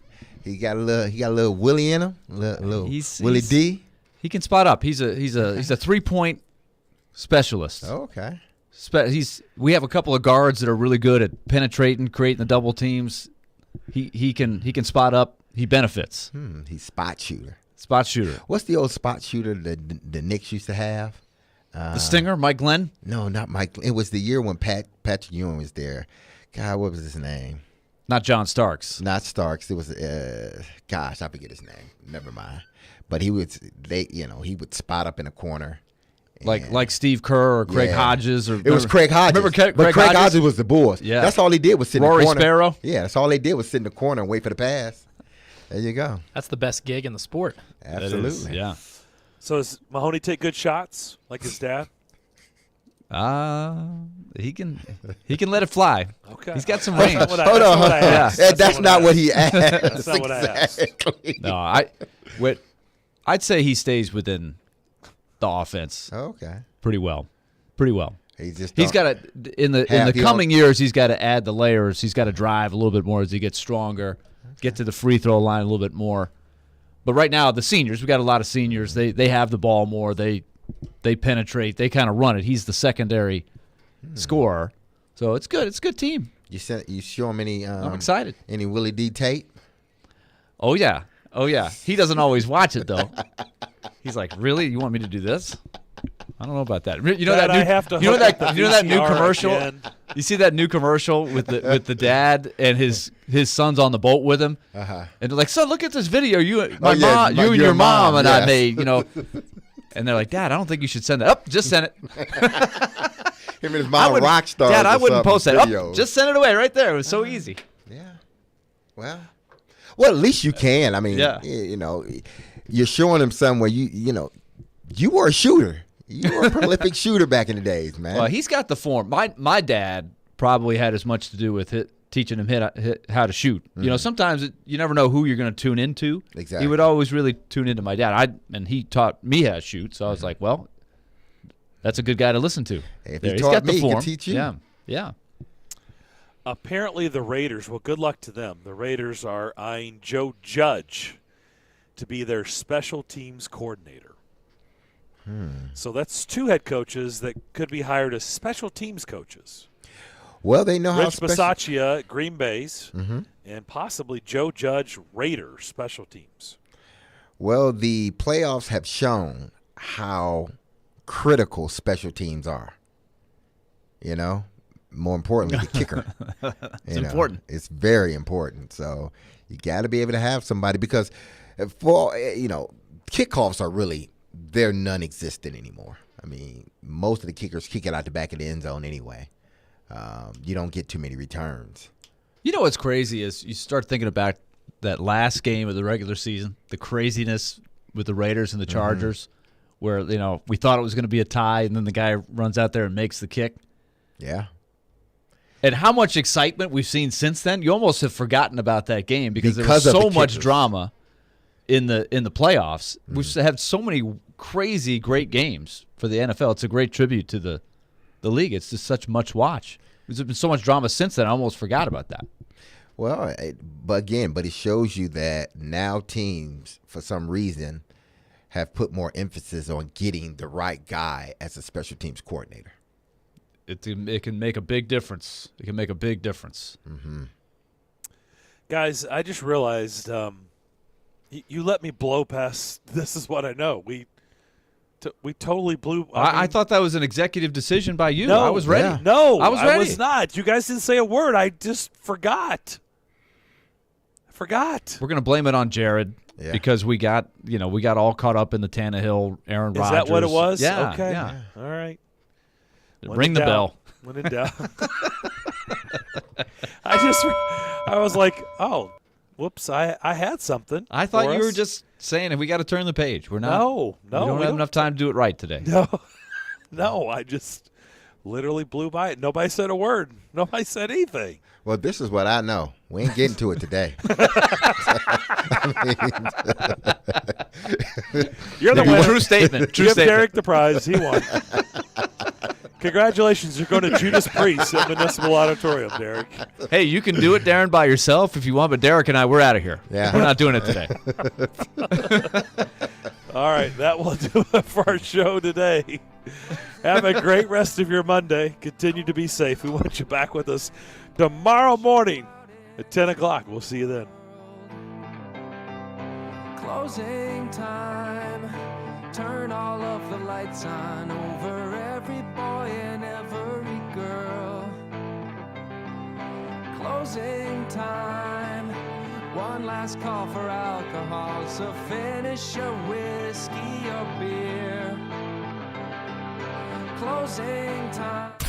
He got a little Willie in him. Little Willie D. He can spot up. He's a 3-point specialist. Oh, okay. We have a couple of guards that are really good at penetrating, creating the double teams. He can spot up. He benefits. He's spot shooter. Spot shooter. What's the old spot shooter that the Knicks used to have? The Stinger, Mike Glenn? No, not Mike. It was the year when Patrick Ewing was there. God, what was his name? Not John Starks. Not Starks. It was I forget his name. Never mind. But he would spot up in a corner. Like Steve Kerr or Craig Hodges. It was Craig Hodges. Remember Craig Hodges was the Bulls. Yeah. That's all he did was sit in the Rory corner. Sparrow. Yeah, that's all they did was sit in the corner and wait for the pass. There you go. That's the best gig in the sport. Absolutely. Yeah. So does Mahoney take good shots like his dad? He can let it fly. Okay. He's got some range. Hold on. That's not what he asked. That's not what I asked. No, I'd say he stays within the offense. Okay. Pretty well. He's got to in the coming years. He's got to add the layers. He's got to drive a little bit more as he gets stronger. Get to the free throw line a little bit more. But right now, the seniors, we got a lot of seniors. They have the ball more. They penetrate. They kind of run it. He's the secondary scorer. So it's good. It's a good team. You show him any? I'm excited. Any Willie D tape? Oh yeah. He doesn't always watch it though. He's like, really? You want me to do this? I don't know about that. You know that new commercial? Again. You see that new commercial with the dad and his son's on the boat with him, and they're like, "Son, look at this video you and your mom and I made." And they're like, "Dad, I don't think you should send that. Up, just send it." Him and his mom rock stars. Dad, I wouldn't post that. Videos. Up, just send it away right there. It was so easy. Yeah. Well, at least you can. I mean, you're showing him somewhere. You were a shooter. You were a prolific shooter back in the days, man. Well, he's got the form. My dad probably had as much to do with teaching him how to shoot. Mm-hmm. Sometimes you never know who you're going to tune into. Exactly. He would always really tune into my dad. And he taught me how to shoot. So I was like, well, that's a good guy to listen to. If he taught me, he can teach you. Yeah. Apparently the Raiders, well, good luck to them. The Raiders are eyeing Joe Judge to be their special teams coordinator. So that's two head coaches that could be hired as special teams coaches. Well, they know how Rich Bisaccia, Green Bay's, and possibly Joe Judge, Raiders special teams. Well, the playoffs have shown how critical special teams are. More importantly, the kicker. It's important. It's very important. So you got to be able to have somebody because for kickoffs are really they're non-existent anymore. I mean, most of the kickers kick it out the back of the end zone anyway. You don't get too many returns. You know what's crazy is you start thinking about that last game of the regular season, the craziness with the Raiders and the Chargers, where we thought it was going to be a tie, and then the guy runs out there and makes the kick. Yeah. And how much excitement we've seen since then. You almost have forgotten about that game because there was so much drama in the playoffs. We've had so many crazy great games for the NFL. It's a great tribute to the league. It's just such much watch. There's been so much drama since then. I almost forgot about that. Well, but it shows you that now teams, for some reason, have put more emphasis on getting the right guy as a special teams coordinator. It can make a big difference. It can make a big difference. Mm-hmm. Guys, I just realized you let me blow past. This is what I know. We totally blew. I thought that was an executive decision by you. No, I was ready. Yeah. No, I was ready. I was not. You guys didn't say a word. I just forgot. We're going to blame it on Jared because we got all caught up in the Tannehill, Aaron Rodgers. Is that what it was? Yeah. Okay. Yeah. All right. Ring the bell. When in doubt. I was like, oh, whoops, I had something. I thought you were just saying we got to turn the page. We're not. No. We don't have enough time to do it right today. No, I just literally blew by it. Nobody said a word. Nobody said anything. Well, this is what I know. We ain't getting to it today. You're the winner. True statement. True Give statement. Derek the prize. He won. Congratulations, you're going to Judas Priest at Municipal Auditorium, Derek. Hey, you can do it, Darren, by yourself if you want, but Derek and I, we're out of here. Yeah. We're not doing it today. All right, that will do it for our show today. Have a great rest of your Monday. Continue to be safe. We want you back with us tomorrow morning at 10 o'clock. We'll see you then. Closing time. Turn all of the lights on over every boy and every girl. Closing time. One last call for alcohol, so finish your whiskey or beer. Closing time.